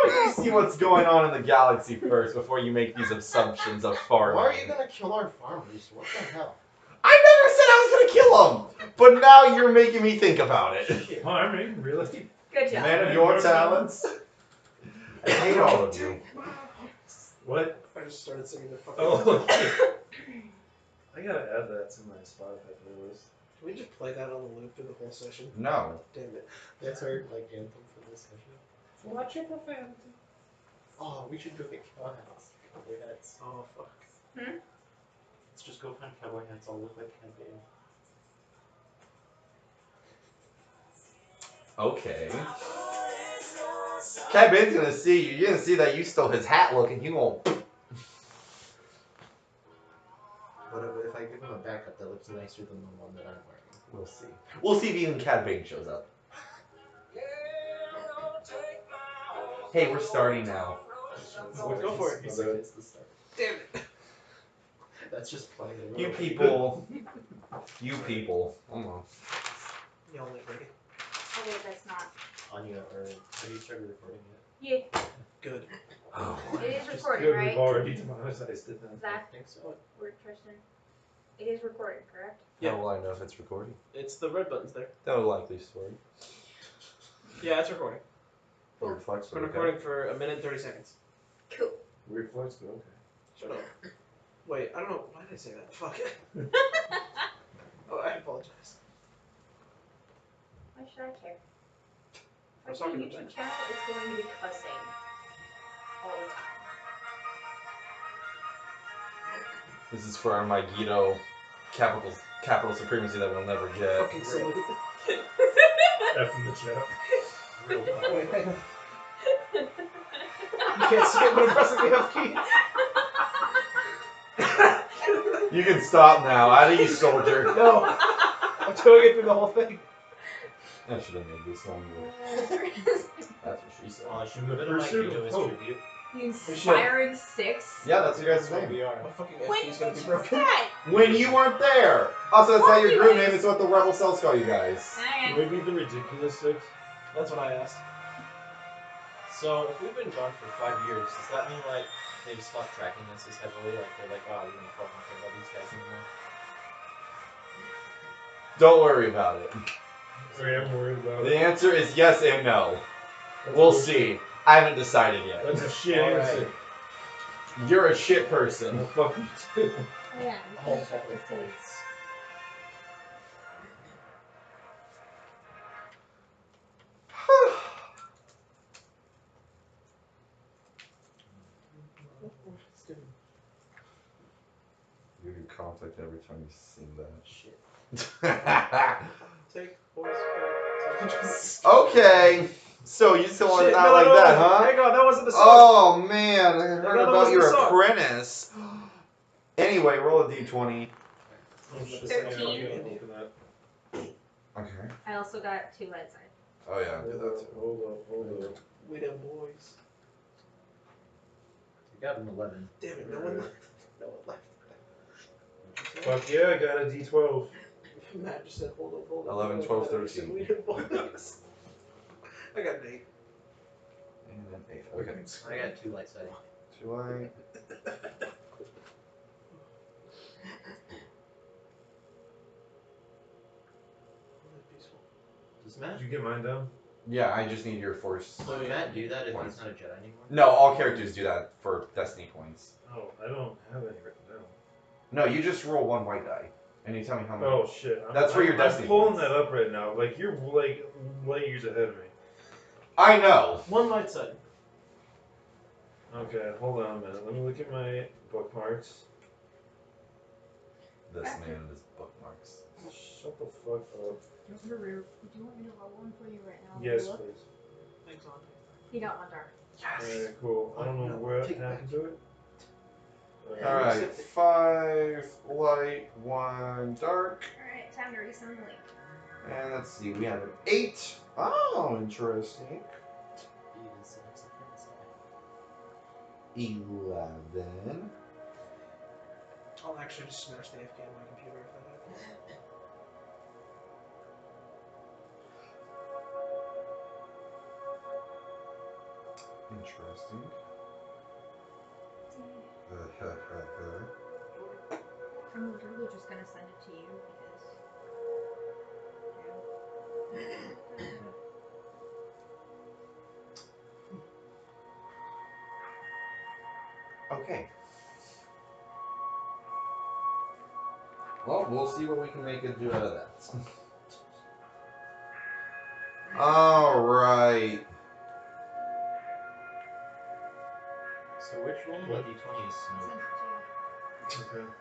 you see what's going on in the galaxy first before you make these assumptions of farming. Why are you gonna kill our farmers? What the hell? I never said I was gonna kill them! But now you're making me think about it. Farming? Really? Good job. Man of your talents. I hate all of you. What? I just started singing the fucking. Oh, I gotta add that to my Spotify playlist. Can we just play that on the loop through the whole session? No. Damn it. That's our like anthem for this session. Watch it for fantasy. Oh, we should do it cowboy hats. Cowboy hats. Oh fuck. Let's just go find cowboy hats. All look like campaign. Okay. Cat Bane's gonna see you. You're gonna see that you stole his hat look and he won't. But if I give him a backup that looks nicer than the one that I'm wearing, We'll see. We'll see if even Cat Bane shows up. Hey, we're starting now. Go for it. It's the start. Damn it. That's just playing. You people. You people. Hold on. You only ready? Oh wait, that's not. Anya, or have you started recording Yeah, Good. Oh. it is recording, Good, right? we've already demonetized it then. Zach, I think so. or Tristan. It is recording, correct? Yeah. How will I know if it's recording? It's the red button's there. That would likely story. Yeah, it's recording. Weird flex. It's been recording for 1 minute and 30 seconds. Cool. Weird flex, but okay. Shut up. Wait, I don't know. Why did I say that? Fuck it. Oh, I apologize. Why should I care? I was Like, talking my to Ben. YouTube channel is going to be cussing all the time. This is for our Megiddo capital supremacy that we'll never get. Fucking salute. F in the chat. Real Wait, hang on. You can't see it when I'm pressing the F key. You can stop now. Out of you, soldier. No. I'm doing it through the whole thing. I should have made this longer. That's what she said. should we put Pursuit Magneto as of hope. tribute? The Inspiring 6? Yeah, that's your guys' That's what name. we are. My fucking F When key's did gonna be you broken. say? When you weren't there. Also, it's not your group Anyways. name. It's what the rebel cells call you guys. Okay. Maybe the ridiculous 6. That's what I asked. So, if we've been gone for 5 years, does that mean, like, they've stopped tracking us as heavily? Like, they're like, oh, we don't fucking care about these guys anymore? Don't worry about it. I am worried about The it. answer is yes and no. That's We'll bullshit. see. I haven't decided yet. That's a shit Alright. answer. You're a shit person. Well, fuck you too. Oh yeah, Oh, we check the fucking seeds. You do conflict every time you sing that. Shit. Take voice. Okay. So you still want Shit, not no, like no, that, huh? Hang on, that wasn't the song. Oh man, I heard that wasn't about your the song. apprentice. Anyway, roll a d20. Oh, shit. 13. Yeah, open that. Okay. I also got 2 light side. Oh yeah, do that too. Hold up. We them boys. You got an 11. Damn it, no one left. No one left. Fuck yeah, I got a D12. Matt just said, hold up. 11, 12, 13. We them boys. I got an 8. And then 8. Okay. I got 2 light side. 2 light. Peaceful. Does Matt? Did you get mine down? Yeah, I just need your force. So would Matt do that if Points. he's not a Jedi anymore? No, all characters do that for destiny points. Oh, I don't have any written down. No, you just roll 1 white die, and you tell me how many. Oh shit. That's for your destiny I'm pulling points. that up right now. Like, you're like light years ahead of me. I know. 1 light side. Okay, hold on a minute. Let me look at my bookmarks. This man and his bookmarks. Shut the fuck up. Do you want me to roll one for you right now? Yes, Look? please. Thanks, on. You got one dark. Alright, cool. I don't know what happened to it. Alright, 5 light, 1 dark. Alright, time to reassembly. And let's see, we have an 8. Oh, interesting. 11. I'll actually just smash the AFK on my computer if that happens. Interesting. I'm literally just gonna send it to you because. Okay. Well, we'll see what we can make it do out of that. All right. So which roll of the d20 is Send snow? it to you. Okay.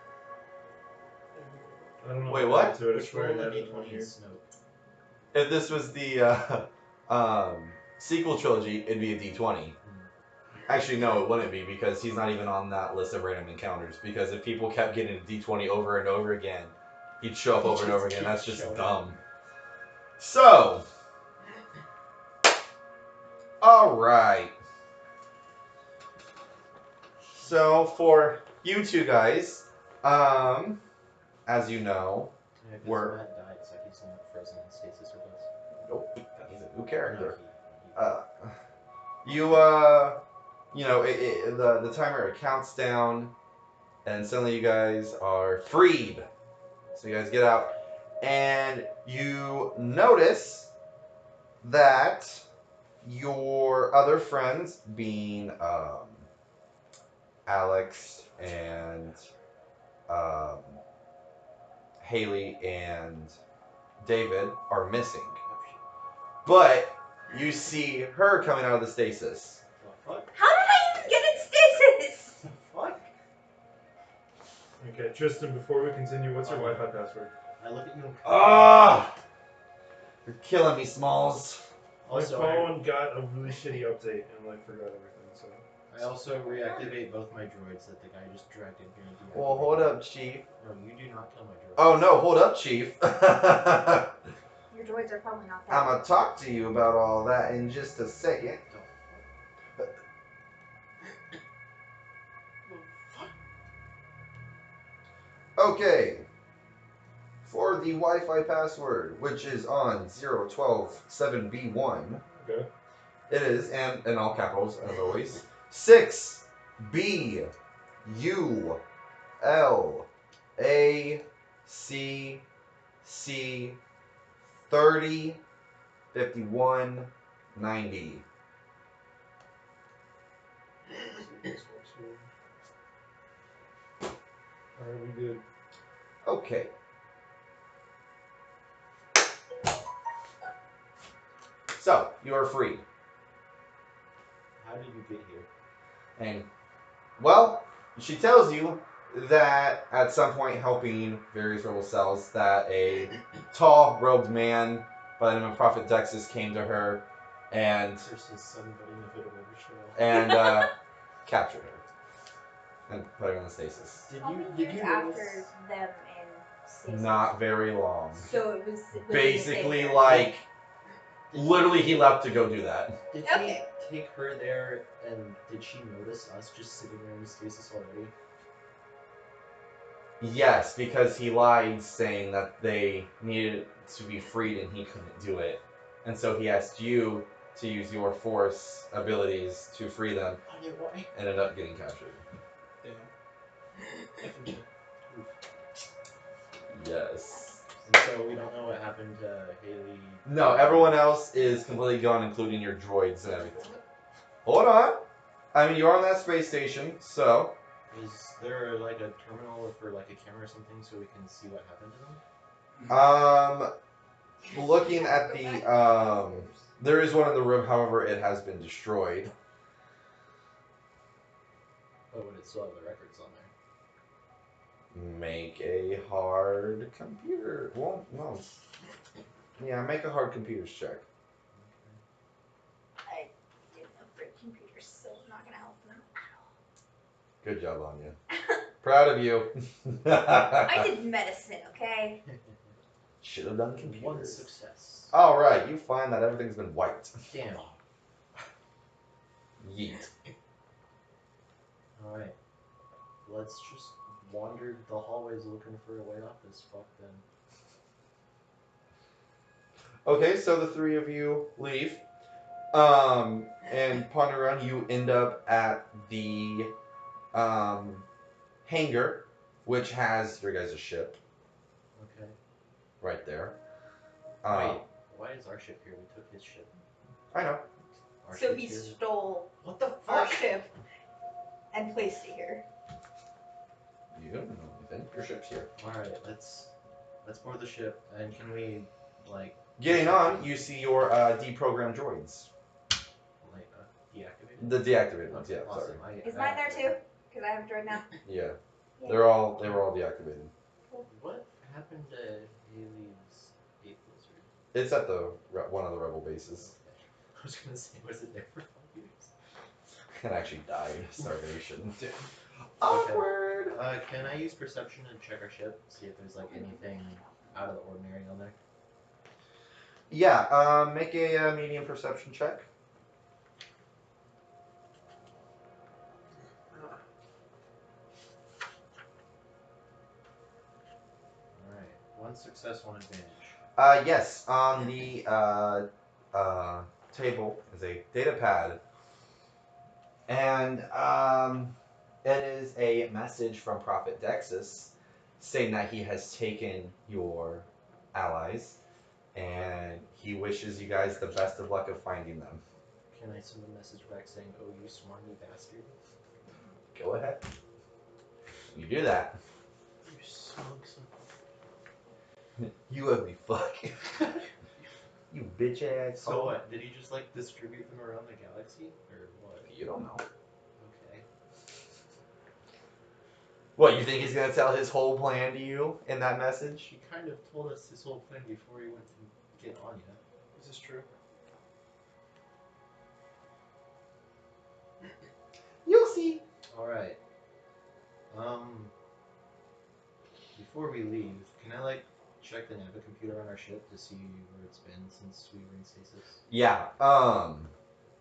I don't know. Wait, what what? happened to it. I Which swear I roll of had the it on d20 here. is snow? If this was the sequel trilogy, it'd be a D20. Actually, no, it wouldn't be because he's not even on that list of random encounters. Because if people kept getting a D20 over and over again, he'd show up over and over again. That's just dumb. So, all right. So for you two guys, as you know, Yeah, because We're- Matt died, so he's not frozen in stasis with us. nope, he's a new No, character. he You know, the timer counts down, and suddenly you guys are freed. So you guys get out, and you notice that your other friends, being Alex and um, Haley and David, are missing. But you see her coming out of the stasis. The fuck? How did I even get in stasis? The fuck? Okay, Tristan. Before we continue, what's your Oh. Wi-Fi password? I look at you and Ah! You're killing me, Smalls. also, My phone got a really shitty update and like forgot everything. So. I also reactivate both my droids that the guy just dragged in here and deactivated. Well, hold up, Chief. No, you do not kill my droids. Oh no, hold up, Chief. Your droids are probably not I'm that. gonna talk to you about all that in just a second. The fuck? Okay. For the Wi-Fi password, which is on 0127B1, Okay. it is, and in all capitals as always, 6BULACC305190. Alright, we good. Okay. So, you are free. How did you get here? And, well, she tells you that at some point helping various rebel cells that a tall robed man by the name of Prophet Dexus came to her and There's his son, but inevitable betrayal. captured her and put her in the stasis. How many Did years you after notice? them in stasis? Not very long. So it was within the Basically, same year. like, literally he left to go do that. Did Okay. he take her there, and did she notice us just sitting there in stasis already? Yes, because he lied saying that they needed to be freed and he couldn't do it. And so he asked you to use your force abilities to free them Oh yeah, why? and ended up getting captured. Damn. Yes. And so we don't know what happened to Haley. No, everyone else is completely gone, including your droids and everything. Hold on. I mean, you're on that space station, so... Is there like a terminal for like a camera or something so we can see what happened to them? Looking at the, there is one in the room, however, it has been destroyed. But would it still have the records on there? Make a hard computer. Well, no. Yeah, make a hard computers check. I didn't upgrade computers, so I'm not gonna help them. Good job on you. Proud of you. I did medicine, okay? Should have done One computers. success. All right, you find that everything's been wiped. Damn. Yeet. Alright. Let's just wander the hallways looking for a way off this fuck then. Okay, so the three of you leave, And ponder around, you end up at the hangar, which has your guys' ship Okay. right there. Wait, why is our ship here? We took his ship. I know. Our So ship's he here. stole What the our fuck? ship and placed it here. You don't know anything. Your ship's here. Alright, let's board the ship, and can we, like... Getting on, you see your deprogrammed droids. Like, deactivate? The deactivated ones, Okay, yeah, awesome. sorry. Is mine there too? Because I have a droid now. Yeah. Yay. They were all deactivated. What happened to Haley's 8 Blizzard? It's at the one of the rebel bases. Okay. I was gonna say, was it there for 5 years? It actually died of starvation. Damn. Awkward. Can I use perception and check our ship? See if there's like anything out of the ordinary on there? Yeah. Make a medium perception check. Alright. 1 success, 1 advantage. Yes. On the table is a data pad, and it is a message from Prophet Dexus saying that he has taken your allies, and he wishes you guys the best of luck of finding them. Can I send a message back saying, "Oh, you smarmy bastard"? Go ahead. You do that. You smug son. You ugly fuck. You bitch ass. So what? Did he just like distribute them around the galaxy, or what? You don't know. Okay. What, you think he's gonna tell his whole plan to you in that message? He kind of told us his whole plan before he went to get Anya. Is this true? You'll see. Alright. Before we leave, can I like check the navicomputer on our ship to see where it's been since we were in stasis? Yeah.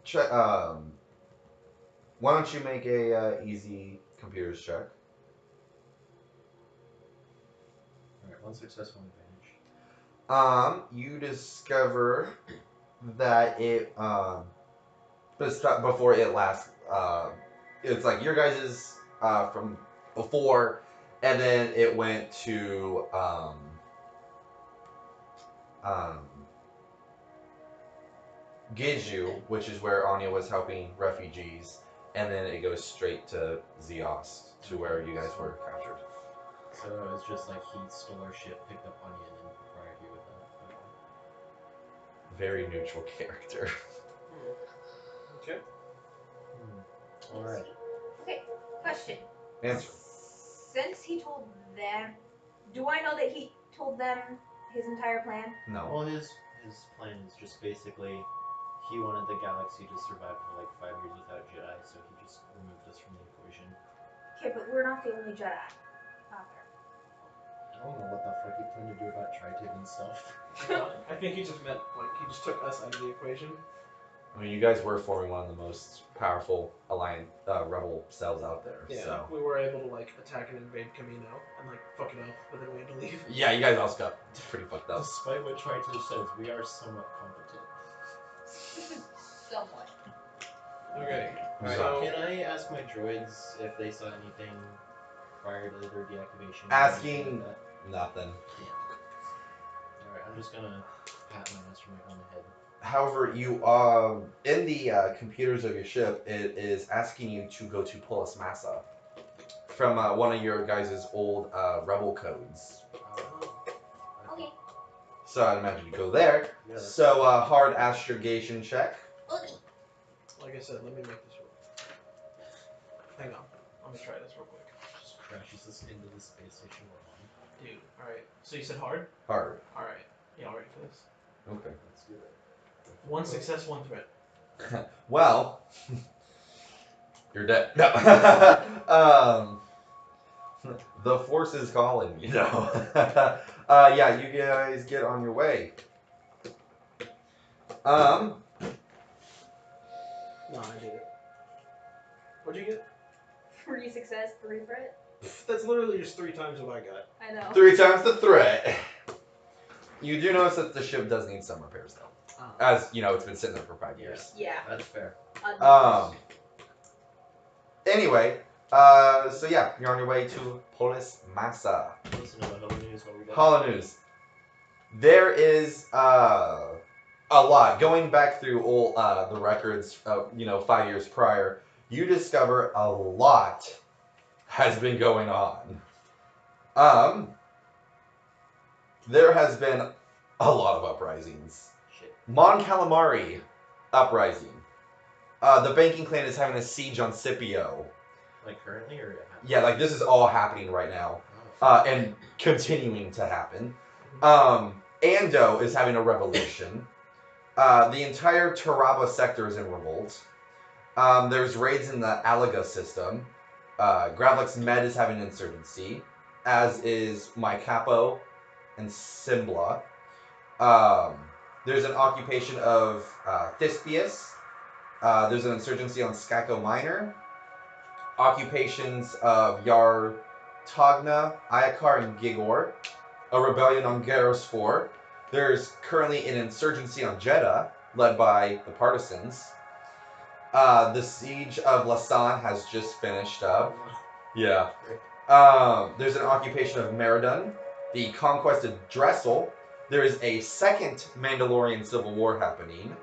Check. Why don't you make a easy computers check? Alright, 1 success, 1 advantage. You discover that it before it last it's like your guys's from before, and then it went to um Giju, which is where Anya was helping refugees, and then it goes straight to Zeos, to where you guys were captured. So it was just like he stole our ship, picked up Anya, and then acquired you with that. Very neutral character. Okay. Alright. Okay, question. Answer. Since he told them, do I know that he told them his entire plan? No. Well, his plan is just basically he wanted the galaxy to survive for like 5 years without Jedi, so he just removed us from the equation. Okay, but we're not the only Jedi out there. I don't know what the fuck he planned to do about Tri-Tib and stuff. I think he just meant like he just took us out of the equation. I mean, you guys were forming one of the most powerful rebel cells out there. Yeah, So. we were able to like attack and invade Camino and like fuck it up, but then we had to leave. Yeah, you guys also got pretty fucked up. Despite what Tri-Tib says, we are somewhat competent. Somewhat. Okay. Alright, So can I ask my droids if they saw anything prior to their deactivation? Asking Like that? nothing. Alright, I'm just gonna pat my astromech on the head. However, you in the computers of your ship, it is asking you to go to Polis Massa from one of your guys' old rebel codes. Okay. So I'd imagine you go there. Yeah, So hard astrogation check. Okay. like I said, let me make this work. Hang on. Let me try this real quick. just crashes us into the space station we're on. Dude, alright. So you said hard? Hard. Alright. Y'all ready for this? Okay. Let's do it. 1 success, 1 threat. Well, you're dead. No. The force is calling, you know. Yeah, you guys get on your way. No, I did it. What'd you get? 3 success, 3 threat. That's literally just 3 times what I got. I know. 3 times the threat. You do notice that the ship does need some repairs, though. as you know, it's been sitting there for 5 years. Yeah. That's fair. Anyway, so yeah, you're on your way to Polis Massa. Listen to the Holo News. What we got? Holo News. There is a lot going back through all the records. 5 years prior, you discover a lot has been going on. There has been a lot of uprisings. Shit. Mon Calamari uprising. The banking clan is having a siege on Scipio. Like currently, or it happened? Yeah, like this is all happening right now, Oh. and continuing to happen. Ando is having a revolution. The entire Taraba sector is in revolt. There's raids in the Alaga system. Gravlex Med is having insurgency, as is my Capo and Simbla. There's an occupation of Thespius. There's an insurgency on Skako Minor. Occupations of Yar Togna, Iakar, and Gigor. A rebellion on Garros 4. There's currently an insurgency on Jeddah, led by the partisans. The siege of Lasan has just finished up. Yeah. There's an occupation of Meridun. The conquest of Dressel. There is a second Mandalorian civil war happening.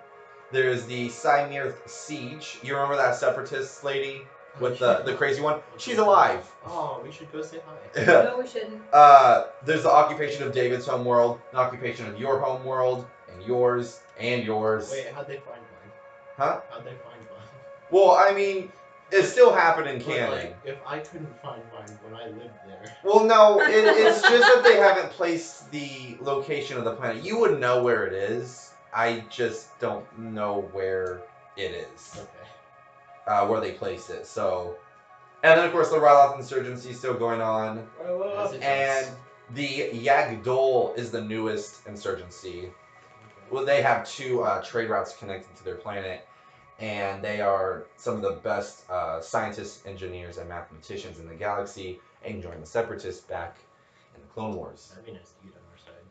There is the Cymirth siege. You remember that separatist lady with the crazy one? She's alive. Oh, we should go say hi. No, we shouldn't. There's the occupation of David's homeworld, an occupation of your homeworld, and yours, and yours. Wait, how'd they find mine? Huh? How'd they find mine? Well, I mean, it's still happening But, canon. like, if I couldn't find mine when I lived there. Well, no, it's just that they haven't placed the location of the planet. You would know where it is. I just don't know where it is. Okay. Where they placed it. So, and then of course the Ryloth insurgency is still going on, and the Yagdol is the newest insurgency. Okay. Well, they have two trade routes connected to their planet, and they are some of the best scientists, engineers, and mathematicians in the galaxy, and join the Separatists back in the Clone Wars. That'd be nice to get on our side.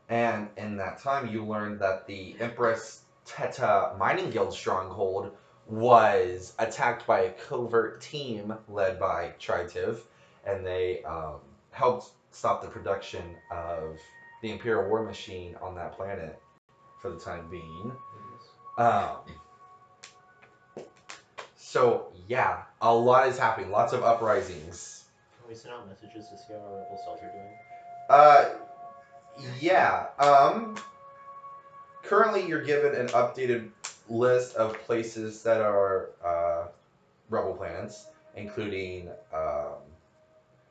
And in that time, you learned that the Empress Teta Mining Guild stronghold was attacked by a covert team led by Tritiv, and they helped stop the production of the Imperial War Machine on that planet for the time being. So yeah, a lot is happening. Lots of uprisings. Can we send out messages to see how our rebel cells are doing? Yeah. Currently, you're given an updated list of places that are rebel planets, including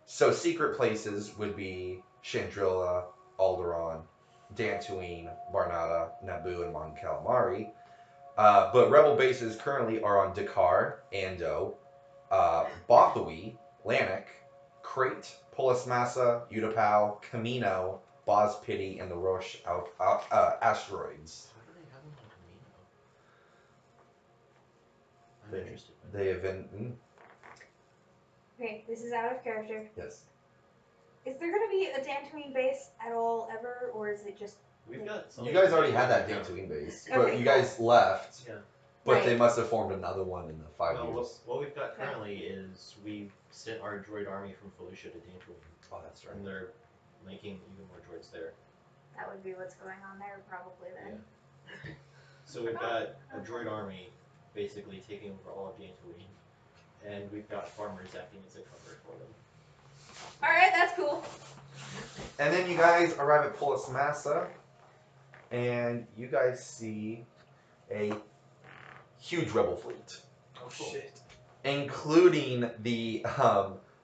secret places would be Chandrilla, Alderaan, Dantooine, Barnata, Naboo, and Mon Calamari. But rebel bases currently are on Dakar, Ando, Bothawi, Lannick, Crate, Polis Massa, Utapau, Camino, Boz Pity, and the Roche asteroids. How do they have them on Camino? I'm interested. They have been. Okay, this is out of character. Yes. Is there gonna be a Dantooine base at all ever, or is it just? We've got some. You guys already had that Dantooine base, but Okay, you guys left. Yeah. But Right. they must have formed another one in the 5 No, years. what we've got currently is we've sent our droid army from Felicia to Dantooine, Oh, that's right. and they're making even more droids there. That would be what's going on there, probably then. So we've got a droid army basically taking over all of Dantooine, and we've got farmers acting as a cover for them. All right, that's cool. And then you guys arrive at Polis Massa, and you guys see a huge rebel fleet, Oh shit. including the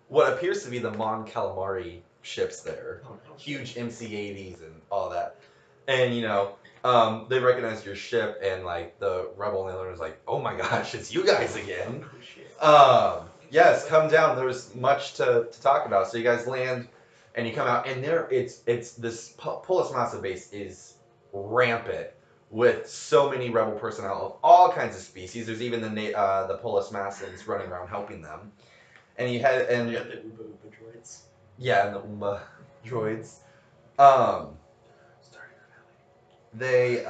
what appears to be the Mon Calamari ships there. Oh, no. Huge MC-80s and all that. And they recognize your ship, and like the rebel landlord is like, "Oh my gosh, it's you guys again." Oh shit. Yes, come down. There's much to talk about. So you guys land, and you come out, and it's this Polis Massa base is rampant with so many rebel personnel of all kinds of species. There's even the Polis Massans running around helping them. And you head and They have the Uba Uba droids. yeah, and the Umba droids. they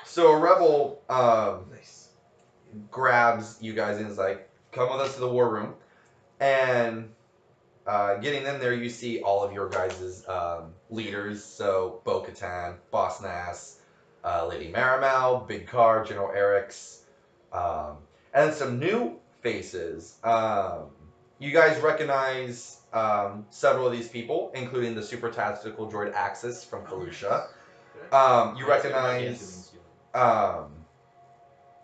so a rebel Nice. grabs you guys and is like, come with us to the war room. And getting in there, you see all of your guys' leaders. So Bo-Katan, Boss Nass, Lady Marimel, Big Car, General Eric's, and then some new faces. You guys recognize several of these people, including the super tactical droid Axis from Felucia. You recognize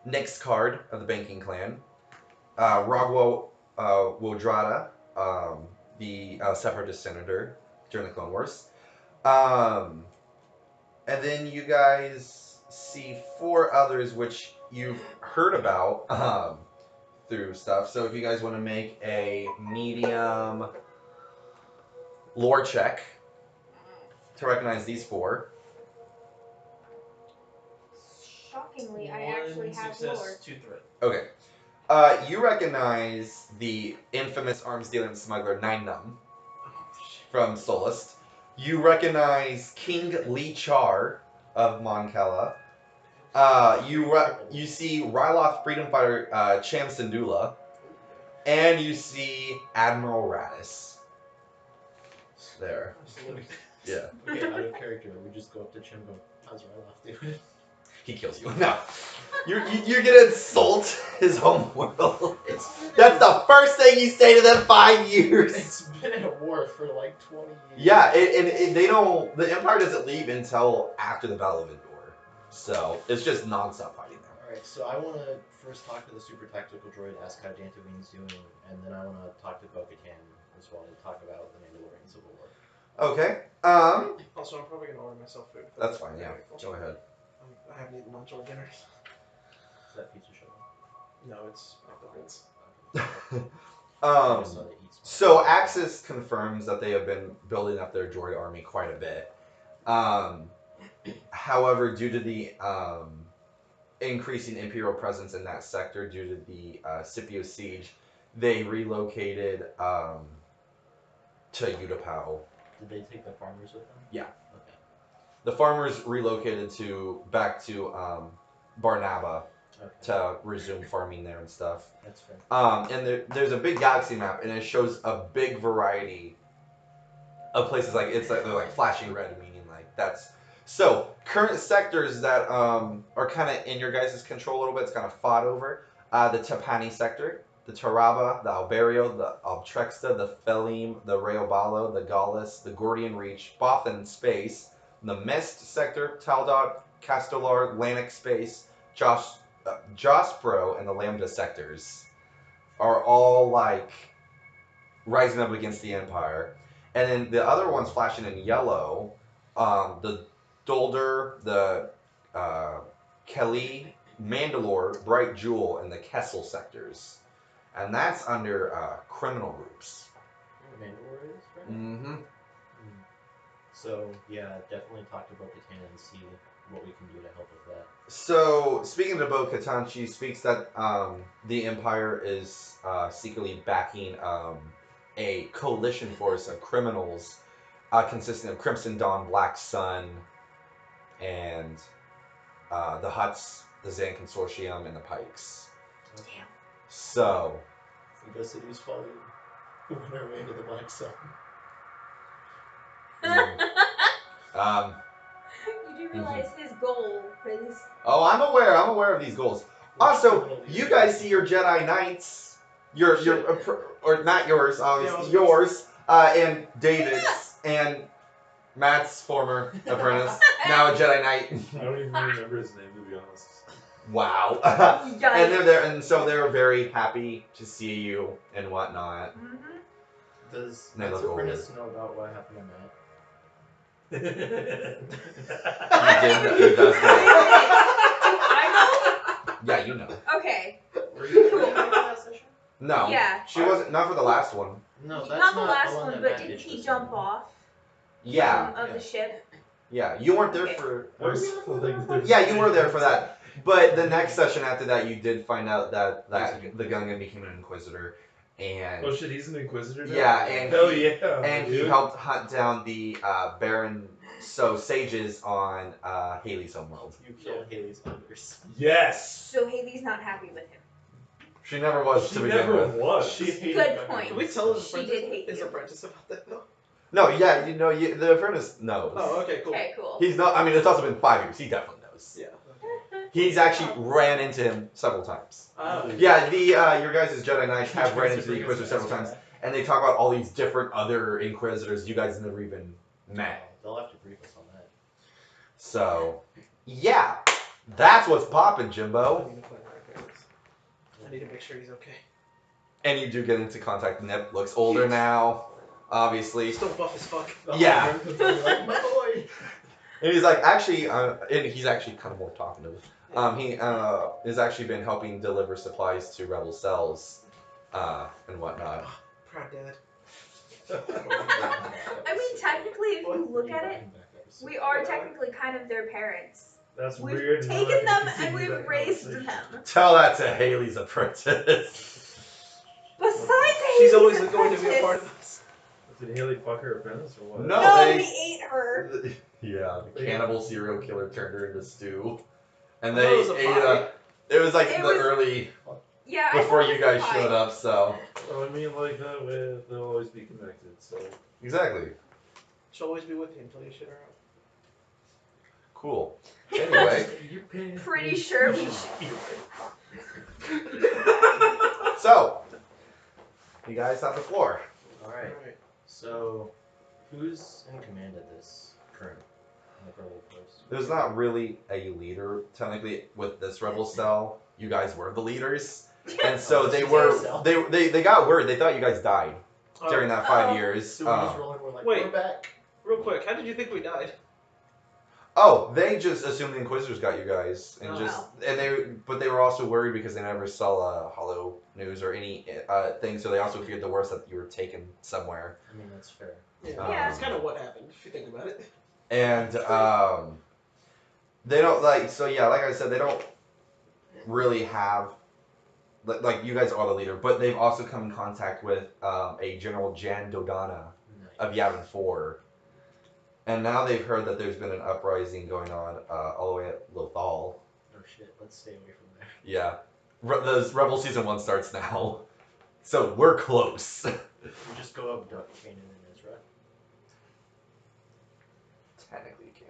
Nyx Card of the Banking Clan, Rogwo Wodrada, the Separatist senator during the Clone Wars. And then you guys see 4 others which you've heard about through stuff. So if you guys want to make a medium lore check to recognize these 4. Shockingly, I actually have success, lore. 2 threat. Okay. You recognize the infamous arms dealing smuggler Nine Num from Solist. You recognize King Lee Char of Mon Cala. You see Ryloth freedom fighter Cham Syndulla. And you see Admiral Radis. There. Absolutely. Yeah. Okay, out of character, we just go up to Chim and go, how's Ryloth doing? He kills you. No. You're gonna insult his home world. That's the first thing you say to them 5 years. It's been at war for like 20 years. Yeah, and they don't. The Empire doesn't leave until after the Battle of Endor. So it's just nonstop fighting there. Alright, so I want to first talk to the super tactical droid, ask how Dantoine's doing, and then I want to talk to Bo-Katan as well to talk about the Mandalorian Civil War. Okay. Also, I'm probably gonna order myself food. That's fine. Yeah. Go ahead. I haven't eaten lunch or dinner. Is that pizza show? No, it's McDonald's. So Axis confirms that they have been building up their droid army quite a bit. However, due to the increasing Imperial presence in that sector due to the Scipio siege, they relocated to Utapau. Did they take the farmers with them? Yeah. Okay. The farmers relocated back to Barnaba to resume farming there and stuff. That's fair. And there's a big galaxy map, and it shows a big variety of places. Like they're like flashing red, meaning like that's. So current sectors that are kind of in your guys' control a little bit. It's kind of fought over. The Tapani sector, the Taraba, the Alberio, the Altrexta, the Felim, the Reobalo, the Gaulis, the Gordian Reach, Bothan Space, the Mist sector, Taldot, Castellar, Lannic Space, Jospro, and the Lambda sectors are all like rising up against the Empire. And then the other ones flashing in yellow, the Dolder, the Kelly, Mandalore, Bright Jewel, and the Kessel sectors. And that's under criminal groups. Mandalore is, right? Mm-hmm. So, yeah, definitely talk to Bo-Katan and see what we can do to help with that. So, speaking to Bo-Katan, she speaks that the Empire is secretly backing a coalition force of criminals consisting of Crimson Dawn, Black Sun, and the Hutts, the Zan Consortium, and the Pikes. Damn. So, The Ghost City's falling. Who went our way to the Black Sun? You do realize his goal for this. Oh, I'm aware of these goals. Also, you guys see your Jedi Knights, or not yours, obviously yours, and David's, and Matt's former apprentice, now a Jedi Knight. I don't even remember his name, to be honest. Wow. Yikes. And they're there, and so they're very happy to see you and whatnot. Mm-hmm. Does They Matt's look over apprentice know about what happened to Matt? He does know. I Yeah, you know. know? Okay. Were you there for that session? No. Yeah. She wasn't. Not for the last one. No, that's Not the last one one, that but Matt didn't ditched he us jump in. off Yeah. of the ship? Yeah. You weren't there Okay. for. I was like, there's- Yeah, you were there for that. But the next session after that, you did find out that the Gungan became an Inquisitor, and Oh shit, he's an Inquisitor now? yeah, and Hell yeah. and he dude. helped hunt down the Baron So Sage is on Haley's homeworld. You killed Haley's elders. Yes. So Haley's not happy with him. She never was She to begin never with. was. She hated Good Gunnar. point. Can we tell his She apprentice, did hate his you. apprentice about that though? No, yeah, the apprentice knows. Oh, okay, cool. Okay, cool. He's not. I mean, it's also been 5 years. He definitely knows. Yeah. He's actually ran into him several times. Oh. Yeah, your guys' Jedi Knights have ran into the Inquisitor several times, and they talk about all these different other Inquisitors you guys never even met. They'll have to brief us on that. So, yeah, that's what's poppin', I Jimbo. need to find my parents. I need to make sure he's okay. And you do get into contact. Nip looks older now, obviously. He's still buff as fuck. Yeah. Like, my boy. And he's like, actually, and he's actually kind of more talkative. He has actually been helping deliver supplies to rebel cells, and whatnot. Proud dad. I mean, technically, if you look at it, we are technically kind of their parents. That's We've weird. We're taken not them gonna and continue we've that raised conversation. them. Tell that to Haley's apprentice. Besides, She's Haley's always going to be a apprentice. part of us. Did Haley fuck her apprentice or what? No. No, they- he ate her. Yeah, the cannibal serial killer turned her into stew, and I they thought it was a ate. pie. It was like It the was- early Yeah. I before thought it you was a guys pie. showed up. So Well, I mean, like that way they'll always be connected. So exactly. She'll always be with you until you shit her out. Cool. Anyway, you're paying. Pretty sure we so you guys have the floor. Alright, Alright. so who's in command of this current rebel force? There's not really a leader technically with this rebel cell. You guys were the leaders, and so they were. They got word. They thought you guys died during that 5 Oh. years. So we just roll in, we're like, Wait. we're back. Real quick, how did you think we died? Oh, they just assumed the Inquisitors got you guys, and Oh. but they were also worried because they never saw Hollow News or any thing, so they also feared the worst, that you were taken somewhere. I mean, that's fair. Yeah. That's kind of what happened, if you think about it. And they don't like. So yeah, like I said, they don't really have. Like you guys are the leader, but they've also come in contact with a General Jan Dodana of Yavin 4. And now they've heard that there's been an uprising going on all the way at Lothal. Oh shit, let's stay away from there. Yeah. The Rebel Season 1 starts now. So we're close. We just go up Duck Canyon and Ezra. Technically you can.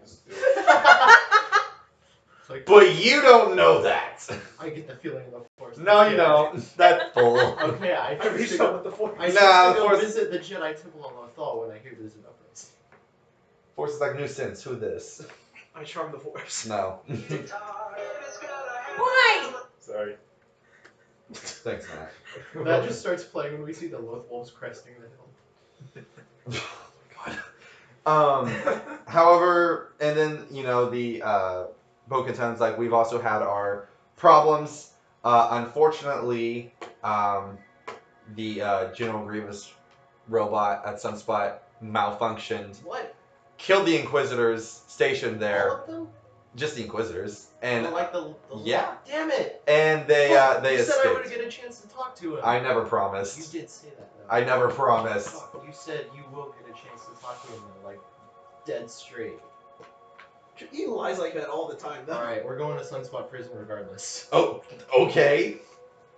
Like, But you don't know that. I get the feeling of the force. No, you don't. That's bull. Okay, I I reached out with the force. I Nah, choose to the go Force- visit the Jedi Temple on Lothal when I hear there's an uprising. Force is like nuisance. Who this? I charm the force. No. Why? Sorry. Thanks, Matt. That just starts playing when we see the Loth Wolves cresting the hill. However, and then the Bo-Katan's like, we've also had our problems. Unfortunately, the General Grievous robot at Sunspot malfunctioned, What? killed the Inquisitors stationed All there, of them? just the Inquisitors, and But like the yeah. Damn it! and they Fuck, they you said I would escaped. get a chance to talk to him. I never You promised. did say that though. I never promised. Fuck, you said you will get a chance to talk to him though, like dead straight. He lies like that all the time, though. Alright, we're going to Sunspot Prison regardless. Oh, okay.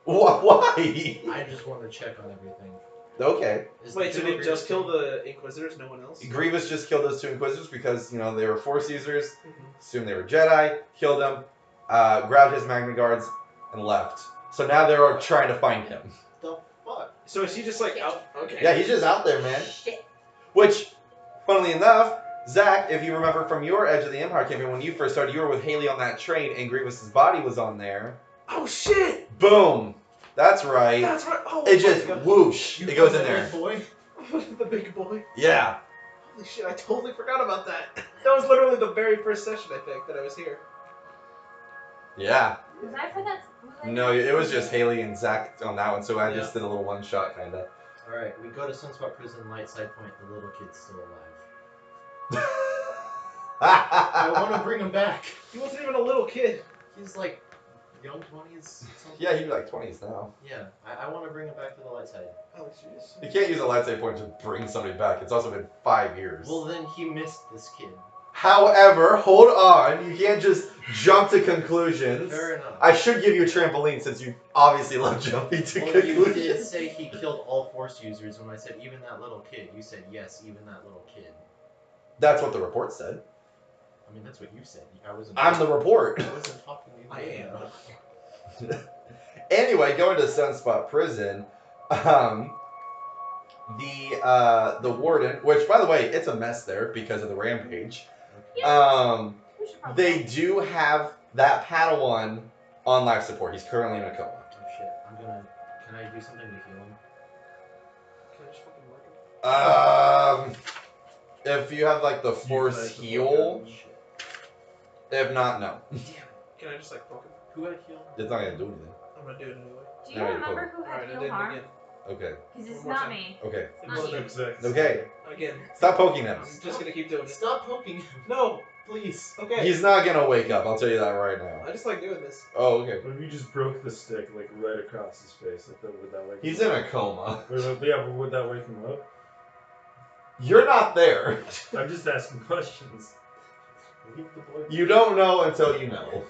Why? I just want to check on everything. Okay. Is Wait, so General did he just Grievous kill the Inquisitors, no one else? Grievous just killed those two Inquisitors because, they were Force users, Mhm. assumed they were Jedi, killed them, grabbed his Magna Guards, and left. So now they're trying to find him. the fuck? So is he just like out? Okay. Yeah, he's just out there, man. Shit. Which, funnily enough, Zach, if you remember from your Edge of the Empire campaign, when you first started, you were with Haley on that train, and Grievous's body was on there. Oh shit! Boom! That's right. That's right. Oh, It just, my God. whoosh, You it goes found in the there. big boy? The big boy. Yeah. Holy shit! I totally forgot about that. That was literally the very first session I think that I was here. Yeah. Was I for that? Was I No, it was just Haley and Zach on that one, so I just did a little one shot, kinda. Alright, we go to Sunspot Prison, light side point, the little kid's still alive. I want to bring him back. He wasn't even a little kid. He's like young 20s. Something. Yeah, he'd be like 20s now. Yeah, I want to bring him back to the light side. Oh jeez. You can't use a lightsaber point to bring somebody back. It's also been 5 years. Well, then he missed this kid. However, hold on. You can't just jump to conclusions. Fair enough. I should give you a trampoline since you obviously love jumping to Well, you did conclusions. say he killed all Force users. When I said even that little kid, you said yes, even that little kid. That's what the report said. I mean, that's what you said. I wasn't. I'm the report. I wasn't talking to you. I am. Anyway, going to Sunspot Prison, the warden, which by the way, it's a mess there because of the rampage. We should probably They do have that Padawan on life support. He's currently in a coma. Oh shit! Can I do something to heal him? Can I just fucking work him? If you have like the force heal, if not, no. Damn it! Can I just like poke him? Who had healed? It's not gonna do anything. I'm gonna do it anyway. Do you Alright, remember who had Alright, I heal did it harm? again. Okay. Because it's One more not time. me. Okay. Not Well, you. Exact Okay. Again. Stop poking him. I'm just gonna keep doing it. Stop poking him, No. please. Okay. He's not gonna wake up. I'll tell you that right now. I just like doing this. Oh, okay. What if you just broke the stick like right across his face? Like that, would that wake He's him in up? a coma. Yeah, but would that wake him up? You're not there. I'm just asking questions. Leave the boy. You don't know until you know.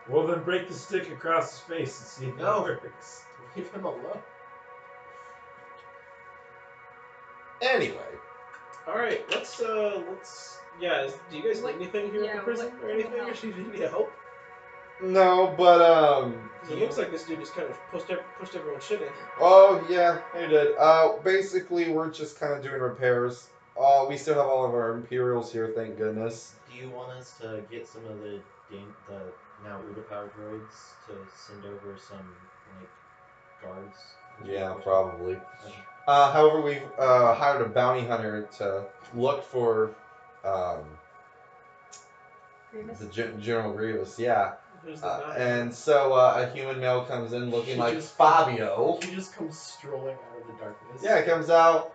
Well, then break the stick across his face and see if No. it works. Leave him alone. Anyway. Alright, let's yeah, do you guys need anything here at the prison or anything? Or do you need help? No, but 'Cause it looks like this dude just kind of pushed everyone's shit in. Oh yeah, he did. Basically we're just kind of doing repairs. We still have all of our Imperials here, thank goodness. Do you want us to get some of the now Uda power droids to send over some like guards? Yeah, probably. However, we've hired a bounty hunter to look for Grievous? the General Grievous. Yeah. Who's the guy? And so a human male comes in looking He like just- Fabio. He just comes strolling out of the darkness. Yeah, he comes out.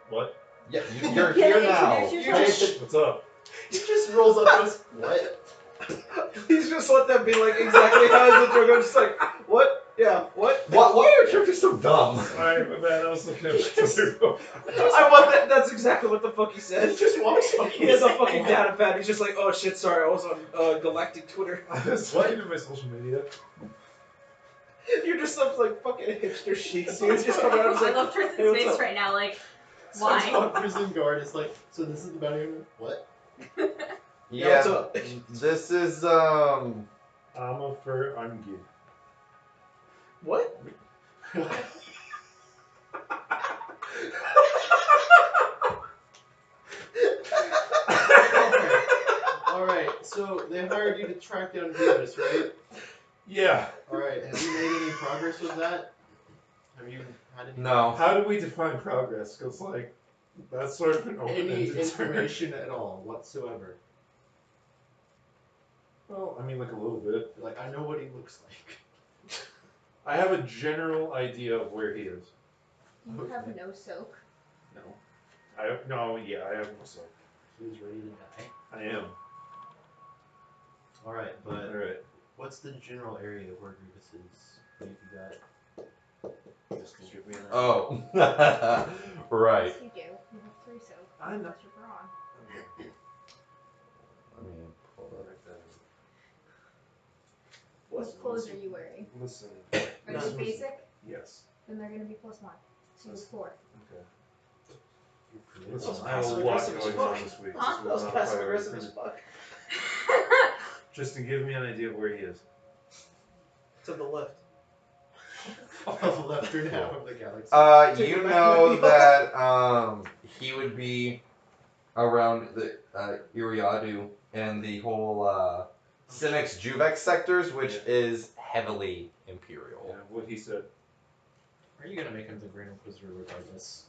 What? Yeah, you're Can I here now. introduce Pay yourself? attention- What's up? He just rolls up and goes, what? Please just let that be like exactly how his intro goes. Just like, what? Yeah, what? Why are your characters so dumb? Sorry, my bad. I was looking at Twitter. I want that. That's exactly what the fuck he said. He just walks up. He has a fucking data pad. He's just like, oh shit, sorry, I was on Galactic Twitter. I was looking at my social media. You're just some like fucking hipster chic dude. Just coming out and I like, love hey, Tristan's what's face up? right now, like, Why? why? Prison guard is like, so this is the bounty hunter? What? Yeah, what's up? This is I'm good. What? Alright, so they hired you to track down Grievous, right? Yeah. Alright, have you made any progress with that? Have you had any no. How do we define progress? Because like that's sort of an any open-ended term. information at all whatsoever? Well, I mean, like a little bit. Like, I know what he looks like. I have a general idea of where he is. You have no soak. No. I have no soul. He was ready to die. I am. Alright, but Alright. what's the general area where Grievous is? What have you got? Just to give me an idea. Oh. Right. Yes, you do. You have 3 soak. I know. Unless you're wrong. Let me pull that. What clothes are you wearing? Listen. Are This they was- basic? Yes. Then they're gonna be +1. So you're 4. Okay. You're Listen, That's I have a passive lot aggressive as going fuck. on this week. Huh? This That was not passive priority aggressive as for me. fuck. Just to give me an idea of where he is. To the left. Of the western half of the galaxy. Take You it back know to that he would be around the Iriadu and the whole Cinex Juvex sectors, which is heavily Imperial. Yeah, what he said. Are you gonna make him the Grand Inquisitor regardless?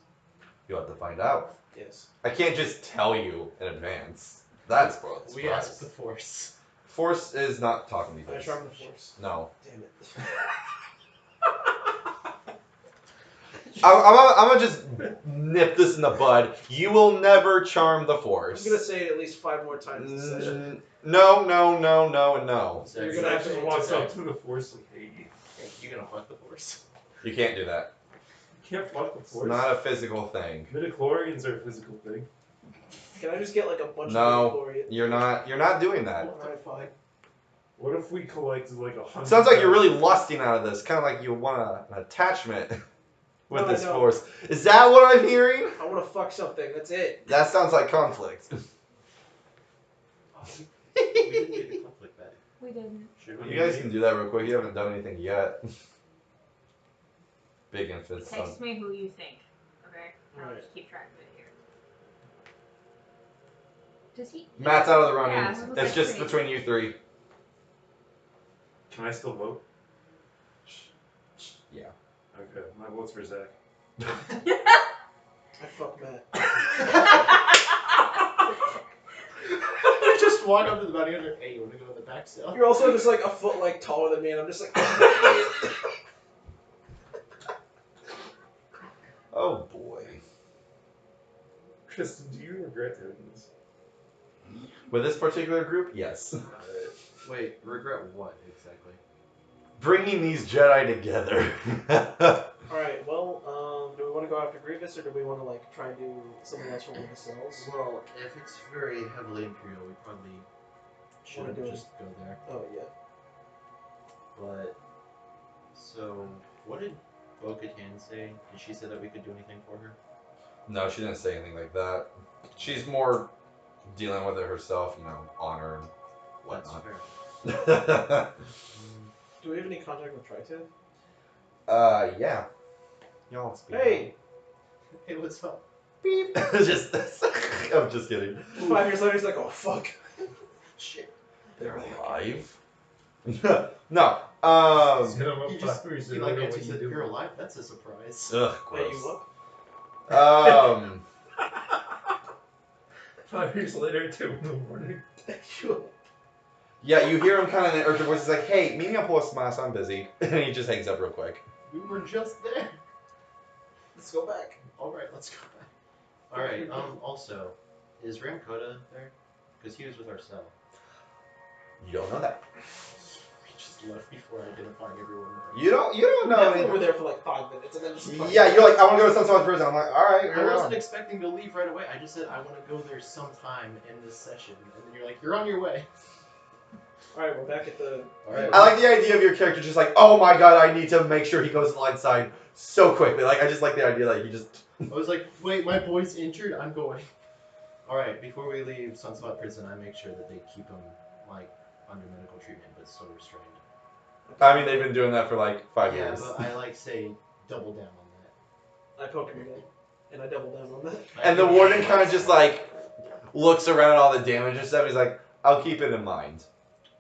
You'll have to find out. Yes. I can't just tell you in advance. That's both. We asked the Force. Force is not talking to I you. charm the force. No. Damn it. I'm gonna just nip this in the bud. You will never charm the I'm Force. gonna say it at least 5 more times this session. No, no, no, no, and no. So You're you're gonna gonna have Just to walks up to the force and hey. you gonna fuck the Force? You can't do that. can't fuck the It's force. not a physical thing. Midichlorians are a physical thing. Can I just get like a bunch No, of midichlorians? you're not doing that. Alright, fine. What if we collected like 100? Sounds like you're really lusting out of this. Kind of like you want an attachment with No, I this don't. force. Is that what I'm hearing? I want to fuck something. That's it. That sounds like conflict. We didn't get the conflict back. We didn't. Should You guys can do that real quick. You haven't done anything yet. Big infants. Text me who you think. Okay? I'll Alright. just keep track of it here. Does he? Matt's out of the running. Yeah, It's like just three. between you three. Can I still vote? Yeah. Okay, my vote's for Zach. I fuck Matt. We just walk up to the bounty hunter. Hey, you want to go to the back cell? You're also just like a foot like taller than me, and I'm just like. Oh boy. Kristen, do you regret doing this? With this particular group, yes. Wait, regret what exactly? Bringing these Jedi together. Alright, well, do we want to go after Grievous, or do we want to like try and do something else for one of the cells? Well, if it's very heavily Imperial, we probably Wanna should do it. just go there. Oh yeah. But, so, what did Bo-Katan say? Did she say that we could do anything for her? No, she didn't say anything like that. She's more dealing with it herself, honor and That's whatnot. fair. Do we have any contact with Tri-Tip? Yeah. Y'all speak. Hey! Hey, what's up? Beep. Just, I'm just kidding. 5 years later, he's like, oh fuck. Shit. They're alive. No. Hit him up You just, first, you and like I know it, what you you said do. you're alive? That's a surprise. Ugh, Hey, gross. you up? 5 years later, 2 in the morning. Yeah, you hear him kind of in an urgent voice. He's like, "Hey, meet me up Horsemas. I'm busy," and he just hangs up real quick. We were just there. Let's go back. Alright, let's go back. Alright, also, is Ramkota there? Because he was with our cell. You don't know that. We just left before identifying everyone. You don't know. Definitely anything. were there for like 5 minutes, and then just. Yeah, you're like, I want to go to some prison. I'm like, all right. I wasn't expecting to leave right away. I just said I want to go there sometime in this session. And then you're like, you're on your way. Alright, we're back at the. Alright. I like the idea of your character just like, oh my god, I need to make sure he goes to the light side so quickly. Like, I just like the idea like he just. I was like, wait, my boy's injured? I'm going. Alright, before we leave Sunspot Prison, I make sure that they keep him, like, under medical treatment, but still restrained. I mean, they've been doing that for like 5 Yeah, years. but I, like, say, double down on that. I poke him again, and I double down on that. And the warden kind of just like looks around at all the damage and stuff. He's like, I'll keep it in mind.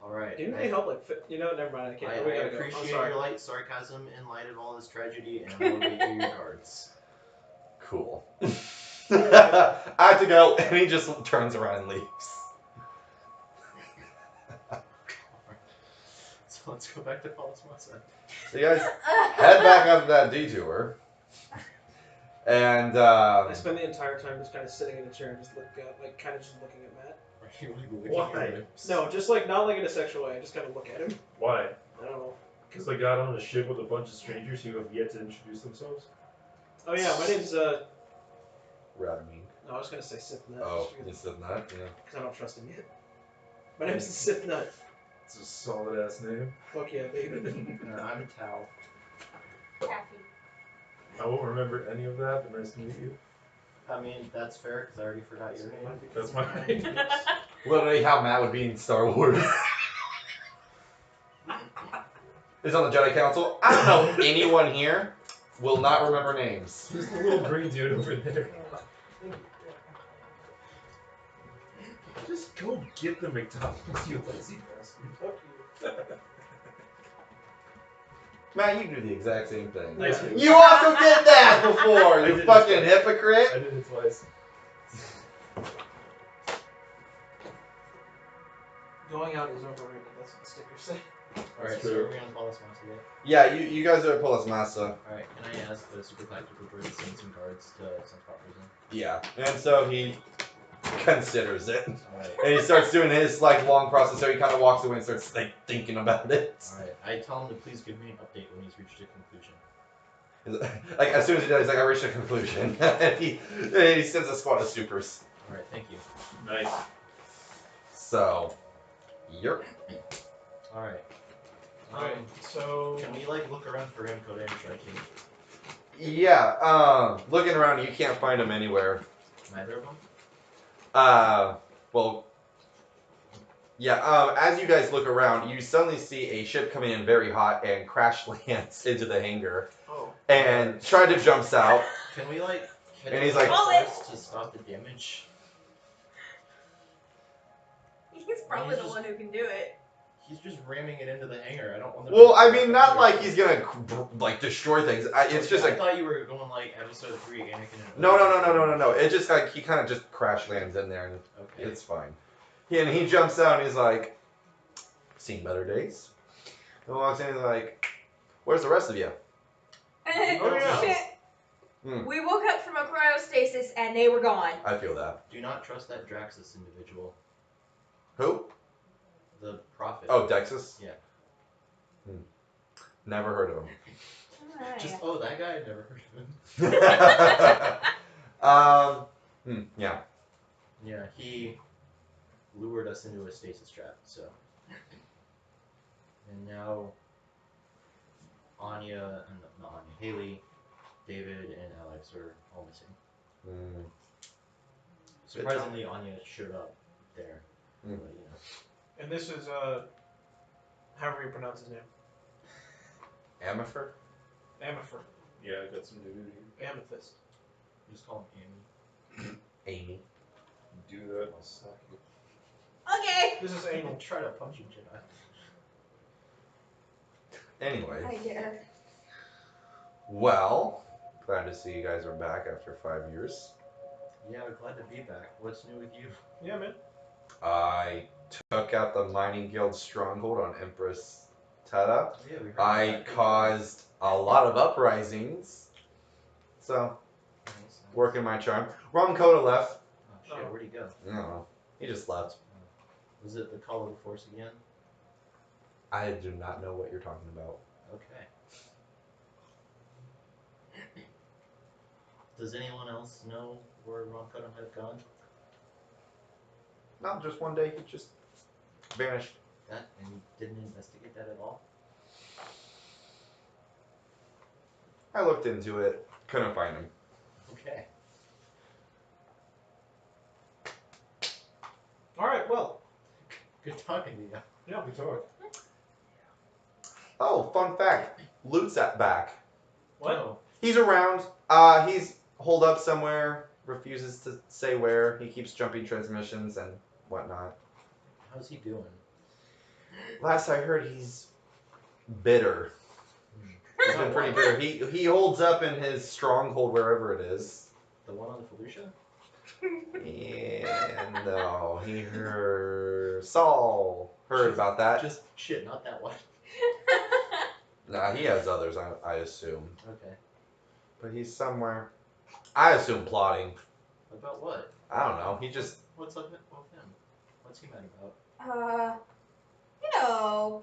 Alright. Do you need any help? Like, never mind. I can't. I we gotta go. I'm appreciate sorry. your light sarcasm in light of all this tragedy, and I will get you your guards. Cool. I have to go, and he just turns around and leaves. So let's go back to Palasmasa. So you guys head back up that detour, and I spend the entire time just kind of sitting in a chair and just like kind of just looking at Matt. Are you like licking Why? your lips? No, just like not like in a sexual way. I just kind of look at him. Why? I don't know. Because I got on a ship with a bunch of strangers who have yet to introduce themselves. Oh yeah, my name's Radamine. No, I was gonna say Sith Nut. Oh, you said that? Yeah. Because I don't trust him yet. My name's Sith Nut. It's a solid ass name. Fuck yeah, baby. I'm Tao. Taffy. I won't remember any of that, but nice to meet you. I mean, that's fair, because I already forgot your name. That's my name. Literally how Matt would be in Star Wars. He's on the Jedi Council. I don't know anyone here will not remember names. Who's the little green dude over there? Just go get the McDonald's, you lazy bastard. Fuck you. Matt, you do the exact same thing. Nice to meet You also did that before, I you did fucking it. hypocrite. I did it twice. Going out is overrated. That's what the stickers say. Alright, so true. are we on Palasmasa yet? Yeah, you guys are at Pulas Massa. Alright, can I ask the super tactical droid to send some guards to Sunspot Prison? Yeah, and so he considers it. Alright. And he starts doing his like long process, so he kind of walks away and starts like thinking about it. Alright, I tell him to please give me an update when he's reached a conclusion. Like as soon as he does, he's like, I reached a conclusion. And he sends a squad of supers. All right, thank you. Nice. So, yep. All right. Alright, so Can we like look around for him, Kodan striking? Yeah. Looking around, you can't find him anywhere. Neither of them. Well. Yeah, as you guys look around, you suddenly see a ship coming in very hot and crash lands into the hangar. oh, And Strider jumps out. Can we like? Hit And him he's with like- the force to stop the damage. He's probably the one who can do it. He's just ramming it into the hangar. I don't want to. Well, I mean, not like he's gonna like destroy things. It's just I like thought you were going like episode 3, Anakin. And no. It's just like he kind of just crash lands in there, and Okay. it's fine. And he jumps out, and he's like, "Seen better days." And walks in, and he's like, "Where's the rest of you?" Oh, yeah. Shit. Hmm. We woke up from a cryostasis and they were gone. I feel that. Do not trust that Draxus individual. Who? The prophet. Oh, Dexus? Yeah. Never heard of him. Just that guy. Never heard of him. Yeah. Yeah, he lured us into a stasis trap. So. And now. Anya, not Anya, Haley, David, and Alex are all missing. Mm. Surprisingly, Anya showed up there. Mm. But, and this is however you pronounce his name, Amethyst? Amethyst. Yeah, I got some new. Amethyst. just call him Amy. Do that, I'll suck you. Okay. This is Amy. anal. Try to punch him, Jedi. Anyway. I dare. Well, glad to see you guys are back after 5 years. Yeah, glad to be back. What's new with you? Yeah, man. I took out the Mining Guild stronghold on Empress Teta. Yeah, we heard I about that. caused a lot of uprisings. So, Nice. working my charm. Ron Coda left. Oh shit, where'd he go? I don't know. He just left. Was it the Call of the Force again? I do not know what you're talking about. Okay. Does anyone else know where Ron Cotton might have gone? No, just one day he just vanished. That, and you didn't investigate that at all? I looked into it. Couldn't find him. Okay. Alright, well. Good talking to you. Yeah, we talk. Oh, fun fact. Lute's back. What? Oh, He's around. He's holed up somewhere. Refuses to say where. He keeps jumping transmissions and whatnot. how's he doing? Last I heard, he's bitter. He's been pretty bitter. He holds up in his stronghold wherever it is. The one on the Felucia? And no, he heard. Saul heard about that. Just shit, not that one. Nah, he has others, I assume. Okay. But he's somewhere. I assume plotting. About what? I don't know. He just. What's up with him? What's he mad about?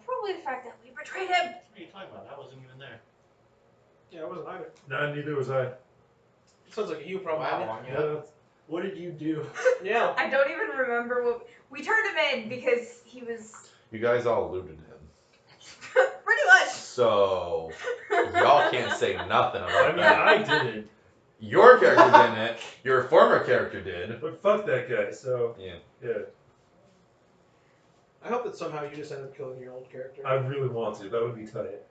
Probably the fact that we betrayed him. What are you talking about? I wasn't even there. Yeah, I wasn't either. No, neither was I. Sounds like a you problem. Wow, Anya. Anya. What did you do? Yeah. I don't even remember what we turned him in because he was You guys all looted him. pretty much. So. Y'all can't say nothing about I mean, that. I didn't. Your character didn't. Your former character did. But fuck that guy, so. Yeah. Yeah. I hope that somehow you just end up killing your old character. I really want to. That would be tight.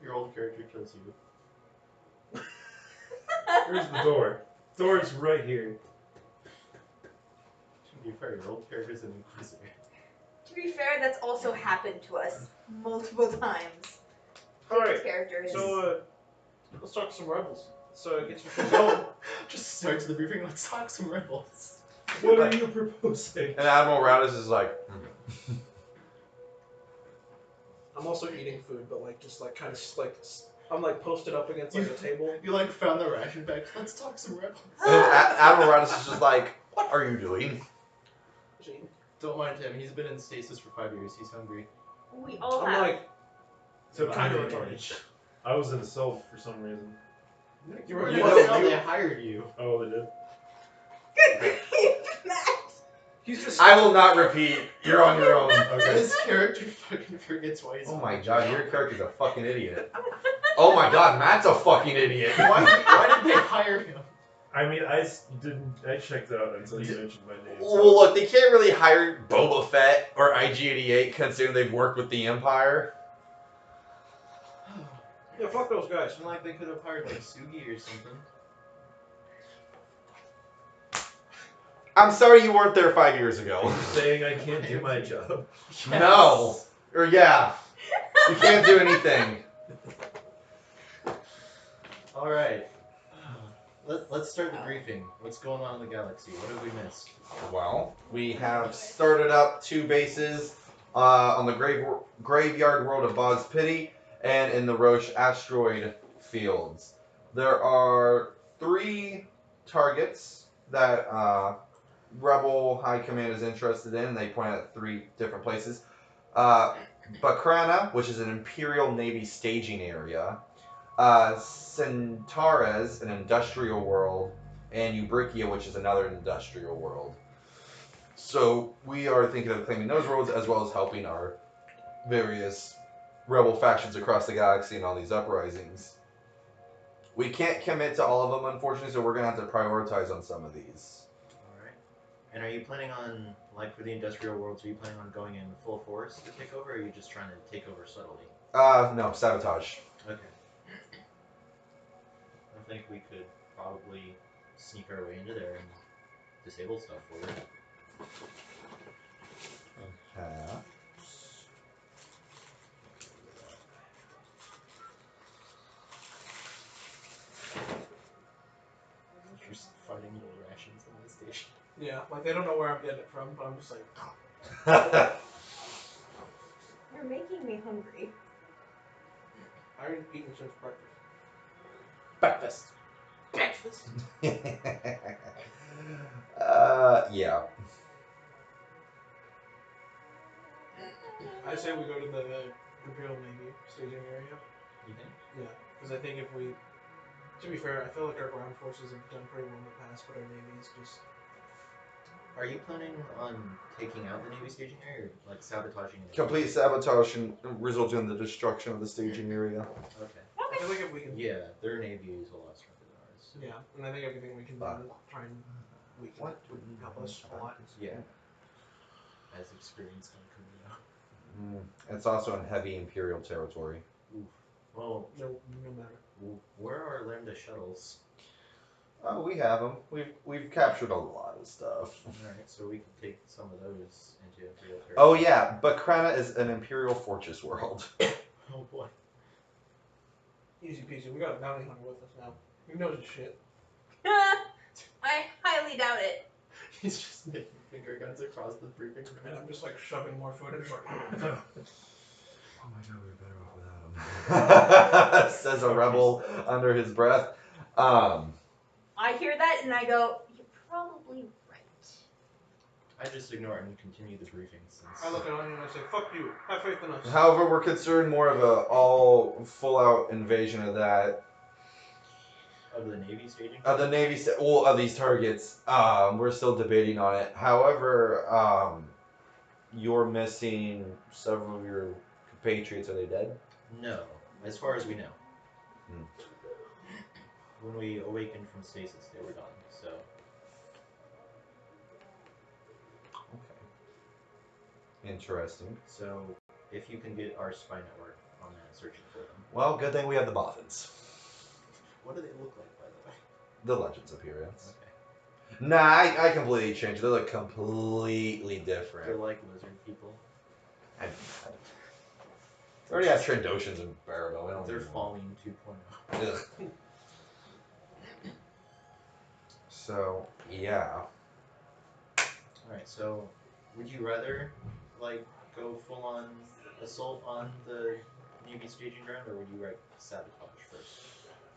Your old character kills you. Where's the door? Door's right here. To be fair, your old character's an Inquisitor. To be fair, that's also happened to us multiple times. Alright, Characters. so let's talk to some rebels. So get your shit going. Just starts the briefing, let's talk some rebels. What are you proposing? And Admiral Radis is like. I'm also eating food, but like just like kind of like I'm like posted up against like a table. You like found the ration bags, let's talk some rebels. And Admiral Radis is just like, what are you doing? Just eating. Don't mind him, he's been in stasis for 5 years, he's hungry. We all I'm have. like So kind of I retarded. I was in a cell for some reason. You were You gonna don't tell know they hired you. Oh, they did. Good grief, Matt. He's just. I will not repeat. You're on your own. Okay. This character fucking forgets why he's Oh on my the god, job. your character's a fucking idiot. Oh my god, Matt's a fucking idiot. Why did they hire him? I mean, I checked out until you mentioned my name. So. Well, look, they can't really hire Boba Fett or IG-88 considering they've worked with the Empire. Yeah, fuck those guys. It's like they could have hired like Sugi or something. I'm sorry you weren't there 5 years ago. Are you saying I can't do my job? No. Or yeah. You can't do anything. Alright. Let's start the briefing. What's going on in the galaxy? What have we missed? Well, we have started up 2 bases on the graveyard world of Bog's Pity and in the Roche asteroid fields. There are 3 targets that Rebel High Command is interested in. They point out 3 different places. Bakrana, which is an Imperial Navy staging area. Centaurus, an industrial world, and Eubrikia, which is another industrial world. So we are thinking of claiming those worlds as well as helping our various rebel factions across the galaxy in all these uprisings. We can't commit to all of them, unfortunately, so we're going to have to prioritize on some of these. Alright. And are you planning on, like for the industrial worlds, are you planning on going in full force to take over, or are you just trying to take over subtly? No, sabotage. Okay. I think we could probably sneak our way into there and disable stuff for it. You're just fighting little rations on the station. Yeah, like they don't know where I'm getting it from, but I'm just like. You're making me hungry. I haven't eaten since breakfast. Breakfast. Breakfast. Yeah. I say we go to the Imperial Navy staging area. You think? Yeah, because I think if we, to be fair, I feel like our ground forces have done pretty well in the past, but our navy's just. Are you planning on taking out the Navy staging area, or like sabotaging it? Complete sabotage and result in the destruction of the staging area. Okay. I feel like if we can. Yeah, their Navy is a lot stronger than ours. So. Yeah, and I think everything we can do to try and weaken it would help us a lot. Yeah. As experience on Kamino. It's also in heavy Imperial territory. Oof. Well, No matter. Where are Lambda shuttles? Oh, we have them. We've captured a lot of stuff. Alright, so we can take some of those into Imperial territory. Oh yeah, Bakrana is an Imperial fortress world. Oh boy. Easy peasy. We got a bounty hunter with us now. He knows his shit. I highly doubt it. He's just making finger guns across the briefing room. And I'm just like shoving more food in front of him. Oh my god, we're better off without him. Says a rebel under his breath. I hear that and I go, you're probably right. I just ignore it and continue the briefing since. I look at Anya and I say, fuck you. Have faith in us. However, we're concerned more of a all full-out invasion of that. Of the Navy staging? Of the Navy, well, of these targets. We're still debating on it. However, you're missing several of your compatriots. Are they dead? No, as far as we know. Hmm. When we awakened from stasis, they were gone. So. Okay. Interesting. So, if you can get our spy network on that, searching for them. Well, good thing we have the Boffins. What do they look like, by the way? The Legends appearance. Okay. Nah, I completely changed. They look completely different. They're like lizard people. I already have Trandoshans and Barago. They're falling 2.0. Ugh. So, yeah. Alright, so would you rather like go full on assault on the Navy staging ground, or would you sabotage first?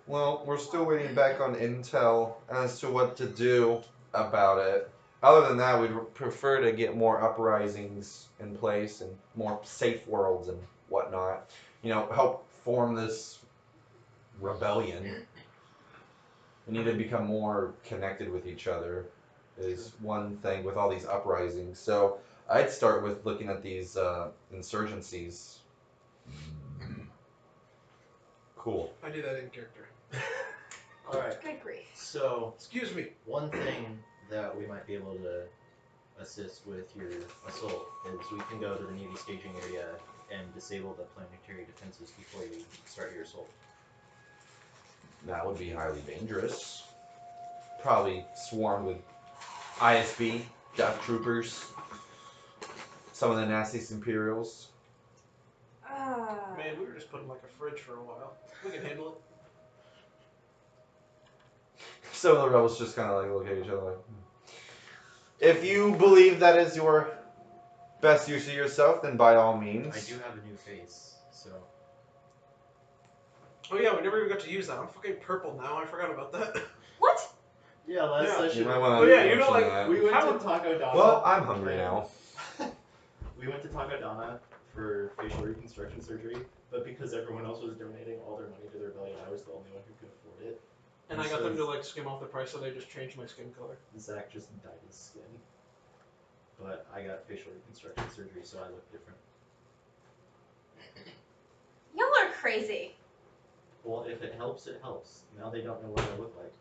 Well, we're still waiting back on intel as to what to do about it. Other than that, we'd prefer to get more uprisings in place and more safe worlds and whatnot. You know, help form this rebellion. We need to become more connected with each other. Is one thing with all these uprisings. So I'd start with looking at these insurgencies. Cool. I do that in character. Alright, Good grief. so Excuse me. one thing that we might be able to assist with your assault is we can go to the Navy staging area and disable the planetary defenses before you start your assault. That would be highly dangerous. Probably swarmed with ISB, Death Troopers, some of the nastiest Imperials. Man, we were just put in like a fridge for a while. We can handle it. Some of the rebels just kind of like look at each other like, If you believe that is your best use of yourself, then by all means. I do have a new face, so Oh yeah, we never even got to use that. I'm fucking purple now. I forgot about that. What? yeah, last Yeah. You session might want Oh, to yeah, you know, like, we went How- to Taco Donna. Well, I'm hungry and- now. We went to Taco Donna for facial reconstruction surgery, but because everyone else was donating all their money to the rebellion, I was the only one who could afford it. And I got them to like skim off the price, so they just changed my skin color. Zach just dyed his skin. But I got facial reconstruction surgery, so I look different. Y'all are crazy. Well, if it helps, it helps. Now they don't know what I look like.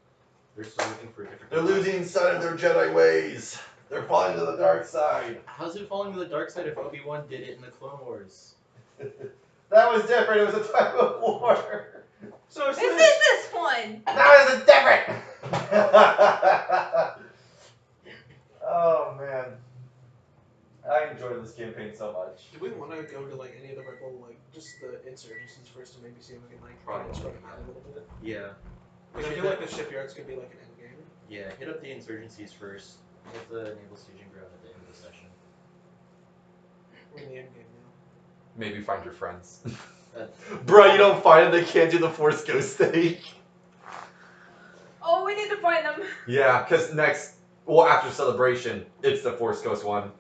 They're still looking for a different. They're losing sight of their Jedi ways. They're falling to the dark side. How's it falling to the dark side if Obi-Wan did it in the Clone Wars? That was different. It was a type of war. So This is this one. That was different. Oh man, I enjoyed this campaign so much. Do we want to go to like any of the rebel, like just the insurgencies first, and maybe see if we can like try Probably, and spread them out a little bit? Yeah. Like I feel like the shipyards could be like an end game. Yeah, hit up the insurgencies first. Hit the naval staging ground at the end of the session. We're in the end game now. Maybe find your friends. That- Bro, you don't find them, they can't do the Force Ghost thing. Oh, we need to find them. Yeah, because after Celebration, it's the Force Ghost one.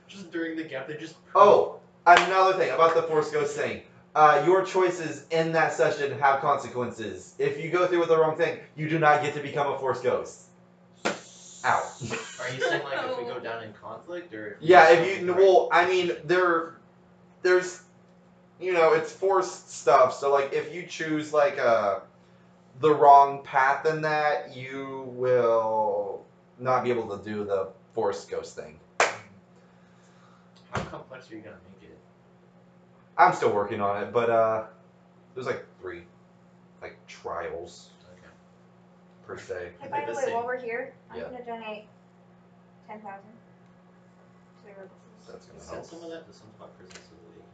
Just during the gap, they just. Oh, another thing about the Force Ghost thing. Your choices in that session have consequences. If you go through with the wrong thing, you do not get to become a Force Ghost. Out. Are you saying like if we go down in conflict or? If we Yeah, just if you, don't well, I mean, there's, it's forced stuff. So like, if you choose like the wrong path in that, you will not be able to do the Force Ghost thing. How complex are you gonna make it? I'm still working on it, but there's like 3, like trials Okay. per se. Hey, by the way, while we're here, I'm Yeah. gonna donate 10,000 to the rebels. That's gonna Send help. some of that to some spot prison so that they can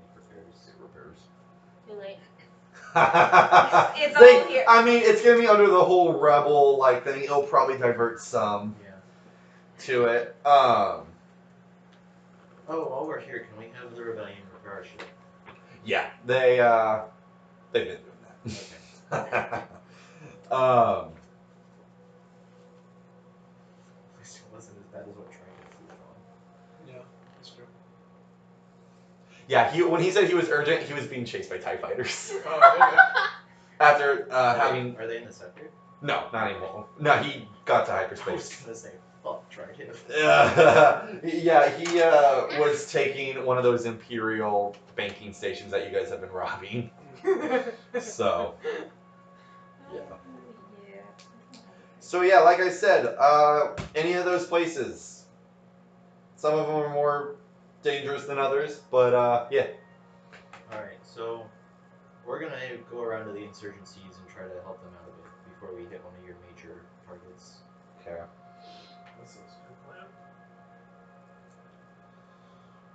make repairs. Repairs. Too late. It's all here. I mean, it's gonna be under the whole rebel like thing. It'll probably divert some Yeah. to it. Oh, while we're here, can we have the rebellion repair our ship? Yeah, they've been doing that. Okay. um, At least it wasn't as bad as what Trident flew on. Yeah, that's true. yeah. When he said he was urgent, he was being chased by TIE fighters Oh, okay. after having. Are they in the sector? No, not anymore. No, he got to I was hyperspace. gonna say, fuck Trident. Yeah, he was taking one of those Imperial banking stations that you guys have been robbing. So, yeah. Yeah. So yeah, like I said, any of those places. Some of them are more dangerous than others, but yeah. Alright, so we're gonna go around to the insurgencies and try to help them out a bit before we hit one of your major targets. Okay. That sounds like a good plan.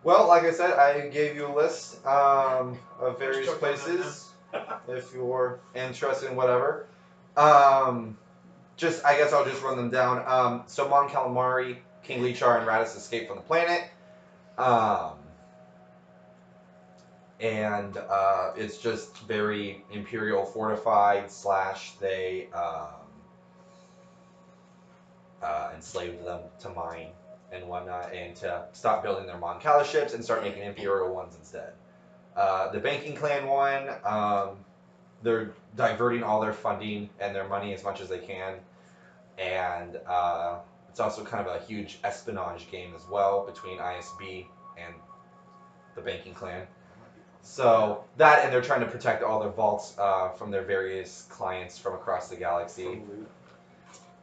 Well, like I said, I gave you a list of various Just took one places if you're interested in whatever. I guess I'll just run them down. So Mon Calamari, King Lichar, and Radis escape from the planet. And it's just very Imperial fortified / they enslaved them to mine and whatnot, and to stop building their Mon Cala ships and start making Imperial ones instead. The Banking Clan one, they're diverting all their funding and their money as much as they can, and it's also kind of a huge espionage game as well between ISB and the banking clan. So that, and they're trying to protect all their vaults from their various clients from across the galaxy. From loot.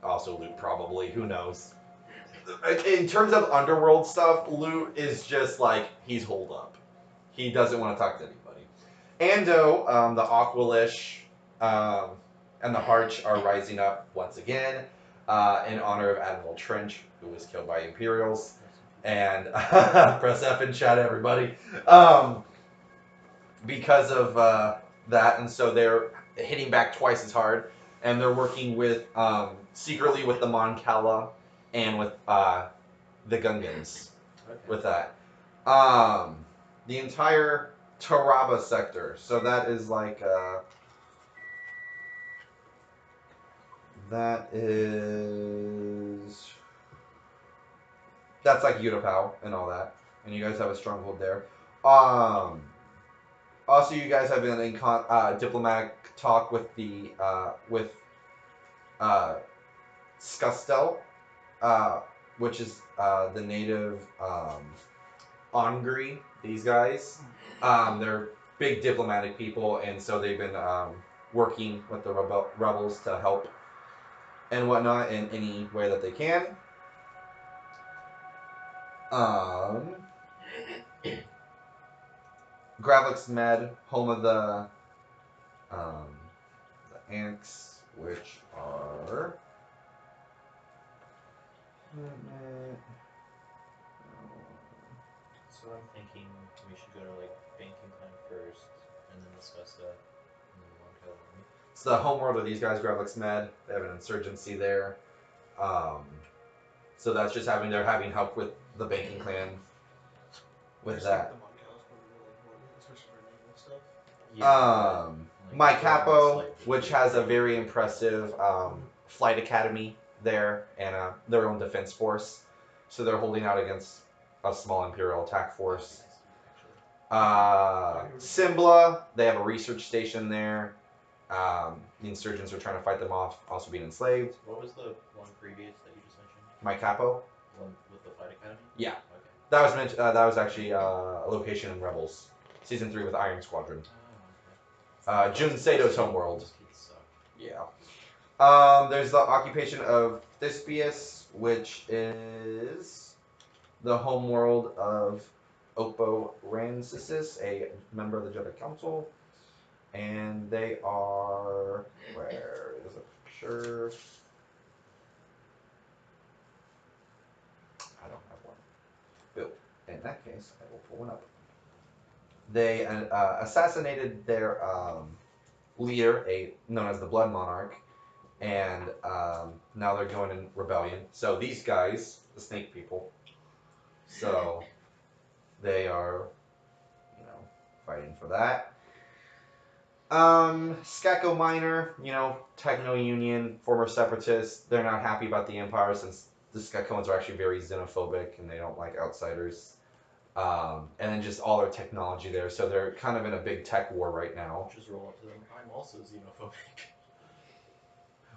Also loot, probably. Who knows? In terms of underworld stuff, loot is just like he's holed up. He doesn't want to talk to anybody. Ando, the Aqualish, and the Harch are rising up once again in honor of Admiral Trench, who was killed by Imperials. And press F in chat, everybody. Because of that, and so they're hitting back twice as hard, and they're working with secretly with the Mon Cala and with the Gungans with that. The entire Taraba sector. So that is like that's like Utapau and all that, and you guys have a stronghold there. Also, you guys have been in diplomatic talk with the Scustel, which is the native Ongri. These guys, they're big diplomatic people, and so they've been working with the rebels to help and whatnot in any way that they can. Gravlix Med, home of the Anks, which are So I'm thinking we should go to like banking clan first, and then discuss that, and then Mon Cala Army. it's the homeworld of these guys, Gravlix Med. They have an insurgency there. So that's just they're having help with the banking clan with that. The Mon Cal's probably really important, especially for naval stuff. My Capo, which has a very impressive flight academy there and their own defense force. So they're holding out against a small Imperial attack force. Simbla, they have a research station there. The insurgents are trying to fight them off, also being enslaved. What was the one previous that you just mentioned? My Capo? One with the flight academy? Yeah. Okay. That was that was actually a location in Rebels, season 3 with Iron Squadron. Oh, okay. Jun Sato's homeworld. Those kids suck. Yeah. There's the occupation of Thespius, which is the homeworld of Oppo Rancisis, a member of the Jedi Council. And they are... Where is it? Sure. I don't have one. But in that case, I will pull one up. They assassinated their leader, known as the Blood Monarch, and now they're going in rebellion. So these guys, the Snake People, so they are, fighting for that. Skako Minor, Techno Union, former separatists, they're not happy about the Empire since the Skakoans are actually very xenophobic and they don't like outsiders. And then just all their technology there, so they're kind of in a big tech war right now. Just roll up to them. I'm also xenophobic.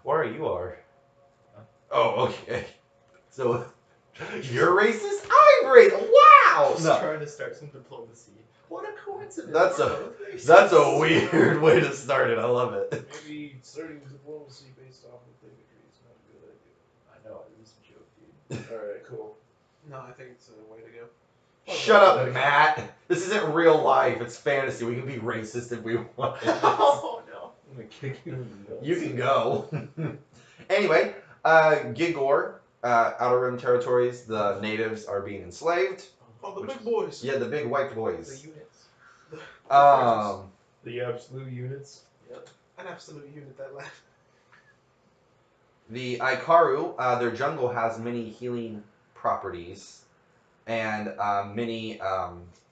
Or you are. Huh? Oh, okay. So, you're racist? I'm racist! Wow! Just trying to start some diplomacy. What a coincidence. That's a weird way to start it. I love it. Maybe starting diplomacy based off of bigotry is not a good idea. I know, it was a joke, dude. Alright, cool. No, I think it's a way to go. Shut up, Matt. This isn't real life. It's fantasy. We can be racist if we want. Oh, no. I'm gonna kick you in the nuts. You can go. Anyway, Gigor, Outer Rim territories, the natives are being enslaved. Oh, the big boys. Yeah, the big white The boys. units. The absolute units. Yep. An absolute unit that left. The Ikaru, their jungle has many healing properties, and many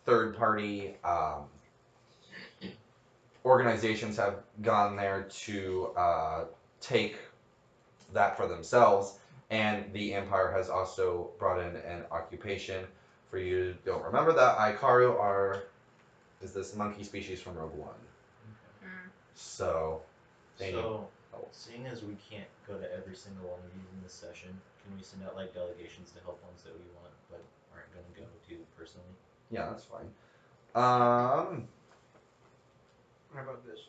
third-party organizations have gone there to take that for themselves, and the Empire has also brought in an occupation. For you who don't remember that, Ikaru is this monkey species from Rogue One. So, they need So, help. seeing as we can't go to every single one of these in this session, can we send out like delegations to help ones that we want but aren't gonna go to personally? Yeah, that's fine. How about this?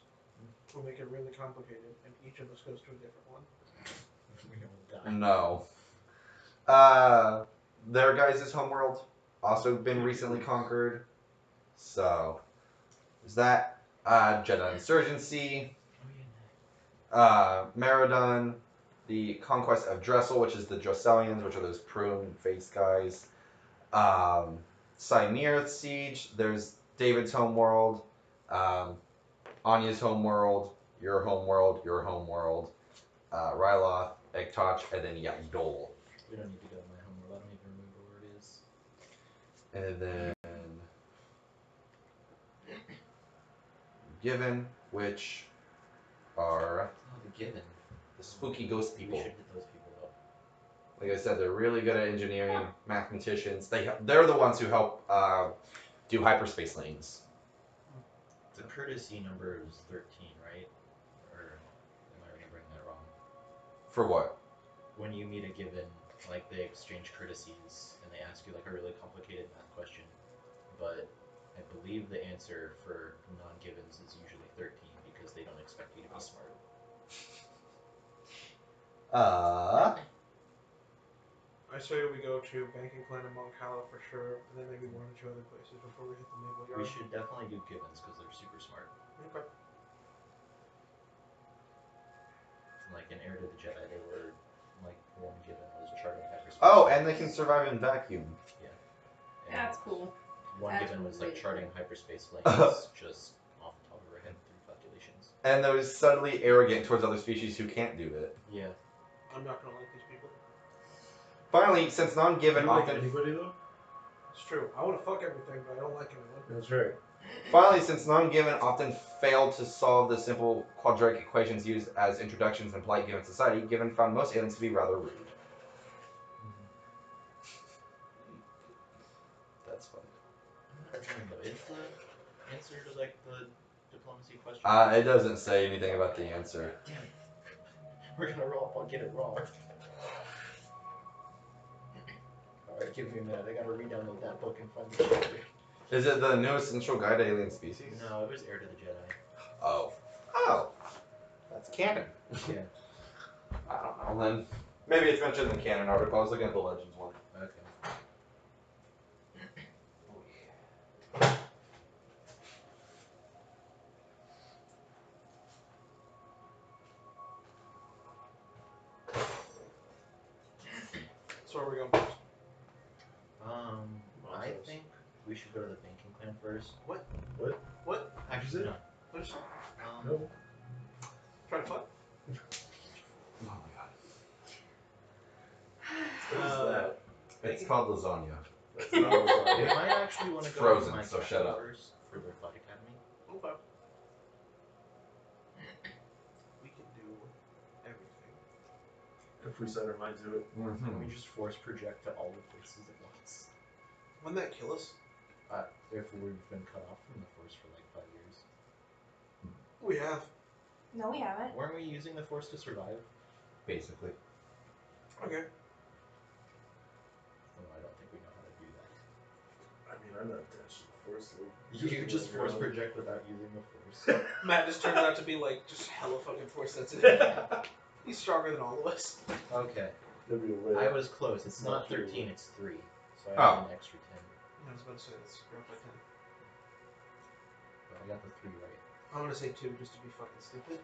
We'll make it really complicated, and each of us goes to a different one. We all die. No. Their guys' homeworld also been recently conquered. So, there's that. Jedi Insurgency. Meridon. The Conquest of Dressel, which is the Dresselians, which are those prune-faced guys. Cymere Siege. There's David's homeworld. Anya's homeworld. Your homeworld. Your homeworld. Ryloth, Ektoch, and then Yol. We don't need to go to my homeworld. I don't even remember where it is. And then Given, which are Oh, the Given. the spooky ghost We people. should hit those people up. Like I said, they're really good at engineering, mathematicians. They're the ones who help do hyperspace lanes. The courtesy number is 13, right? Or am I remembering that wrong? For what? When you meet a Given, like they exchange courtesies and they ask you like a really complicated math question, but I believe the answer for non-givens is usually 13 because they don't expect you to be smart. I say we go to Banking Clan and Mount Cala for sure, and then maybe one or two other places before we hit the Naval Yard. We should definitely do Givens because they're super smart. Okay. Like in Heir to the Jedi, they were like one Given was charting hyperspace. Oh, lanes. and they can survive in vacuum. And That's cool. one That's Given was like really charting cool. hyperspace lanes just off the top of her head through calculations. And they're subtly arrogant towards other species who can't do it. Yeah. I'm not gonna like these people. Finally, since You non-given don't like often anybody though? It's true. I want to fuck everything, but I don't like anyone. That's right. Finally, since non-given often fail to solve the simple quadratic equations used as introductions in polite given society, given found most aliens to be rather rude. That's funny. I'm not remembering though. Is the answer to like the diplomacy question? It doesn't say anything about the answer. Damn it. We're gonna roll up. I'll get it wrong. Alright, give me a minute. I gotta re-download that book and find the chapter. Is it the New Essential Guide to Alien Species? No, it was Heir to the Jedi. Oh. Oh. That's canon. Yeah. I don't know then. Maybe it's mentioned in the canon article. I was looking at the Legends one. Okay. So where are we going first? I think we should go to the Banking Clan first. What? What? What? Actually, no. What is it? No. Trying to fuck? Oh my god. What is that? It's called lasagna. That's not lasagna. We might actually want to It's go frozen, to my so captain shut up. first for their fight academy. Okay. We can do everything. If we set our mind to it. And we just force project to all the places at once. Wouldn't that kill us? If we've been cut off from the force for like 5 years. We have. No, we haven't. Weren't we using the force to survive? Basically. Okay. Well, I don't think we know how to do that. I mean, I'm not attached to the force. So You just force around. project without using the force. Matt just turns out to be like just hella fucking force sensitive. He's stronger than all of us. Okay. There'd be a way. I was close. It's not Not true. 13, it's 3. So I Oh. have an extra 10. I was about to say that's rough by 10. But I got the 3 right. I'm gonna say 2 just to be fucking stupid.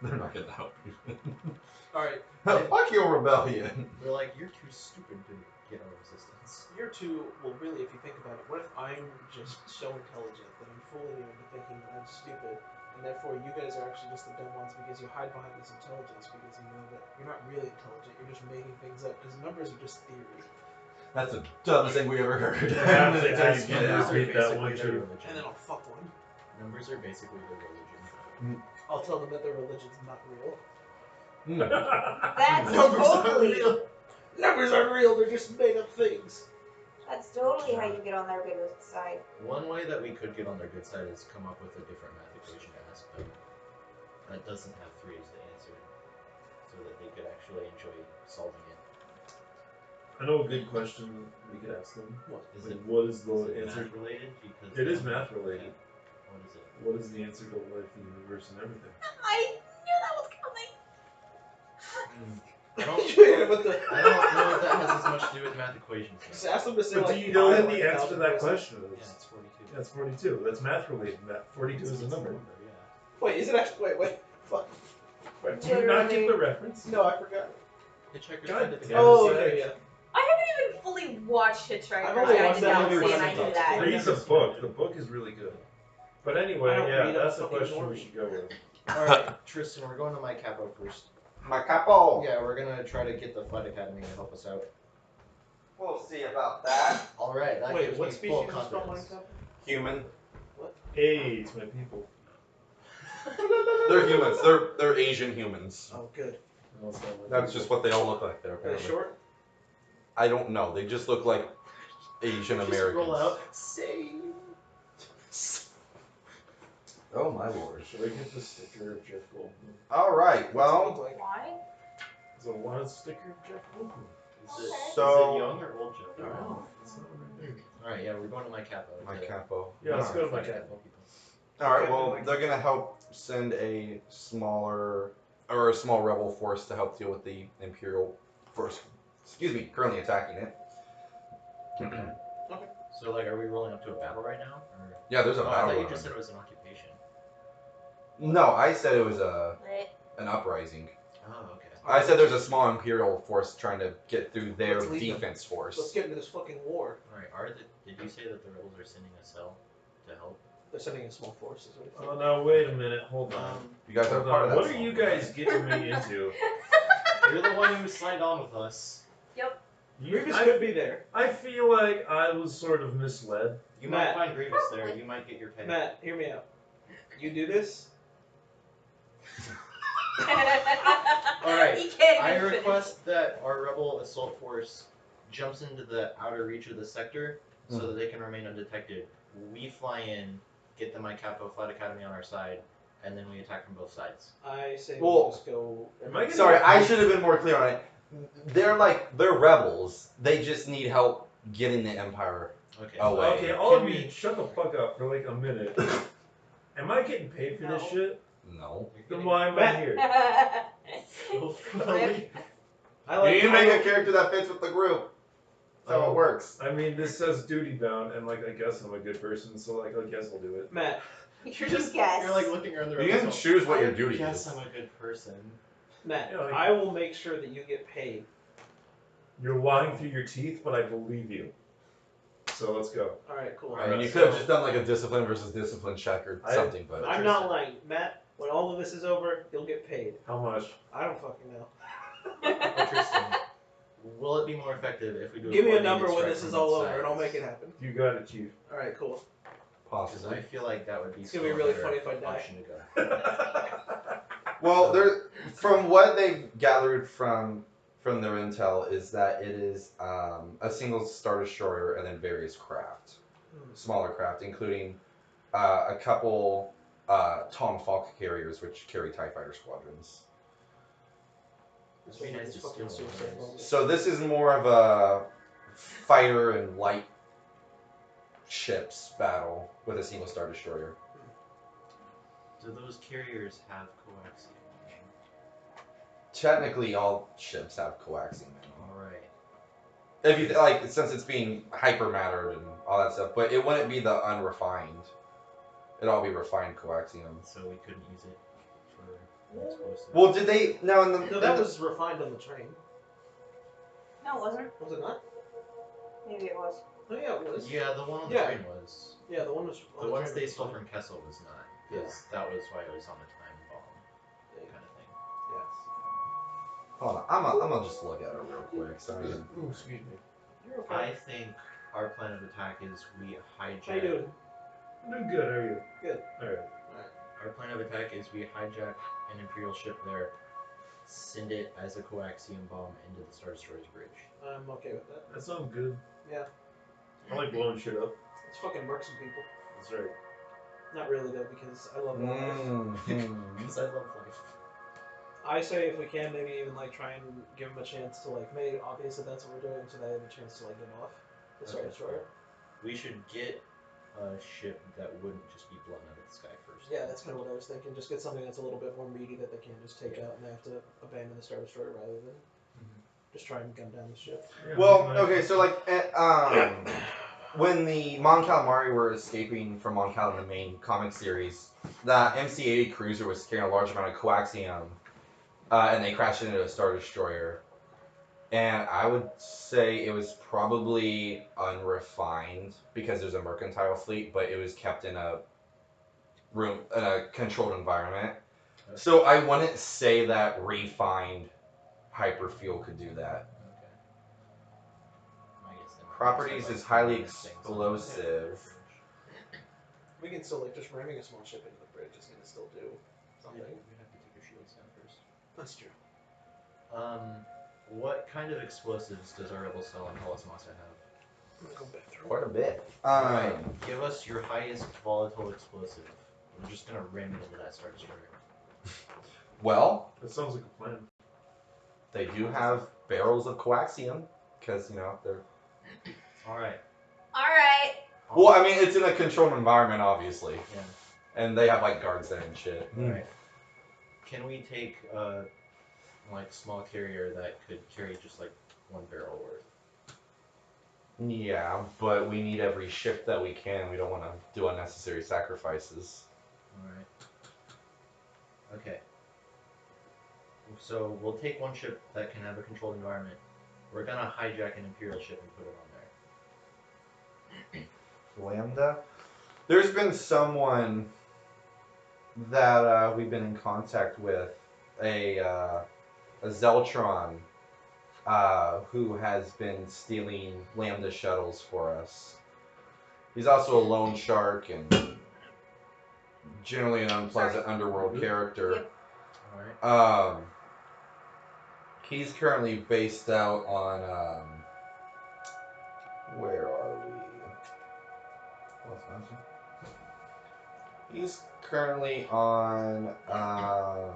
They're not gonna help you. Alright, Fuck your rebellion. They're like, you're too stupid to get our resistance. you're 2, well really if you think about it, what if I'm just so intelligent that I'm fooling you into thinking that I'm stupid, and therefore you guys are actually just the dumb ones because you hide behind this intelligence because you know that you're not really intelligent, you're just making things up, because numbers are just theory. That's the dumbest thing we ever heard. Yeah, Until you that's- get Numbers out. are Repeat that basically one, their too. religion. And then I'll fuck one. Numbers are basically their religion. I'll tell them that their religion's not real. That's Numbers aren't totally. real. Numbers aren't real, they're just made up things. That's totally how you get on their good side. One way that we could get on their good side is come up with a different math equation to ask them that doesn't have 3 as the answer, so that they could actually enjoy solving it. I know a good question we could ask them. What is Like, it? what is the Is it answer? math related? Because It is math related. Yeah. What is it? What is the answer to life, the universe, and everything? I knew that was coming. I don't But the, I don't know if that has as much to do with math equations. just Though. ask them to say But like. do you know pi, what like, the answer to 1,000 that percent. question Yeah, is? it's 42. That's 42. That's math related. 42 is a number. Yeah. Wait, is it actually? Wait. Fuck. But do you not get the Literally. reference? No, I forgot. Hitchhiker's God Guide to the damn it. Oh, Galaxy. okay, yeah. I haven't even fully watched Hitchhiker's I've only Guide watched to that Galaxy, movie and I once. knew that. Read the book. The book is really good. But anyway, I don't yeah, read, I'm that's the fucking question we normie. should go with. Alright, Tristan, we're going to my capo first. My capo. Yeah, we're gonna try to get the Flight Academy to help us out. We'll see about that. Alright, that Wait, gives what me species full is spelled confidence. Minecraft? Human. Hey, it's my people. They're humans. They're Asian humans. Oh, good. No, it's not my That's people. just what they all look like there. Are they Apparently. short? I don't know. They just look like Asian Just Americans. roll out. Save. Oh my lord. Should I get the sticker of Jeff Goldblum? All right. What's it look Well, like? Why? Is it a wanted sticker of Jeff Goldblum? Is it, So- is it young or old Jeff? No, it's not right there. Alright, yeah, we're going to my capo. my to capo. Yeah, let's All go right. to my fight capo. people. All right. Okay, Well, like- they're gonna help send a smaller or a small rebel force to help deal with the Imperial force. Excuse me, currently attacking it. So, like, are we rolling up to a battle right now? Or... Yeah, there's a Oh, I battle. thought you going just said on. it was an occupation. No, I said it was Lit. an uprising. Oh, okay. I said there's a small Imperial force trying to get through their Let's lead them. defense force. Let's get into this fucking war. Alright, did you say that the rebels are sending a cell to help? They're sending in small forces. Right? Oh, no, wait a minute. Hold on. You guys are Hold part on. of that. What are small you force. guys getting me into? You're the one who signed on with us. Grievous could be there. I feel like I was sort of misled. You Matt. might find Grievous there. You might get your pay. Matt, hear me out. You do this. Alright, He can't I even finish. request that our rebel assault force jumps into the outer reach of the sector so that they can remain undetected. We fly in, get the My Capo Flight Academy on our side, and then we attack from both sides. I say Well, we just go. Am I gonna Sorry, get I paid? should have been more clear on it. They're rebels. They just need help getting the Empire. Okay. Oh, wait. Okay, all Can of you, shut the fuck up for like a minute. Am I getting paid for this No. shit? No. Then why am I Matt. here? I like. You make a character that fits with the group. That's how it works. I mean, this says duty bound, and like I guess I'm a good person, so like I guess I'll do it. Matt. You're just Guess. you're like looking around the You room. can choose what your duty Yes, is. I'm a good person. Matt, Yeah, like- I will make sure that you get paid. You're lying through your teeth, but I believe you. So let's go. All right, cool. I mean, you could have just done like a discipline versus discipline check or something, but I'm not lying, Matt. When all of this is over, you'll get paid. How much? I don't fucking know. But Tristan, will it be more effective if we do Give me a coordinated number when strike this from is all both over, and I'll sides? make it happen. You got it, Chief. All right, cool. Because I possibly. feel like that would be It's gonna be still a really better funny if I die. option to go. Well, from what they've gathered from their intel is that it is a single Star Destroyer and then various craft, smaller craft, including a couple Tom Falk carriers, which carry TIE fighter squadrons. It'd be nice to Fucking steal one of suicide those. bombers. So this is more of a fighter and light ships battle with a single Star Destroyer. Do those carriers have coaxium? Technically, all ships have coaxium in them. Alright. If you like, since it's being hypermattered and all that stuff, but it wouldn't be the unrefined. It'd all be refined coaxium. So we couldn't use it for an explosive. Well, did they? No, in the No, that was refined on the train. No, it wasn't. Was it not? Maybe it was. Oh yeah, it was. Yeah, the one on the Yeah. train was. Yeah, the one was. The ones they stole from. from Kessel was not. Because that was why it was on the time bomb kind of thing. Yes. hold on, I'm gonna just look at it real quick. Sorry. Ooh, excuse me. You're okay. I think our plan of attack is we hijack. How you doing? I'm doing good, how are you? Good. Alright. Our plan of attack is we hijack an Imperial ship there, send it as a coaxium bomb into the Star Destroyer's bridge. I'm okay with that. That sounds good. I like blowing shit up. Let's fucking murk some people. That's right. Not really though, because I love life. Mhm. Because I love life. I say if we can, maybe even like try and give them a chance to like make it obvious that that's what we're doing, so they have a chance to like get off the Star Okay. Destroyer. We should get a ship that wouldn't just be blown out of the sky first. Yeah, that's kind of what I was thinking. Just get something that's a little bit more meaty that they can't just take out and they have to abandon the Star Destroyer rather than just try and gun down the ship. Yeah, Well, like- okay, so like, when the Mon Calamari were escaping from Mon Cal in the main comic series, the MC-80 cruiser was carrying a large amount of coaxium, and they crashed into a Star Destroyer. And I would say it was probably unrefined because there's a mercantile fleet, but it was kept in a controlled environment. Okay. So I wouldn't say that refined hyperfuel could do that. Okay. I guess that might Properties be is like highly things on the explosive. bridge. We can still like just ramming a small ship into the bridge is gonna still do something. We'd have to take your shields down first. That's true. What kind of explosives does our rebel cell in Hollis Massa have? I'm gonna go back through. Quite a bit. Alright, give us your highest volatile explosive. We're just gonna ram it into that Star Destroyer. Well, That sounds like a plan. they do have barrels of coaxium because they're. Alright. Alright. Well, I mean, it's in a controlled environment, obviously, Yeah. and they have like guards there and shit. Alright. Can we take a small carrier that could carry just like one barrel worth? Yeah, but we need every ship that we can. We don't want to do unnecessary sacrifices. Alright. Okay. So we'll take one ship that can have a controlled environment. We're gonna hijack an Imperial ship and put it on there. Lambda? There's been someone that we've been in contact with, a Zeltron, who has been stealing Lambda shuttles for us. He's also a loan shark and generally an unpleasant underworld character. Yep. Alright. He's currently based out on, where are we? Wisconsin? He's currently on, oh,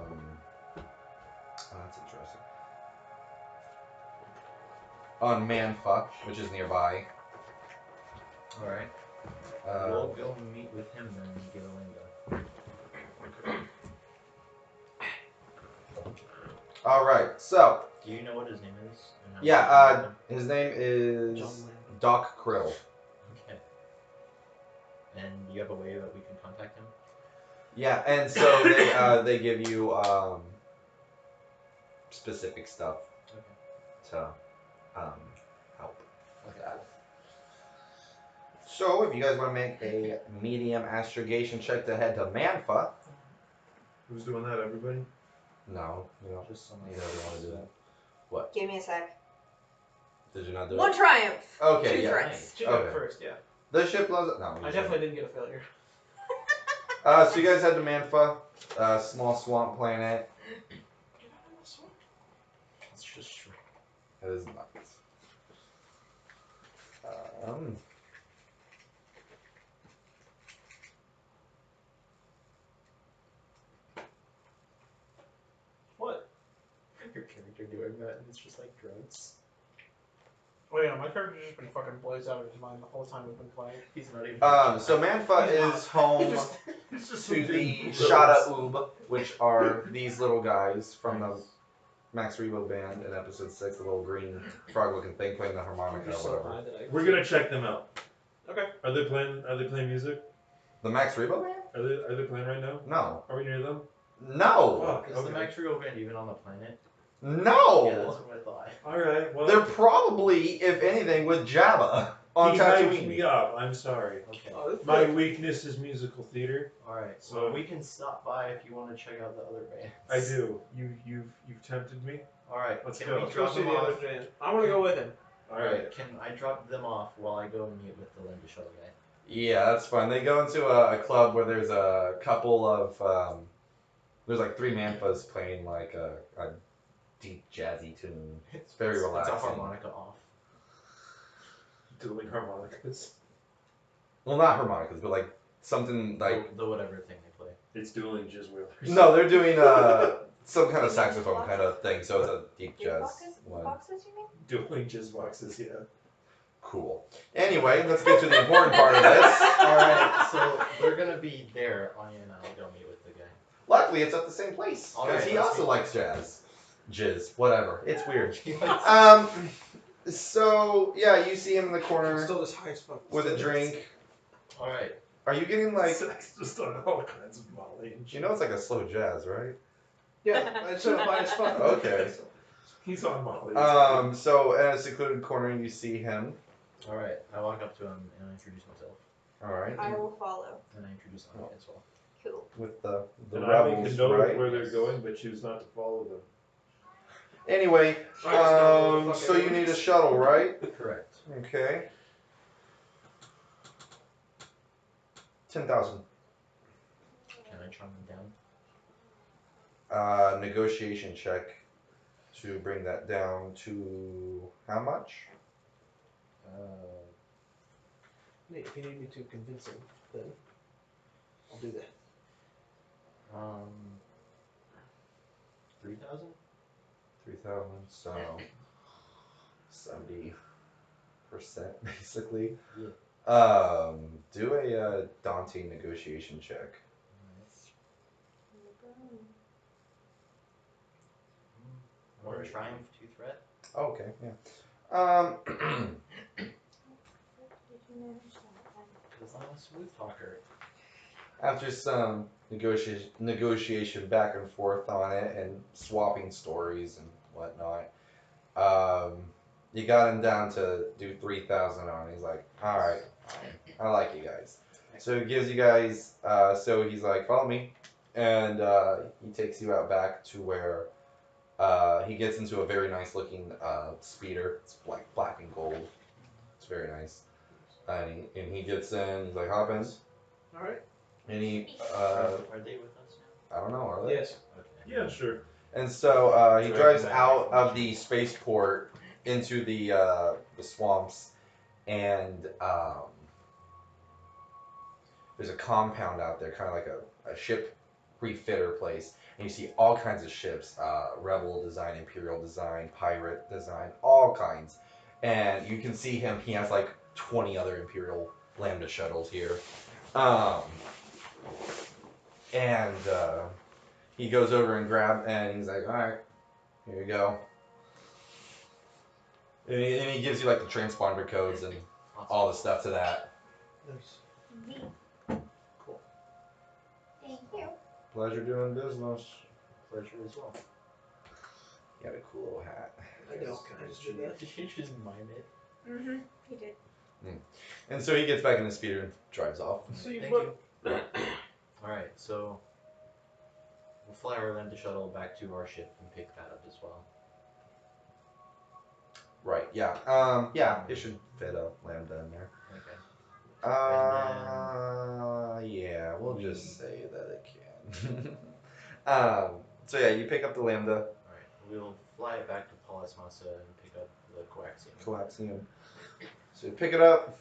that's interesting. On Manfa, which is nearby. Alright. We'll go meet with him then and get a Lambda. Alright, so, Do you know what his name is? And how yeah, to contact him? his name is John Lambda. Doc Krill. Okay. And you have a way that we can contact him? Yeah, and so they give you specific stuff Okay. to help with that. So if you guys want to make a medium astrogation check to head to Manfa, Who's doing that? Everybody? no, you don't. Just You don't want to do that. What? Give me a sec. Did you not do One it? triumph. Okay, Two yeah. threats. She got Okay. it first, yeah. The ship blows up. No, I you didn't. definitely didn't get a failure. So you guys head to Manfa, small swamp planet. Get out of the swamp. It's just shrimp. It is nuts. What? Your character doing that and it's just like drugs. Oh yeah, my character's just been fucking blazed out of his mind the whole time we've been playing. He's not even. So Manfa He's not. is home It's just to the something- Shada Oob, which are these little guys from the Max Rebo band in episode 6, the little green frog-looking thing playing the I'm harmonica just or so whatever. high that I. We're gonna check them out. Okay. Are they playing music? The Max Rebo band? Are they playing right now? No. Are we near them? No! Fuck. Is the Okay. Max Rebo band even on the planet? No! Yeah, that's what I thought. Alright, well. They're probably, if anything, with Jabba on he hyped me Tatooine. up, I'm sorry. Okay. Oh, this My weakness is musical theater. Alright, so So- we can stop by if you want to check out the other bands. I do. You've tempted me. Alright, Let's can go. we Let's go drop see them the off? other band. I want to go with him. Alright. Can I drop them off while I go and meet with the Lambda shuttle guy? Yeah, that's fine. They go into a club where there's a couple of, there's like 3 Manfas playing like a deep jazzy tune. It's very relaxing. It's a harmonica off. Dueling harmonicas. Well, not harmonicas, but like something like. The whatever thing they play. It's dueling jizz whalers. No, they're doing some kind of saxophone kind of thing. So it's a deep jazz one. Boxes, you mean? Dueling jizz boxes, yeah. Cool. Anyway, let's get to the important part of this. Alright, so we're gonna be there. Anya and I'll go meet with the guy. Luckily, it's at the same place because Alright, he let's also meet. likes jazz, jizz, whatever. It's weird. He likes- So yeah, you see him in the corner Still just high as fuck. with a drink. Alright. Are you getting like? Sex just on all kinds of Molly and You know, it's like a slow jazz, right? Yeah, I just high as fuck. Okay. He's on Molly. So in a secluded corner, you see him. Alright, I walk up to him and I introduce myself. All right. I will follow. And I introduce Anya as well. Cool. With the and I make a rebels, note right? of where they're going, but choose not to follow them. Anyway, I just don't know where the fuck so you everyone need a is. shuttle, right? Correct. Okay. 10,000. Can I charm him down? Negotiation check to bring that down to how much? Nate, if you need me to convince him, then I'll do that. 3,000? 3,000. So 70% basically. Yeah. Do a daunting negotiation check. Or triumph to threat? Oh, okay, yeah. Did you manage that? Because I'm a smooth talker. After some negotiation back and forth on it and swapping stories and whatnot, you got him down to do 3,000 on it. He's like, all right, fine. I like you guys. So he gives you guys, so he's like, follow me. And he takes you out back to where he gets into a very nice looking speeder. It's like black and gold. It's very nice. And he gets in, he's like, hop in. Alright. And he, Are they with us now? I don't know, are they? Yes. Okay. Yeah, sure. And so he drives out of the spaceport into the swamps, and there's a compound out there, kind of like a ship refitter place. And you see all kinds of ships, Rebel design, Imperial design, Pirate design, all kinds. And you can see him, he has like 20 other Imperial Lambda shuttles here. And he goes over and he's like, all right, here you go. And he gives you like the transponder codes and all the stuff to that. Nice. Neat. Cool. Thank you. Pleasure doing business. Pleasure as well. You got a cool little hat. I know. I just did that. Did you just mime it? Mm-hmm. He did. And so he gets back in the speeder and drives off. So you Thank put. you. Alright, so we'll fly our Lambda shuttle back to our ship and pick that up as well. Right, yeah. Yeah, it should fit a Lambda in there. Okay. Yeah, we'll just say that it can. So yeah, you pick up the Lambda. Alright, we'll fly it back to Paulus Massa and pick up the coaxium. Coaxium. So you pick it up,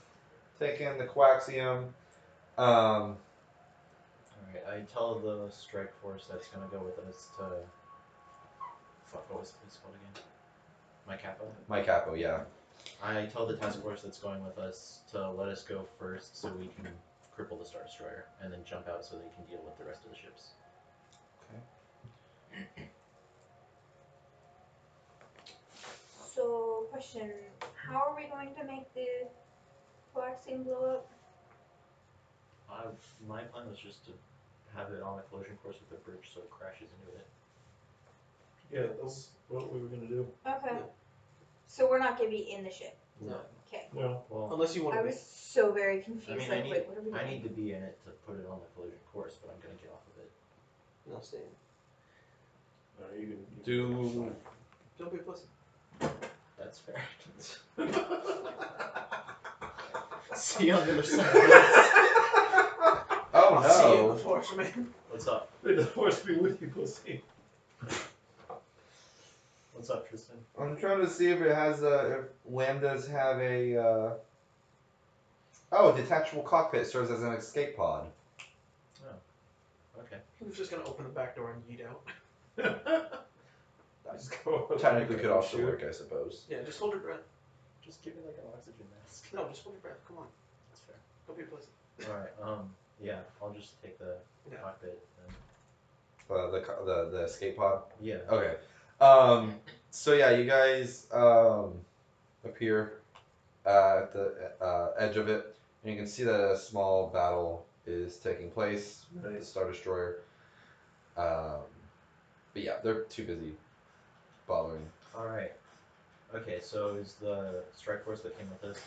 take in the coaxium. Alright, I tell the strike force that's gonna go with us to... Fuck, what was the place called again? My capo? My capo, yeah. I tell the task force that's going with us to let us go first so we can cripple the Star Destroyer and then jump out so they can deal with the rest of the ships. So, question: how are we going to make the coaxium blow up? My plan was just to have it on a collision course with the bridge so it crashes into it. Yeah, that's what we were gonna do. Okay. Yeah. So we're not gonna be in the ship. No. Okay. No. Well, Unless you want I to be. was so very I confused. mean, Like, wait, what are we doing? I need to be in it to put it on the collision course, but I'm gonna get off of it. No, stay in. You can Do Don't be a pussy. That's fair. See you on the other side. oh I'll see you no. before, man. What's up? May the force be with you, pussy. What's up, Tristan? I'm trying to see if it has if lambdas have a Oh, detachable cockpit serves as an escape pod. Okay. We're just gonna open the back door and yeet out. Just go Technically, like could a also shoot. work, I suppose. Yeah, just hold your breath. Just give me like an oxygen mask. No, just hold your breath. Come on. That's fair. Don't be a pussy. Alright, yeah, I'll just take the Yeah. cockpit then. The escape pod. Yeah. Okay. So yeah, you guys appear at the edge of it, and you can see that a small battle is taking place with the Star Destroyer. But yeah, they're too busy bothering. Alright. Okay, so is the strike force that came with us,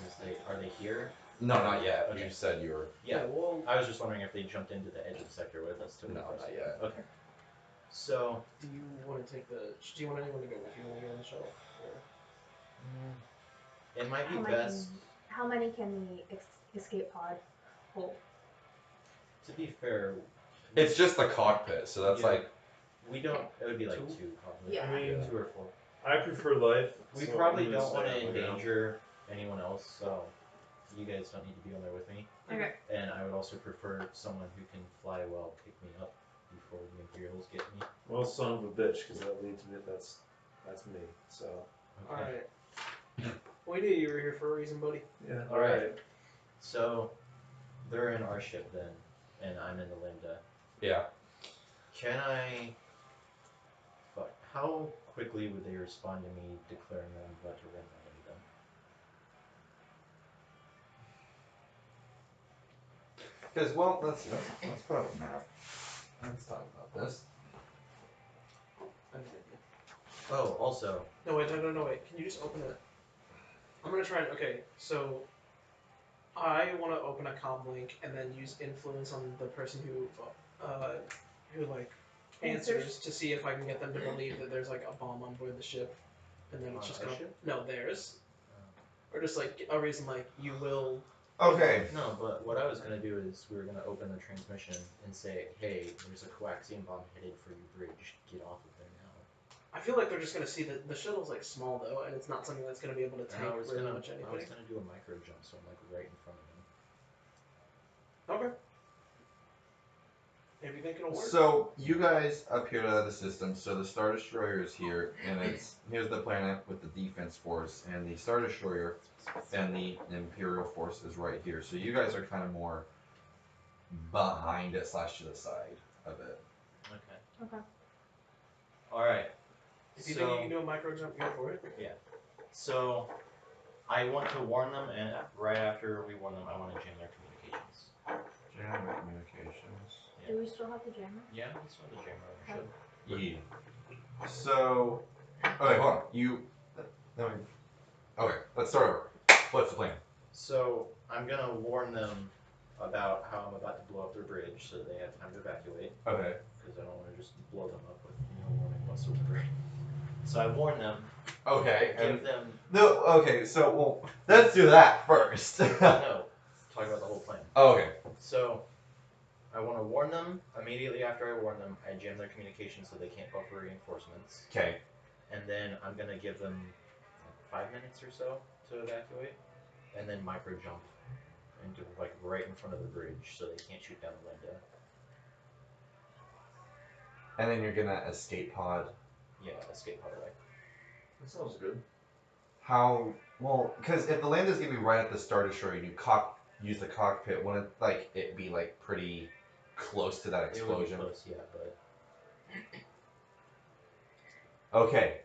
are they here? No, not yet. Okay. You said you were. Yeah. Well, I was just wondering if they jumped into the edge of the sector with us to No, wait for us. not yet. Okay. So do you want to take the? Do you want anyone to go with you when you go on the shuttle? Or? it might be How many? best. How many can the escape pod hold? To be fair, It's just the cockpit, so that's Yeah. like. we don't. It would be like Two? two probably. Yeah. I mean, 2 or 4. I prefer life. We so probably I'm gonna don't want stay to on my own. endanger anyone else, so you guys don't need to be on there with me. Okay. And I would also prefer someone who can fly well pick me up before the Imperials get me. Well, son of a bitch, because that leads me. That's me. So. All right. We knew you were here for a reason, buddy. Yeah. All right. So they're in our ship then, and I'm in the Lambda. Yeah. Can I? Fuck. How quickly would they respond to me declaring that I'm about to run that into them? Because well, let's put up a map. Let's talk about this. I have an idea. Oh, also, No wait. Can you just open it? I'm gonna try and. Okay, so I want to open a comm link and then use influence on the person who like answers to see if I can get them to believe that there's like a bomb on board the ship, and then it's On just our gonna ship? no theirs, or just like a reason like you will. Okay. no, but what I was gonna do is we were gonna open the transmission and say, hey, there's a coaxium bomb headed for your bridge. Get off of there now. I feel like they're just gonna see that the shuttle's like small though, and it's not something that's gonna be able to take I was really gonna much anything. do a micro jump, so I'm like right in front of them. Okay. Maybe they can work. So you guys appeared out of the system. So the Star Destroyer is here, and here's the planet with the defense force, and the Star Destroyer and the Imperial force is right here. So you guys are kind of more behind it / to the side of it. Okay. Okay. All right. If you think you can do a micro jump, go for it. So I want to warn them, and right after we warn them, I want to jam their communications. Jammer communications. Do we still have the jammer? Yeah, let's not the jammer on Okay. the ship. Yeah. So, okay, hold on. Okay, let's start over. What's the plan? So I'm gonna warn them about how I'm about to blow up their bridge, so that they have time to evacuate. Okay. Because I don't want to just blow them up with no warning whatsoever. So I warn them. Okay. Give them. No. Okay. So, well, let's do that first. No. Talk about the whole plan. Okay. So I want to warn them. Immediately after I warn them, I jam their communications so they can't buffer reinforcements. Okay. And then I'm gonna give them like 5 minutes or so to evacuate, and then micro jump into like right in front of the bridge so they can't shoot down the window. And then you're gonna escape pod. Yeah, escape pod away. That sounds good. How? Well, because if the land is gonna be right at the Star Destroyer, you use the cockpit. Wouldn't like it be like pretty close to that explosion? It would be close, yeah, but Okay.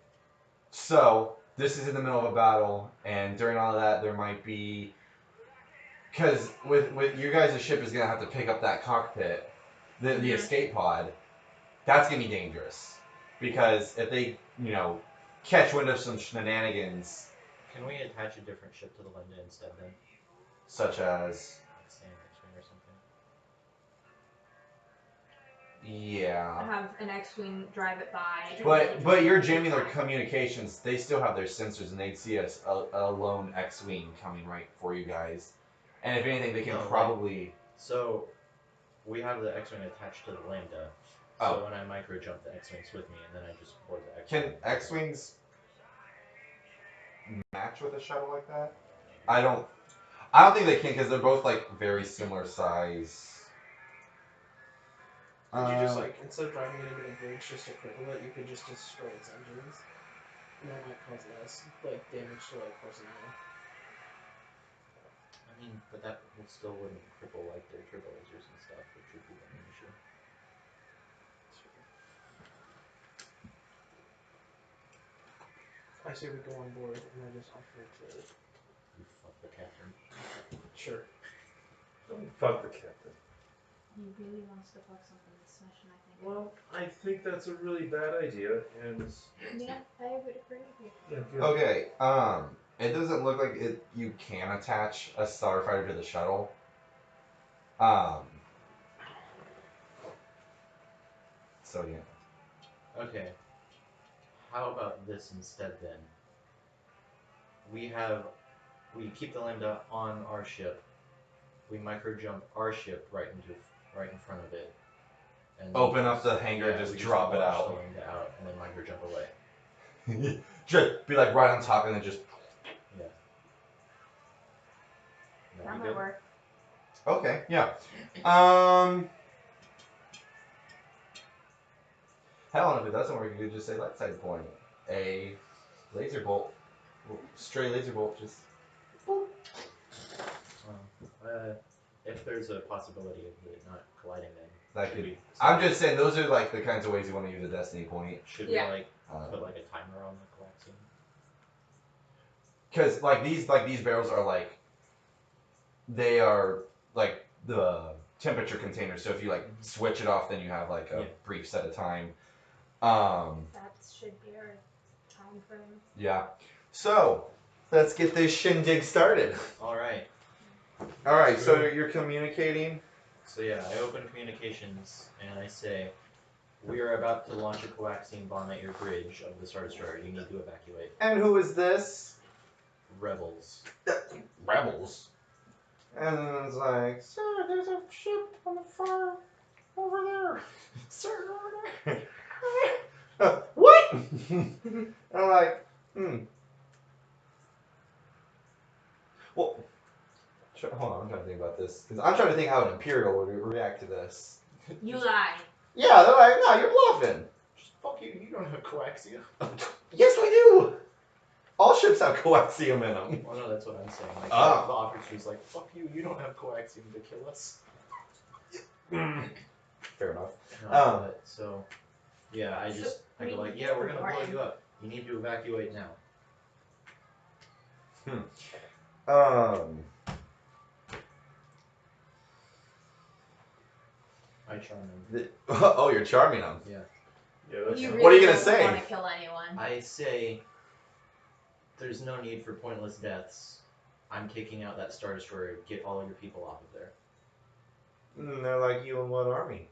So this is in the middle of a battle, and during all of that, there might be. Because with your guys' ship is gonna have to pick up that cockpit, the escape pod. That's gonna be dangerous, because if they catch wind of some shenanigans, can we attach a different ship to the Linda instead then? such as Like say an X-wing or something. yeah. Have an X-wing drive it by. But you're jamming their communications. They still have their sensors, and they'd see a lone X-wing coming right for you guys. And if anything, they can probably. So we have the X-wing attached to the Lambda. So when I micro jump, the X-wing's with me, and then I just board the X-wing. Can X-wings match with a shuttle like that? I don't. I don't think they can because they're both like very similar size. Could you just like instead of driving it into the bridge just to cripple it, you could just destroy its engines, and that might cause less like damage to like personnel. I mean, but that still wouldn't cripple like their turbo lasers and stuff, which would be the main issue. I say we go on board, and I just offer to. You fuck the captain. Sure. Don't fuck the captain. He really wants to fuck something that's smashing, I think. Well, I think that's a really bad idea, and Yeah, I would agree with you. yeah, good. Okay. It doesn't look like it. You can attach a starfighter to the shuttle. So yeah. Okay. How about this instead then? We keep the Lambda on our ship. We micro jump our ship right in front of it. And Open up the hangar, yeah, just we drop it launch out. the Lambda out and then micro jump away. Just be like right on top and then just. Yeah. That That'd be might good. work. Okay. Yeah. Hell, and if it doesn't work, you could just say light side point. A laser bolt. Stray laser bolt, just. If there's a possibility of it not colliding, then That should could. we I'm just saying, those are like the kinds of ways you want to use a destiny point. should Yeah. we like Um, put like a timer on the coaxium? Because like these barrels are like. They are like the temperature containers. So if you like switch it off, then you have like a Yeah. brief set of time. That should be our time frame. Yeah. So let's get this shindig started. All right. All right. So you're communicating. So yeah, I open communications and I say, we are about to launch a coaxium bomb at your bridge of the Star Destroyer. You need to evacuate. And who is this? Rebels. Rebels. And then it's like, sir, there's a ship on the far over there. Sir, over there. What? And I'm like, Well, hold on, I'm trying to think about this. Because I'm trying to think how an Imperial would react to this. You lie. Yeah, they're like, no, you're bluffing. Just fuck you. You don't have coaxium. Yes, we do. All ships have coaxium in them. Well, no, that's what I'm saying. Like, Ah. the officer's like, fuck you. You don't have coaxium to kill us. Fair enough. No, but, so yeah, I we go like, need yeah, to we're gonna blow warn. you up. You need to evacuate now. I charm them. Oh, you're charming them. Yeah. Yeah, that's You fine. really What are you gonna don't say? want to kill anyone. I say, there's no need for pointless deaths. I'm kicking out that Star Destroyer. Get all your people off of there. And they're like, you and what army?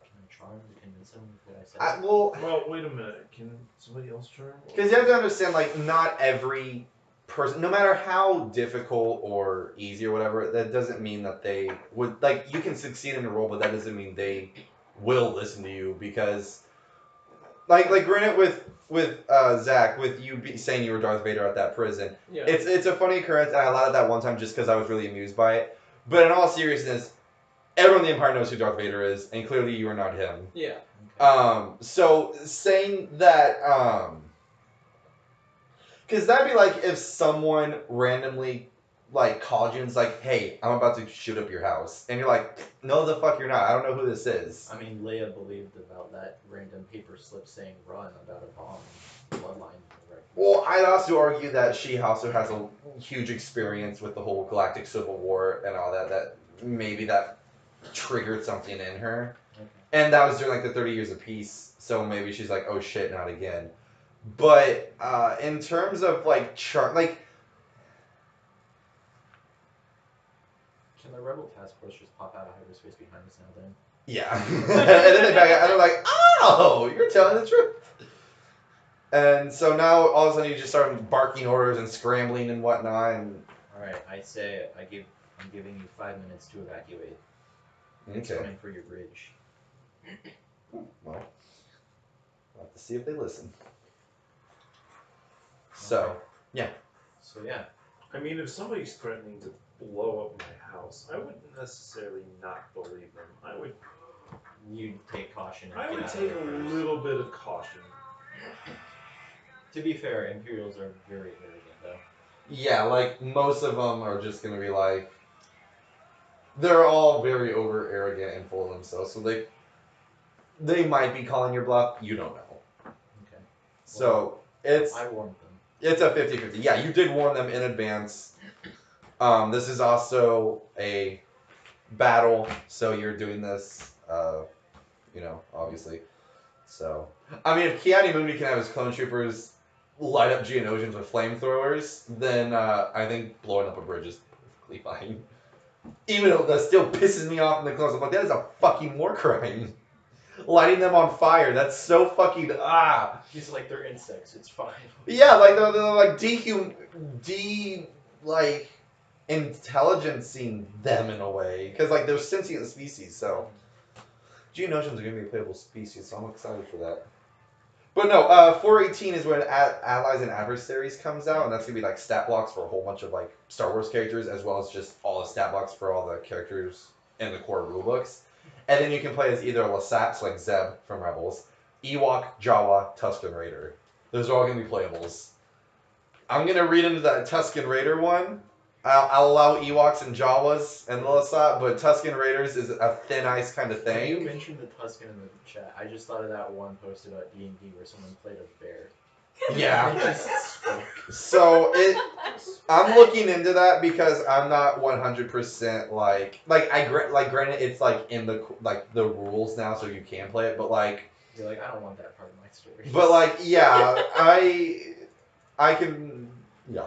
Can I charm to convince them of what I said? Well, wait a minute. Can somebody else charm? Because you have to understand, like, not every person, no matter how difficult or easy or whatever, that doesn't mean that they would, like, you can succeed in a role, but that doesn't mean they will listen to you, because, like granted with Zach, with you saying you were Darth Vader at that prison, Yeah. it's a funny occurrence, and I laughed at that one time just because I was really amused by it, but in all seriousness, everyone in the Empire knows who Darth Vader is, and clearly you are not him. Yeah. Okay. So saying that, because that'd be like if someone randomly, like, called you and is like, hey, I'm about to shoot up your house. And you're like, no, the fuck you're not. I don't know who this is. I mean, Leia believed about that random paper slip saying run about a bomb. Bloodline. Right. Well, I'd also argue that she also has a huge experience with the whole Galactic Civil War and all that, that maybe that triggered something in her. Okay. And that was during, like, the 30 Years of Peace. So maybe she's like, oh shit, not again. But in terms of, like, Can the Rebel Task Force just pop out of hyperspace behind us now then? yeah. And then they back out and they're like, oh, you're telling the truth. And so now all of a sudden you just start barking orders and scrambling and whatnot. And Alright, I say I'm giving you 5 minutes to evacuate. It's okay. coming for your bridge. Well, we'll have to see if they listen. So, Okay. yeah. So yeah, I mean, if somebody's threatening to blow up my house, I wouldn't necessarily not believe them. You'd take caution and I get would out take of a there first. little bit of caution. To be fair, Imperials are very arrogant, though. Yeah, like most of them are just gonna be like, they're all very over arrogant and full of themselves. So they might be calling your bluff. You don't know. Okay. So it's I warned them. it's a 50-50. Yeah, you did warn them in advance. This is also a battle, so you're doing this, obviously. So, I mean, if Kiani can have his clone troopers light up Geonosians with flamethrowers, then I think blowing up a bridge is perfectly fine. Even though that still pisses me off in the clones. I'm like, that is a fucking war crime. Lighting them on fire, that's so fucking, He's like, they're insects, it's fine. Yeah, like, they're like, like, intelligencing them in a way. Because, like, they're sentient species, so. Geonosians are going to be a playable species, so I'm excited for that. But no, 418 is when Allies and Adversaries comes out, and that's going to be, like, stat blocks for a whole bunch of, like, Star Wars characters, as well as just all the stat blocks for all the characters in the core rulebooks. And then you can play as either a Lasat, like Zeb from Rebels, Ewok, Jawa, Tusken Raider. Those are all going to be playables. I'm going to read into that Tusken Raider one. I'll allow Ewoks and Jawas and Lasat, but Tusken Raiders is a thin ice kind of When you thing. mentioned the Tusken in the chat, I just thought of that one post about D&D where someone played a bear. Yeah. It just spoke. So I'm looking into that because I'm not 100% granted it's like in the rules now, so you can play it, but like You're like, I don't want that part of my story. But like, yeah, I can, yeah.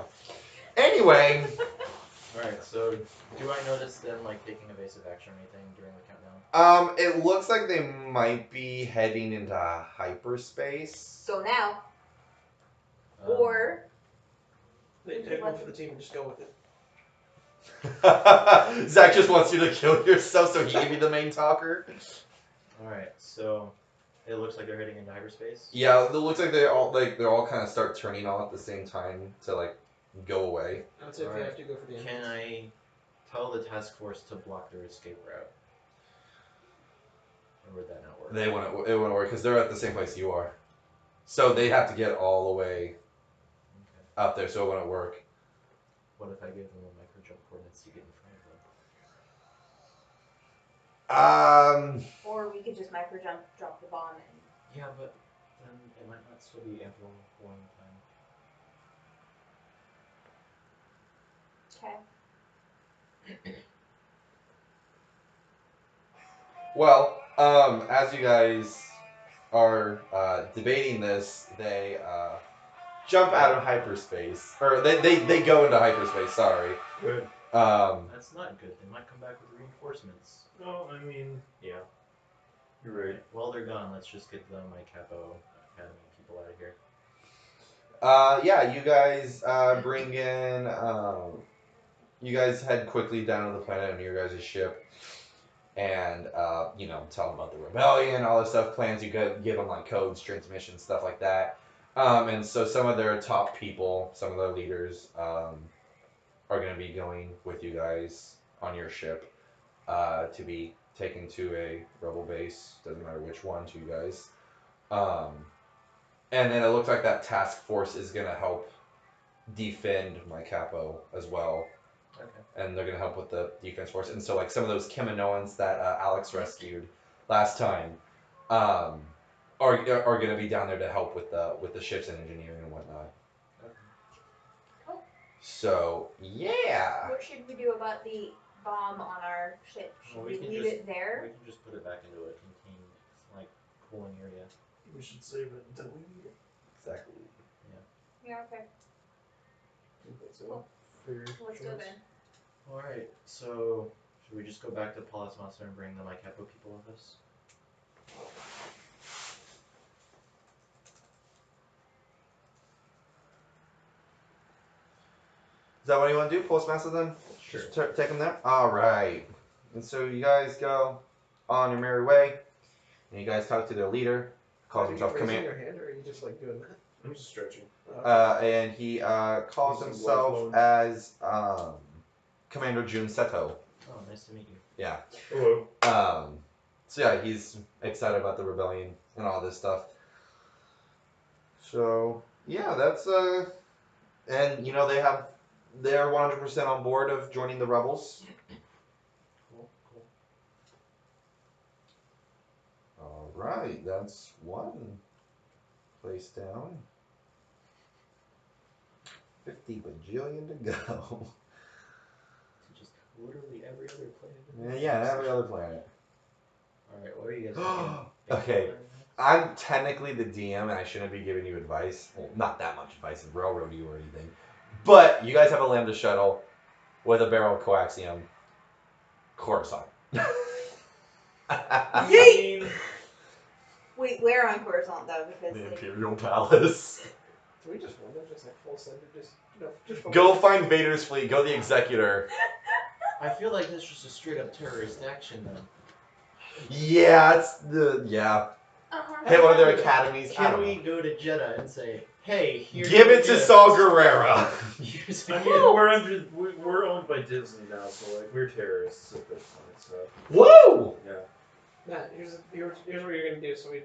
Anyway, Alright, so do I notice them like taking evasive action or anything during the countdown? it looks like they might be heading into hyperspace. Go now. Um, Or They take one for the team and just go with it. Zach just wants you to kill yourself, so he can be the main talker. Alright, so it looks like they're heading into hyperspace. Yeah, it looks like they're all kind of start turning on at the same time to like go away. I'd say if you have to go for the Can I tell the task force to block their escape route? Or would that not work? It wouldn't work because they're at the same place you are, so they'd have to get all the way up there, so it wouldn't work. What if I give them a micro jump coordinates to get in front of them? Or we could just micro jump, drop the bomb, and Yeah, but then it might not still be ample warning time. okay. Well, as you guys are debating this, they jump out of hyperspace, or they go into hyperspace. Sorry. Good. That's not good. They might come back with reinforcements. No, I mean, yeah. You're right. Well, they're gone. Let's just get the my Capo Academy people out of here. Yeah, you guys bring in. You guys head quickly down to the planet on your guys' ship, and tell them about the rebellion, all this stuff, plans. You give them like codes, transmissions, stuff like that. And so some of their top people, some of their leaders, are going to be going with you guys on your ship to be taken to a rebel base. Doesn't matter which one to you guys. And then it looks like that task force is going to help defend my capo as well. Okay. And they're going to help with the defense force. And so, like, some of those Kaminoans that Alex rescued last time are going to be down there to help with the ships and engineering and whatnot. Okay. Cool. So, yeah. What should we do about the bomb on our ship? Should we leave it there? We can just put it back into a contained, like, cooling area. We should save it until we need it. Exactly. Yeah, okay. I think that's Cool. a fair Let's do it choice. then. Alright, so should we just go back to Palas Master and bring the my Capo people with us? Is that what you want to do? Postmaster then? Sure. Just take them there? Alright. And so you guys go on your merry way. And you guys talk to their leader. Calls Are you himself raising Command. your hand, or are you just like doing that? I'm just stretching. And he calls Using himself blood as Commander Jun Seto. Oh, nice to meet you. Yeah. Hello. So yeah, he's excited about the rebellion and all this stuff. So yeah, that's and you know they're 100% on board of joining the rebels. Cool. All right, that's one place down. 50 bajillion to go. Just literally every other planet. Yeah, every other planet. Alright, what are you guys thinking? Okay, I'm technically the DM and I shouldn't be giving you advice. Well, not that much advice to railroad you or anything. But you guys have a Lambda shuttle with a barrel of coaxium. Coruscant. Yeet! Wait, where on Coruscant though? Because The like, Imperial Palace. Do we just wander just like full send or just Go find Vader's fleet. Go the Executor. I feel like this was a straight up terrorist action though. Yeah, it's the hit one of their academies. I Can don't we know. go to Jeddah and say, hey, here's Give your it to gift. Saul Guerrera. Here's I a mean, gift. we're owned by Disney now, so like we're terrorists at this point. So Woo! yeah. Matt, here's what you're gonna do. So if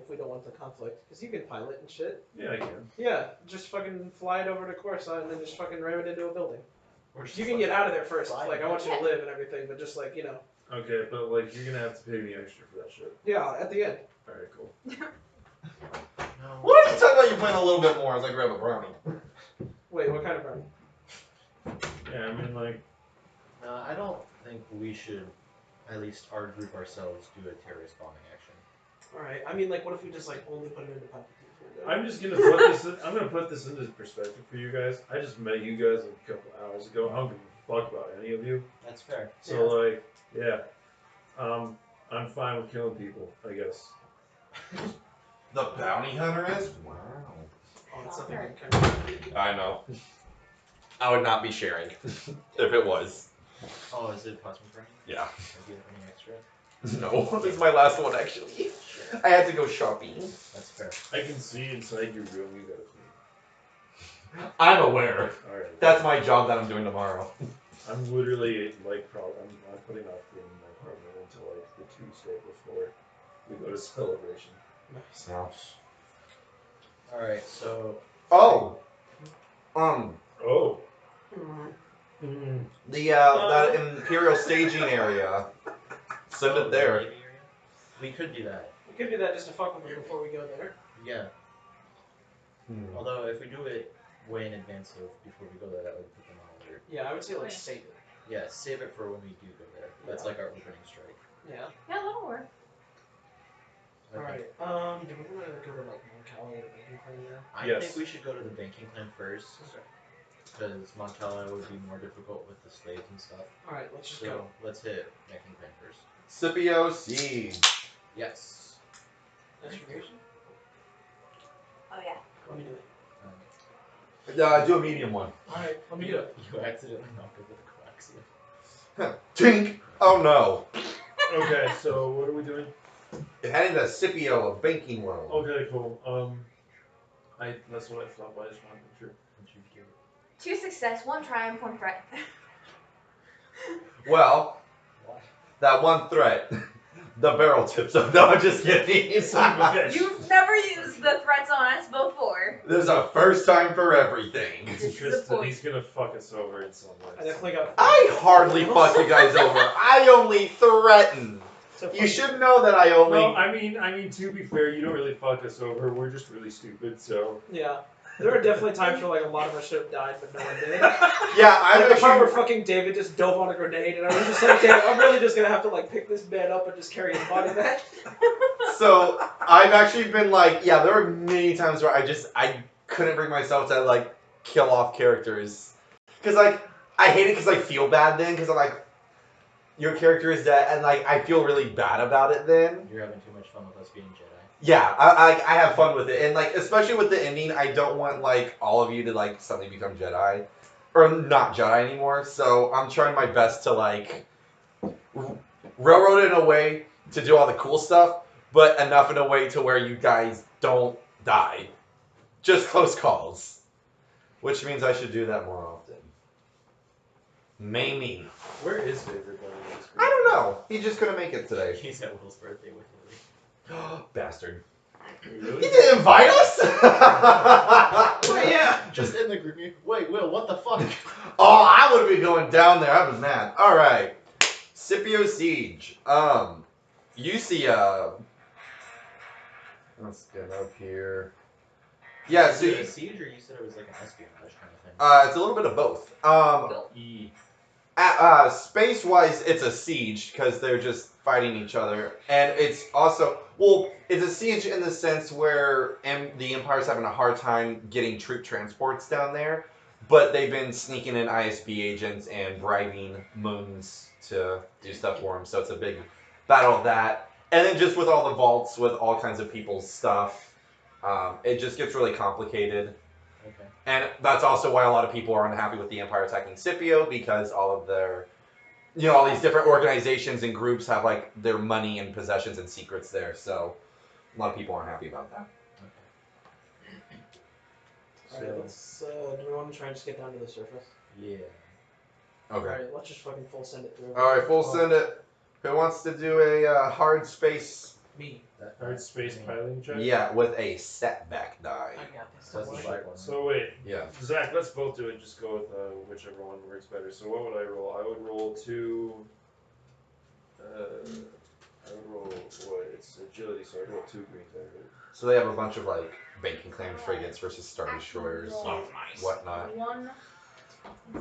we don't want the conflict, because you can pilot and shit. Yeah, I can. Yeah, just fucking fly it over to Coruscant and then just fucking ram it into a building. Or just You can get out of there first. fly Like it. I want you to live and everything, but just like Okay, but like you're gonna have to pay me extra for that shit. yeah, at the end. All right, cool. No. What if you talk about you playing a little bit more as I grab a brownie? Wait, what kind of brownie? Yeah, I mean like. No, I don't think we should, at least our group ourselves, do a terrorist bombing action. All right. I mean, like, what if we just like only put it into Palpatine's window? I'm just gonna put this. I'm gonna put this into perspective for you guys. I just met you guys a couple hours ago. I don't give a fuck about any of you. That's fair. So like, yeah, I'm fine with killing people. I guess. The bounty hunter is? Wow. Oh, that's something I'm kind of. I know. I would not be sharing if it was. Oh, is it plasma burning? Yeah. Do you have any extra? No, this is my last one actually. I had to go shopping. That's fair. I can see inside your room. You got a clean. I'm aware. All right. That's my job that I'm doing tomorrow. I'm literally like I'm putting off cleaning my apartment until like the Tuesday before we go to celebration. Nice. No. Alright, so. Oh. Oh. The that Imperial staging area. Send it there. Area? We could do that. We could do that just to fuck with them before we go there. Yeah. Although if we do it way in advance of before we go there, that would put them on alert. Yeah, I would say like save it. Yeah, save it for when we do go there. That's like our opening strike. Yeah. yeah, that'll work. All right. Do we want to go to like Moncala or the banking claim there? I think we should go to the banking clan first. Because Moncala would be more difficult with the slaves and stuff. Alright, let's just So go. let's hit banking clan first. Scipio Siege. Yes. Distribution? Oh yeah. Let me do it. Do a medium one. Alright, let me do it. You accidentally knocked over the coaxium. Tink! Oh no. Okay, so what are we doing? Heading to Scipio, a banking world. Okay, cool. That's what I thought, but I just wanted to make sure. What'd you give it? 2 success, 1 triumph, 1 threat. Well, Why? that one threat. The barrel tips up. No, I'm just kidding. You've never used the threats on us before. There's a first time for everything. This is the Tristan, point. he's gonna fuck us over in some I ways. definitely got. I hardly fuck you guys over. I only threaten. So You should know that I only. No, I mean, to be fair, you don't really fuck us over. We're just really stupid, so. Yeah. There are definitely times where like a lot of us should have died, but no one did. Yeah, I'm Like the part where actually. fucking David just dove on a grenade, and I was just like, damn, I'm really just gonna have to like pick this man up and just carry his body back. So I've actually been like, yeah, there were many times where I couldn't bring myself to like kill off characters, because like I hate it because I feel bad then because I'm like, your character is dead, and like I feel really bad about it then. You're having too much fun with us being Jedi. Yeah, I have fun with it, and like especially with the ending, I don't want like all of you to like suddenly become Jedi, or not Jedi anymore. So I'm trying my best to like railroad it in a way to do all the cool stuff, but enough in a way to where you guys don't die. Just close calls. Which means I should do that more often. Maybe. Where is Vader going in this group? I don't know. He just couldn't make it today. He's at Will's birthday with Lily. Bastard. He Really? didn't invite us? Wait, yeah, just in the group. Wait, Will, what the fuck? Oh, I would be going down there. I was mad. Alright. Scipio Siege. You see, let's get up here. Yeah, so Is it you, a siege, or you said it was like an espionage kind of thing? it's a little bit of both. E. Space-wise, it's a siege because they're just fighting each other, and it's also it's a siege in the sense where the Empire's having a hard time getting troop transports down there, but they've been sneaking in ISB agents and bribing Moons to do stuff for them. So it's a big battle of that, and then just with all the vaults with all kinds of people's stuff, it just gets really complicated. Okay. And that's also why a lot of people are unhappy with the Empire attacking Scipio, because all of their, all these different organizations and groups have like their money and possessions and secrets there. So a lot of people aren't happy about that. Alright, let's, do we want to try and just get down to the surface? Yeah. Okay. Alright, let's just fucking full send it through. All right, full send it. Who wants to do a hard space? Me. Hard space piloting check? Yeah, with a setback die. I got this. That's the Don't worry. black one. So wait, Yeah. Zach, let's both do it. Just go with whichever one works better. So what would I roll? I would roll two. I would roll what? It's agility, so I'd roll 2 green die. So they have a bunch of like Banking Clan frigates versus Star Destroyers, Roll whatnot. 1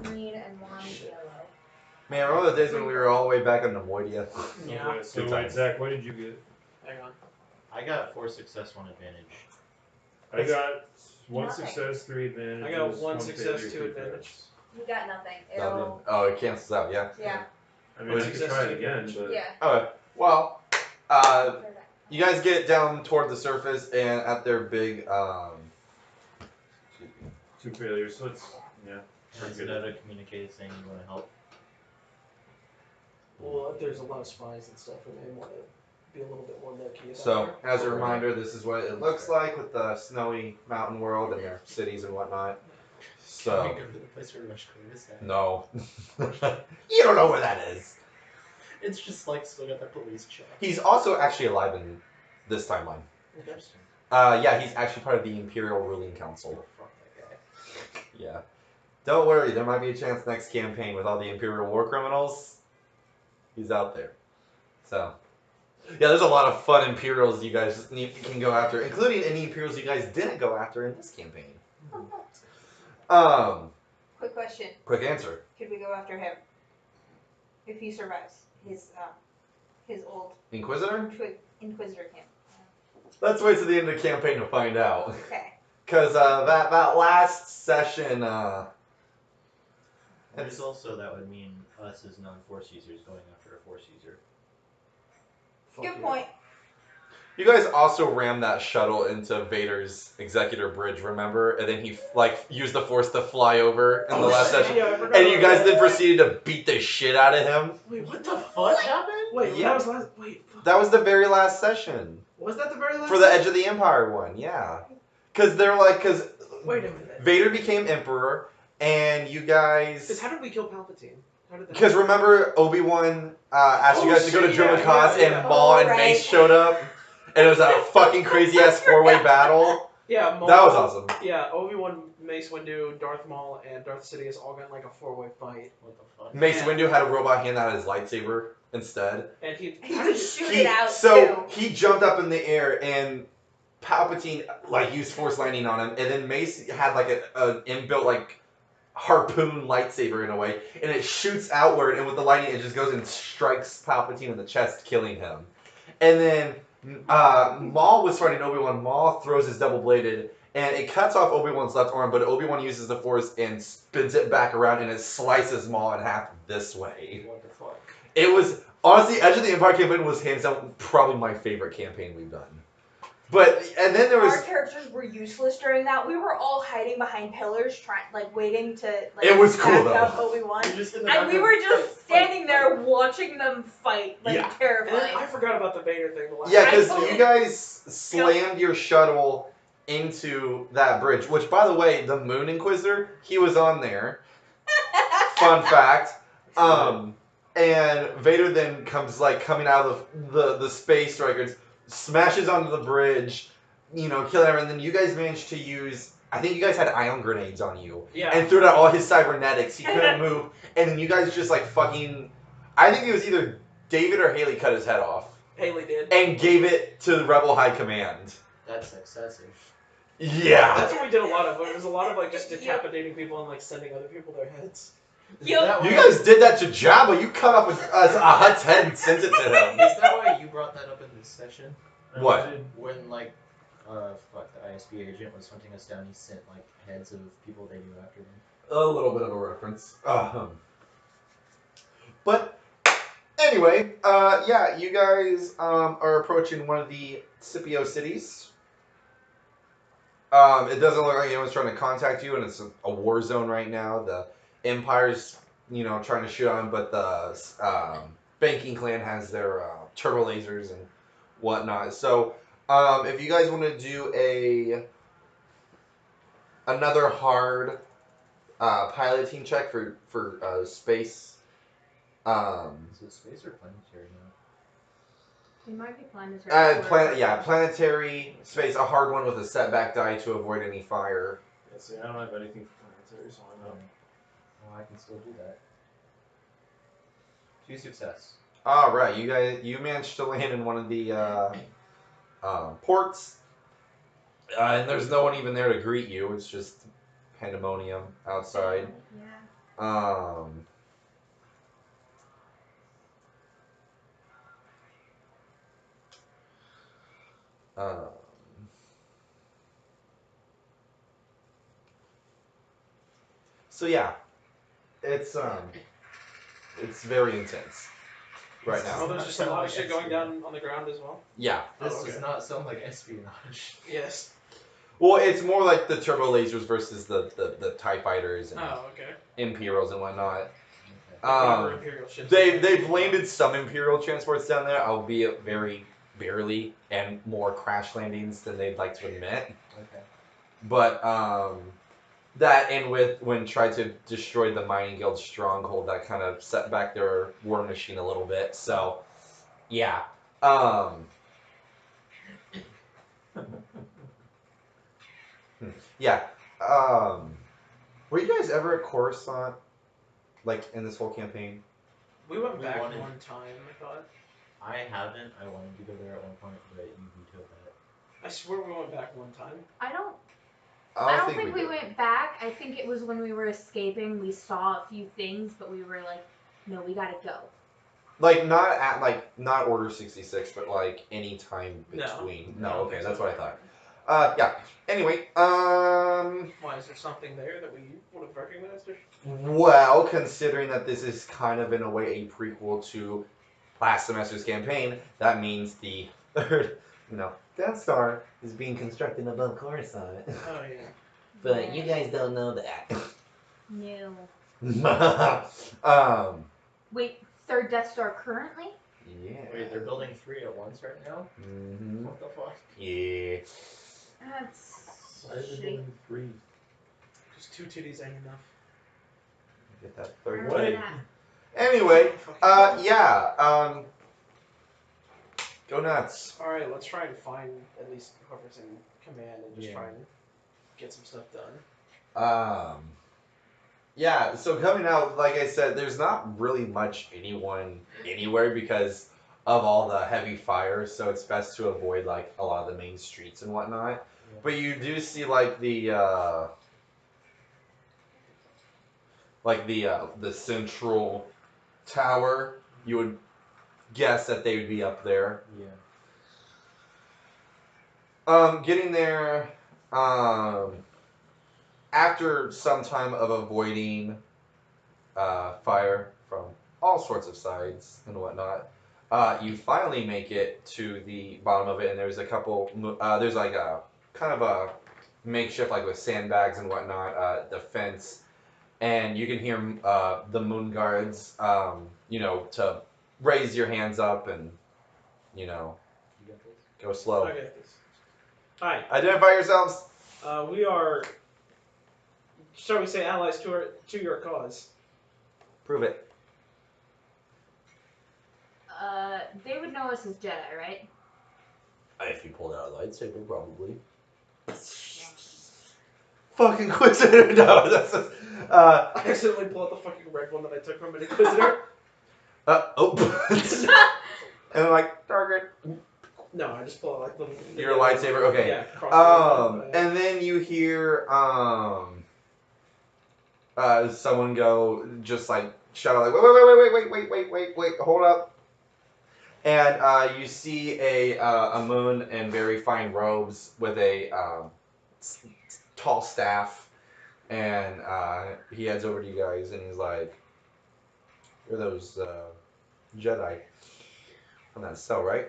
green and 1 yellow. Man, remember the days when we were all the way back on Nemoidia? Yeah. Okay, so Good wait, times. Zach, what did you get? Hang on. I got 4 success, 1 advantage. I got 1 Nothing. success, 3 advantage. I got 1 success, 2 advantage. You got nothing. Nothing. It'll. Oh, it cancels out, yeah. Yeah. I mean, I could Success, try 2 it again, advantage. but Yeah. Okay. Well, you guys get down toward the surface, and at their big, 2 failures, so it's, yeah. Has Netta communicated saying you want to help? Well, if there's a lot of spies and stuff, we may want to be a little bit more low key. So, as a reminder, this is what it looks like with the snowy mountain world and their cities and whatnot. Can we So, go to the place where Rushcliffe is at? no. You don't know where that is. It's just like still got that police check. He's also actually alive in this timeline. Interesting. Yeah, he's actually part of the Imperial Ruling Council. Fuck that guy. Yeah. Don't worry, there might be a chance next campaign with all the Imperial war criminals. He's out there. So, yeah, there's a lot of fun Imperials you guys can go after, including any Imperials you guys didn't go after in this campaign. Quick question. Quick answer. Could we go after him? If he survives his old Inquisitor? Inquisitor camp. Let's wait to the end of the campaign to find out. Okay. Because that last session, There's also, that would mean us as non-force users going after a force user. Good point. you guys also rammed that shuttle into Vader's Executor Bridge, remember? And then he used the Force to fly over in the last session. Yeah, I forgot And you about guys that. then proceeded to beat the shit out of him. Wait, What the fuck happened? Wait, Yeah. that was last. Wait, fuck. That was the very last session. Was that the very last? For the Edge of the Empire one, yeah. Because Wait a minute. Vader became Emperor, and you guys... Because how did we kill Palpatine? How did that? Because remember, Obi-Wan asked you Oh, guys to go to shit, German yeah, Cause, yeah, and yeah. Maul Oh, and right. Mace showed up, and it was a fucking crazy-ass four-way battle. Yeah, Maul, That was awesome. Yeah, Obi-Wan, Mace Windu, Darth Maul, and Darth Sidious all got in like a four-way fight. What the fuck? Mace Yeah. Windu had a robot hand out his lightsaber instead. And he He how could did shoot He- it out so too. he jumped up in the air, and Palpatine used Force Lightning on him, and then Mace had an inbuilt harpoon lightsaber in a way, and it shoots outward, and with the lightning it just goes and strikes Palpatine in the chest, killing him. And then Maul was fighting Obi-Wan. Maul throws his double-bladed, and it cuts off Obi-Wan's left arm, but Obi-Wan uses the Force and spins it back around, and it slices Maul in half this way. What the fuck? It was, honestly, Edge of the Empire campaign was hands down probably my favorite campaign we've done. And then there was... Our characters were useless during that. We were all hiding behind pillars, waiting to It was cool, back though. up Obi-Wan. You're just in the And we background, were just fight, standing fight, there fight. watching them fight, Yeah. And then terrified. I forgot about the Vader thing. The last Yeah, I because totally- you guys slammed your shuttle into that bridge. Which, by the way, the Moon Inquisitor, he was on there. Fun fact. And Vader then comes like coming out of the space strikers, smashes onto the bridge, you know, killing everyone. And then you guys managed to use. I think you guys had ion grenades on you, Yeah. and threw out all his cybernetics. He couldn't move, and then you guys just like fucking. I think it was either David or Haley cut his head off Haley did. and gave it to the Rebel High Command. That's excessive. Yeah. That's what we did a lot of. It was a lot of like just decapitating people and like sending other people their heads. Is Yo. that You why- guys did that to Jabba. You cut up a Hutt's head and sent it to him. Is that why you brought that up in this session? What? When like, the ISB agent was hunting us down, he sent like heads of people they knew after them. A little bit of a reference. But anyway, yeah, you guys are approaching one of the Scipio cities. It doesn't look like anyone's trying to contact you, and it's a war zone right now. The Empire's, you know, trying to shoot on, but the banking clan has their turbo lasers and whatnot. So, if you guys want to do another hard piloting check for space. Is it space or planetary now? It might be planetary. Planetary space, a hard one with a setback die to avoid any fire. Yeah, see, I don't have anything for planetary, so I'm not. Well, I can still do that. 2 success. All right, you managed to land in one of the ports, and there's no one even there to greet you. It's just pandemonium outside. Yeah. Um, so yeah, it's very intense right Oh, now. there's just a lot of shit going down on the ground as well. Yeah. This Oh, okay. does not sound like espionage. Yes. Well, it's more like the turbo lasers versus the TIE fighters and Oh, okay. Imperials and whatnot. Okay. Whatever Imperial ships. They've landed some Imperial transports down there, albeit very barely, and more crash landings than they'd like to admit. Okay. But that and with when tried to destroy the Mining Guild stronghold, that kind of set back their war machine a little bit. So, yeah. Yeah. Were you guys ever at Coruscant, like in this whole campaign? We went We back wanted- one time, I thought. I haven't. I wanted to go there at one point, but you vetoed that. I swear we went back one time. I don't I think we went back. I think it was when we were escaping. We saw a few things, but we were like, no, we gotta go. Like not Order 66, but like any time No. between. No, No, okay, that's what I thought. Yeah. Anyway, Why, is there something there that we would have recognized? Or... well, considering that this is kind of in a way a prequel to last semester's campaign, that means the third, Death Star is being constructed above Coruscant. Oh, yeah. But you guys don't know that. No. Wait, third Death Star currently? Yeah. Wait, they're building 3 at once right now? Mm-hmm. What the fuck? Yeah. That's Why are they shitty. building 3? Just 2 titties ain't enough. Get that third What? one. Anyway, yeah. Go nuts. Alright, let's try and find at least whoever's in command and just Yeah. try and get some stuff done. Yeah, so coming out, like I said, there's not really much anyone anywhere because of all the heavy fire, so it's best to avoid like a lot of the main streets and whatnot. Yeah. But you do see like the central tower. You would guess that they would be up there. Yeah. Getting there, after some time of avoiding fire from all sorts of sides and whatnot, you finally make it to the bottom of it, and there's a couple. There's like a kind of a makeshift, like with sandbags and whatnot, defense, and you can hear the moon guards, to raise your hands up and, You got this? go slow. I got this. Hi. Identify yourselves. We are, shall we say, allies to your cause. Prove it. They would know us as Jedi, right? If you pulled out a lightsaber, probably. Fucking Inquisitor. No, that's just, I accidentally pulled out the fucking red one that I took from an Inquisitor. oh. And I'm like, target. No, I just pulled out like the Your lightsaber, okay. Yeah, crossbow. And then you hear someone go just like shout out like wait, hold up. And you see a moon in very fine robes with a tall staff, and he heads over to you guys and he's like, "You're those Jedi from that cell, right?"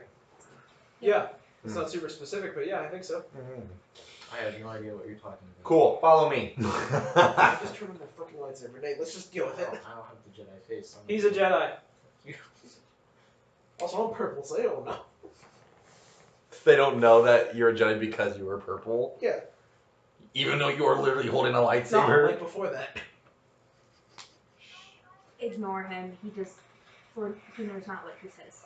Yeah, it's not super specific, but yeah, I think so. Mm-hmm. I have no idea what you're talking about. Cool. Follow me. I just turned on my fucking lightsaber. Nate, let's just deal with it. I don't have the Jedi face. So He's a Jedi. Also, I'm purple, so they don't know. They don't know that you're a Jedi because you were purple. Yeah. Even though you are literally holding a No, lightsaber. like before that. Ignore him. He knows not what he says.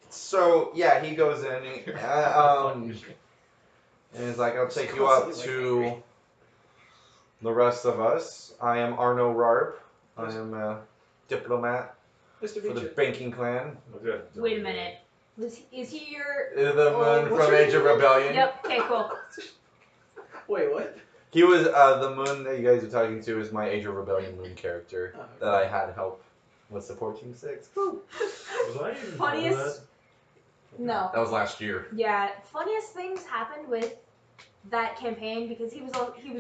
So yeah, he goes in. And he's like, "I'll take you up to the rest of us. I am Arno Rarp. I am a diplomat Nice to for meet the you. banking clan. Okay. Wait a minute. Is he your? The moon what's from your Age of name? Rebellion. Yep. Okay. Cool. Wait, what? He was the moon that you guys are talking to is my Age of Rebellion moon character Oh, okay. that I had help with support Team 6. Woo. Was I even Funniest- part of No. That was last year. Yeah. Funniest things happened with that campaign because he was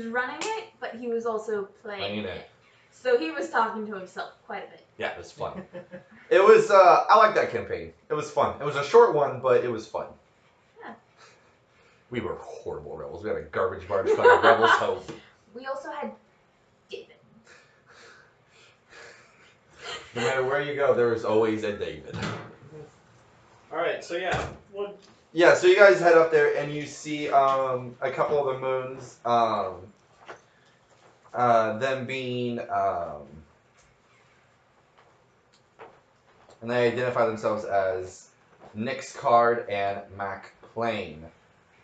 running it, but he was also playing it. So he was talking to himself quite a bit. Yeah, it was fun. It was, I like that campaign. It was fun. It was a short one, but it was fun. Yeah. We were horrible rebels. We had a garbage barge called Rebels Hope. We also had David. No matter where you go, there is always a David. Alright, so yeah. What? Yeah, so you guys head up there and you see a couple of the moons, them being, and they identify themselves as Nix Card and Mac Plain.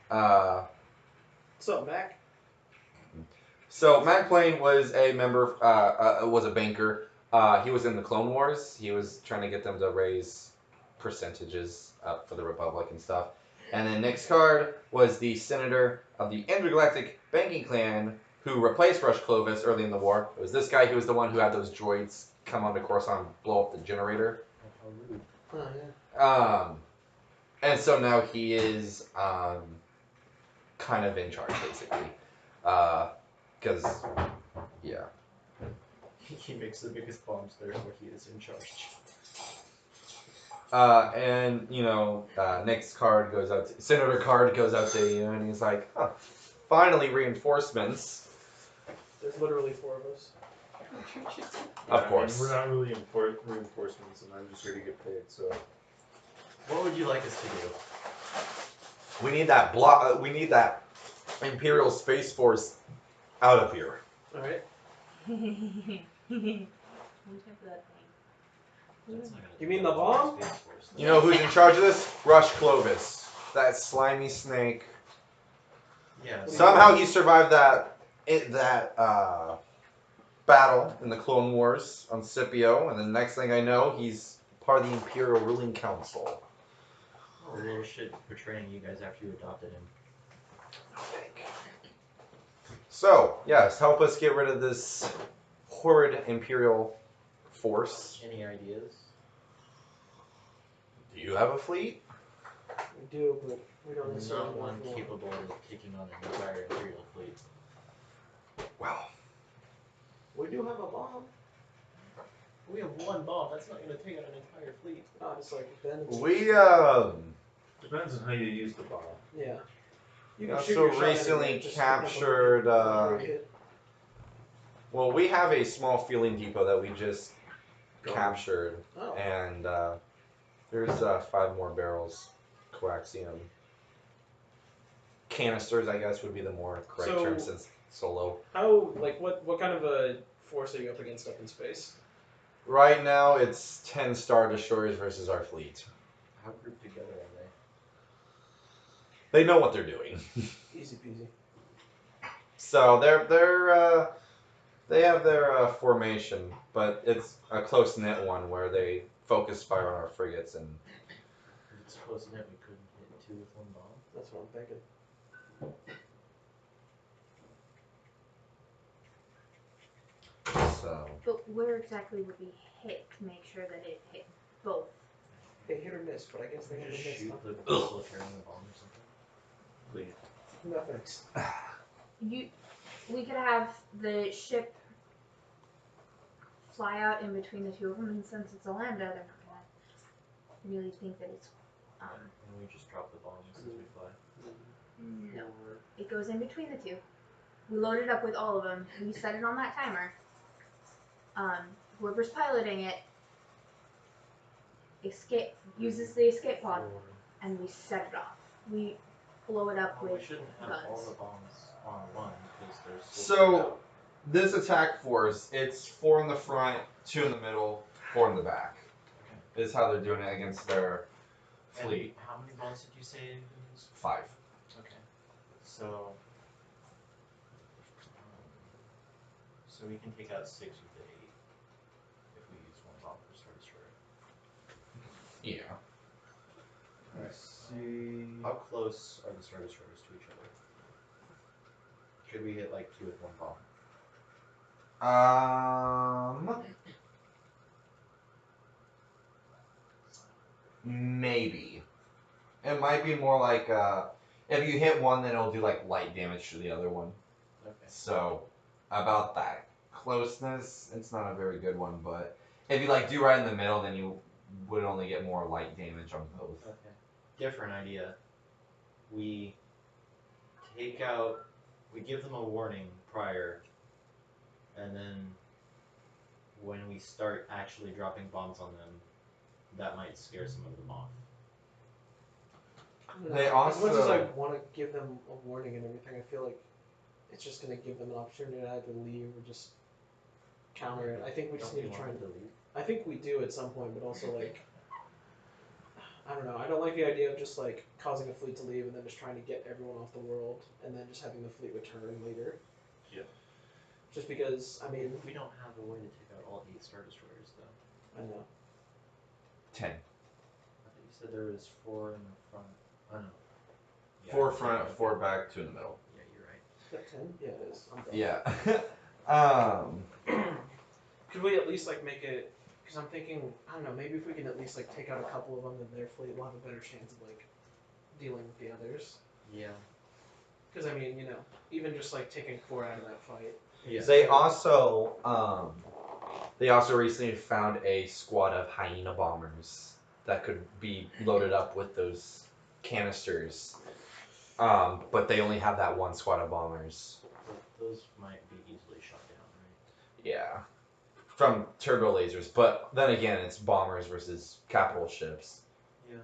What's up, Mac? So Mac Plain was a member, was a banker. He was in the Clone Wars. He was trying to get them to raise percentages up for the Republic and stuff. And then Nix Card was the senator of the intergalactic banking clan who replaced Rush Clovis early in the war. It was this guy who was the one who had those droids come onto Coruscant and blow up the generator. How rude. Oh, yeah. And so now he is kind of in charge, basically. Because, yeah. He makes the biggest bombs, therefore he is in charge. And, you know, Nick's card goes out to, Senator Card goes out to you, and he's like, oh, finally reinforcements. There's literally 4 of us. Of course. We're not really reinforcements, and I'm just here to get paid, so. What would you like us to do? We need that we need that Imperial Space Force out of here. Alright. That's not gonna You do mean that the bomb? Space Force. You know who's in charge of this? Rush Clovis. That slimy snake. Yeah. Somehow he survived that battle in the Clone Wars on Scipio, and the next thing I know, he's part of the Imperial Ruling Council. Oh, a little shit betraying you guys after you adopted him. So, yes, help us get rid of this horrid Imperial force. Any ideas? Do you have a fleet? We do, but we don't necessarily Not know one if we want. capable of taking on an entire Imperial fleet. Well, We do have a bomb. We have one bomb. That's not going to take out an entire fleet. Not just like then. we Depends on how you use the bomb. Yeah. You can also shoot your shot at it, recently just captured, remember to hit. well, we have a small fueling depot that we just captured, Oh. and there's 5 more barrels coaxium. canisters, I guess, would be the more correct So- term since solo. How, like, what kind of a force are you up against up in space? Right now, it's 10 Star Destroyers versus our fleet. How grouped together are they? They know what they're doing. Easy peasy. So they have their formation, but it's a close knit one where they focus fire on our frigates and. If it's close enough, we couldn't hit 2 with 1 bomb. That's what I'm thinking. So But where exactly would we hit to make sure that it hit both? They hit or miss, but I guess they Can have we to just miss. shoot Huh? the vessel carrying the bomb or something? Please. No thanks. We could have the ship fly out in between the two of them, and since it's a lambda, they're not gonna really think that it's. And we just drop the bombs as we fly. No, it goes in between the two. We load it up with all of them. We set it on that timer. Whoever's piloting it uses the escape pod, and we set it off. We blow it up Well, we with shouldn't have guns. all the bombs on one because they're still spread So out. this attack force, it's 4 in the front, 2 in the middle, 4 in the back. Is how they're doing it against their fleet. And how many bombs did you say you used? 5. Okay. So we can take out 6 of the 8 if we use 1 bomb per Star Destroyer. Yeah. Alright. See. How close are the Star Destroyers to each other? Should we hit like 2 with 1 bomb? Maybe. It might be more like if you hit one, then it'll do like light damage to the other one. Okay. So about that closeness, it's not a very good one. But if you like do right in the middle, then you would only get more light damage on both. Okay. Different idea. We take out, we give them a warning prior, and then when we start actually dropping bombs on them, that might scare some of them off. They As much as I also want to give them a warning and everything, I feel like it's just going to give them an opportunity to either leave or just counter it. I think we just Don't need to try and. want them to leave? I think we do at some point, but also like. I don't know. I don't like the idea of just like causing a fleet to leave and then just trying to get everyone off the world and then just having the fleet return later. Yeah. Just because, I mean, We don't have a way to take out all 8 Star Destroyers, though. I know. 10. I thought you said there was 4 in the front. Oh no. Yeah, 4 okay, front, okay. 4 back, 2 in the middle. Yeah, you're right. Is that 10? Yeah, it is. I'm done. Yeah. Could we at least like make it? Because I'm thinking, I don't know, maybe if we can at least like take out a couple of them, then their fleet will have a better chance of like dealing with the others. Yeah. Because I mean, you know, even just like taking 4 out of that fight. Yeah. They also recently found a squad of hyena bombers that could be loaded up with those canisters. But they only have that 1 squad of bombers. But those might be easily shot down, right? Yeah. From turbo lasers, but then again, it's bombers versus capital ships. Yeah.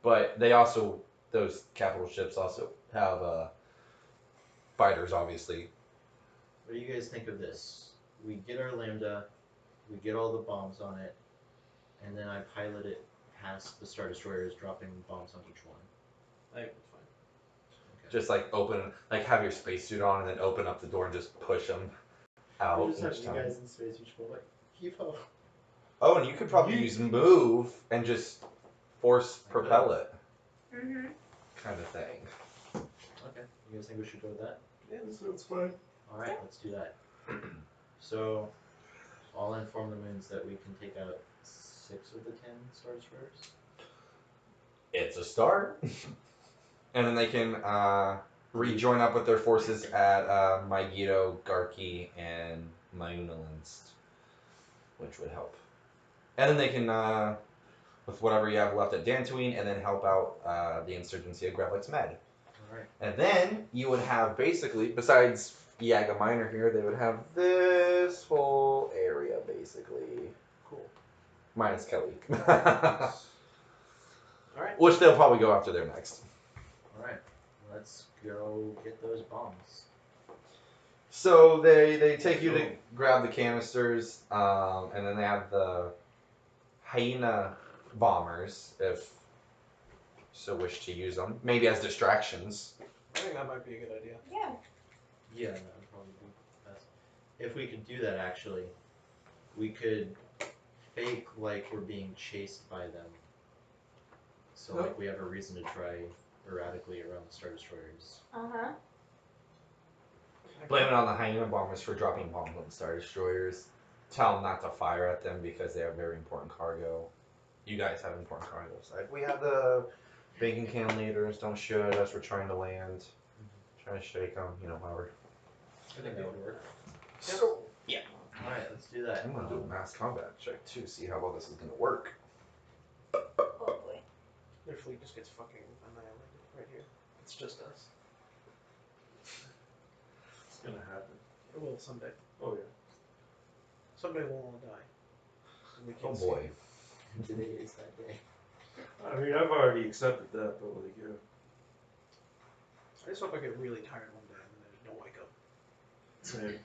But those capital ships also have fighters, obviously. What do you guys think of this? We get our Lambda, we get all the bombs on it, and then I pilot it past the Star Destroyers, dropping bombs on each one. I think that's fine. Okay. Just have your spacesuit on and then open up the door and just push them out We'll just have each you time. guys in space, each go like, keep up. Oh, and you could probably use move and just force propel it, Mm-hmm. kind of thing. Okay. You guys think we should go with that? Yeah, That's fine. Alright, let's do that. So, I'll inform the moons that we can take out 6 of the 10 Star Destroyers. It's a start. And then they can rejoin up with their forces at Megiddo, Garki, and Mayunalinst, which would help. And then they can, with whatever you have left at Dantooine, and then help out the insurgency of Gravlex Med. Alright. And then you would have basically, besides Yaga Minor here, they would have this whole area basically. Cool. Minus Kelly. Alright. Which they'll probably go after there next. Alright. let's go get those bombs. So they take you to grab the canisters, and then they have the hyena bombers, if you so wish to use them, maybe as distractions. I think that might be a good idea. Yeah. Yeah, that would probably be best. If we could do that, actually, we could fake like we're being chased by them. So like we have a reason to try erratically around the Star Destroyers. Uh-huh. Blame it on the hyena bombers for dropping bombs on the Star Destroyers. Tell them not to fire at them because they have very important cargo. You guys have important cargo. So like, we have the banking can leaders, don't shoot us, we're trying to land. Trying to shake them, however. I think that would work. So, Alright, let's do that. I'm going to do a mass combat check too, see how well this is going to work. Oh boy. Their fleet just gets fucking annihilated right here. It's just us. It's gonna happen. It will someday. Oh yeah. Someday we'll all die. And we Oh can't boy. Today is that day. I mean, I've already accepted that, but like, yeah. I just hope I get really tired one day and then I just don't wake up. Same.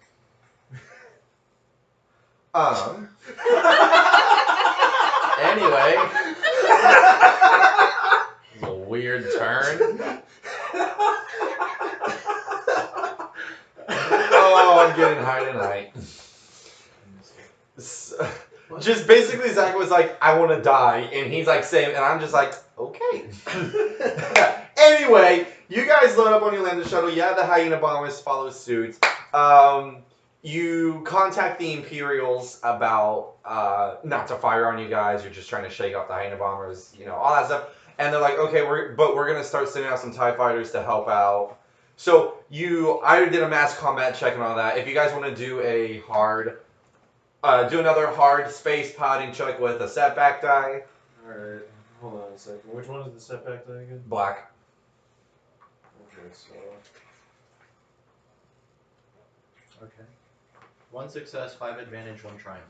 Anyway. It was a weird turn. Oh, I'm getting high tonight. Just basically, Zach was like, I want to die. And he's like, same. And I'm just like, okay. Anyway, you guys load up on your landing shuttle. Yeah, the hyena bombers follow suit. You contact the Imperials about not to fire on you guys. You're just trying to shake off the hyena bombers, all that stuff. And they're like, okay, we're going to start sending out some TIE fighters to help out. So you either did a mass combat check and all that. If you guys want to do a hard, do another hard space piloting check with a setback die. Alright, hold on a second. Which one is the setback die again? Black. Okay, so. Okay. 1 success, 5 advantage, 1 triumph.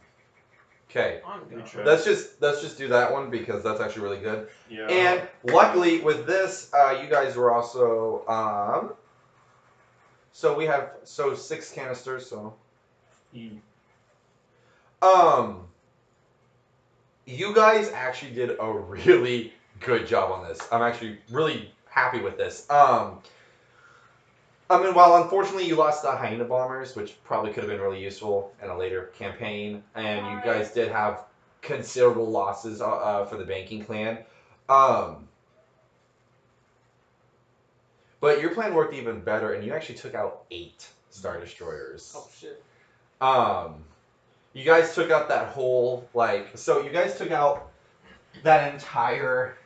Okay. On We God. try. Let's just do that one because that's actually really good. Yeah. And luckily with this, you guys were also so we have 6 canisters. So E. you guys actually did a really good job on this. I'm actually really happy with this. While unfortunately you lost the hyena bombers, which probably could have been really useful in a later campaign, and you guys did have considerable losses for the banking clan. But your plan worked even better, and you actually took out 8 Star Destroyers. Oh shit. You guys took out that whole, so you guys took out that entire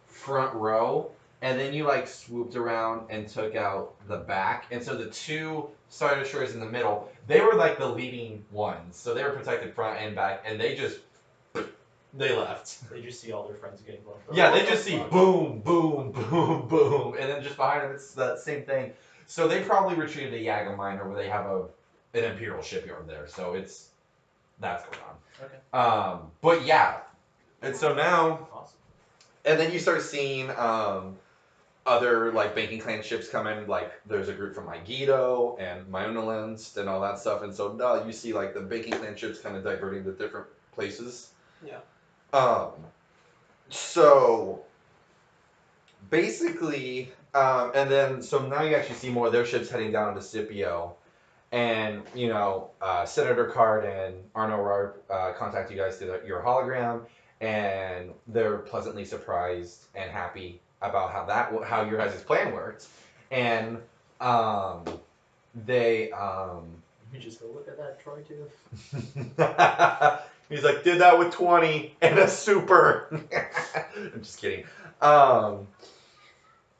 front row, and then you swooped around and took out the back. And so the 2 Star Destroyers in the middle, they were the leading ones. So they were protected front and back, and they left. They just see all their friends getting blown up. Yeah, they just see boom, boom, boom, boom, and then just behind them it's that same thing. So they probably retreated to Yaga Minor where they have an Imperial shipyard there. So that's going on. Okay. But yeah, and so now, Awesome. and then you start seeing other banking clan ships come in. There's a group from Megiddo and Myonalenst and all that stuff. And so now you see the banking clan ships kind of diverting to different places. Yeah. So basically, and then so now you actually see more of their ships heading down to Scipio, and Senator Card and Arno Rard contact you guys through your hologram, and they're pleasantly surprised and happy about how your guys' plan worked, and they You just go look at that Troy too. He's like, did that with 20 and a super. I'm just kidding. And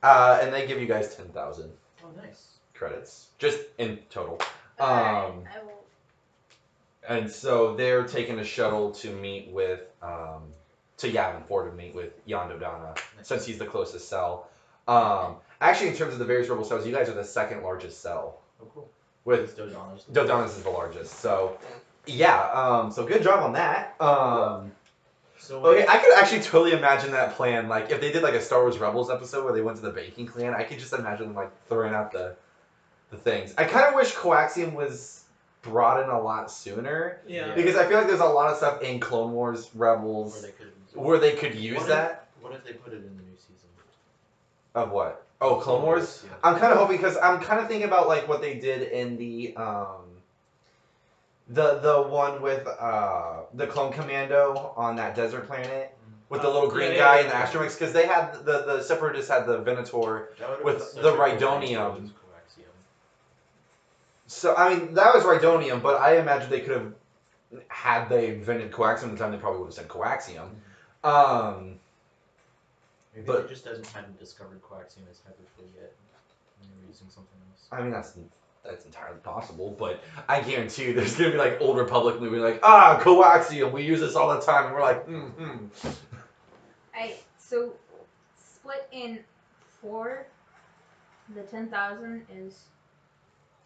they give you guys 10,000 Oh, nice. credits, just in total. Alright, I will. And so they're taking a shuttle to meet with, to Yavin 4 to meet with Yondu Dana, since he's the closest cell. Actually, in terms of the various rebel cells, you guys are the 2nd largest cell. Oh, cool. With Dodana's is the largest. So, yeah. So good job on that. So So Okay, I could actually totally imagine that plan. Like, if they did like a Star Wars Rebels episode where they went to the baking clan, I could just imagine them like throwing out the things. I kind of wish coaxium was brought in a lot sooner Yeah. because I feel like there's a lot of stuff in Clone Wars Rebels where they could use that. What if they put it in the new season? Of what? Oh, Clone Wars. Yeah. I'm kind of hoping because I'm kind of thinking about like what they did in the one with the Clone Commando on that desert planet with the little green guy and the astromechs because they had the Separatists had the Venator with the Rhydonium. So I mean that was Rhydonium, but I imagine they could have had they invented coaxium at the time they probably would have said coaxium. Maybe But- they just hadn't discovered coaxium as hyperfluid yet. And they were using something else. I mean that's entirely possible, but I guarantee you there's gonna be like old Republic movie like coaxium, we use this all the time, and we're like Alright, so split in 4, the 10,000 is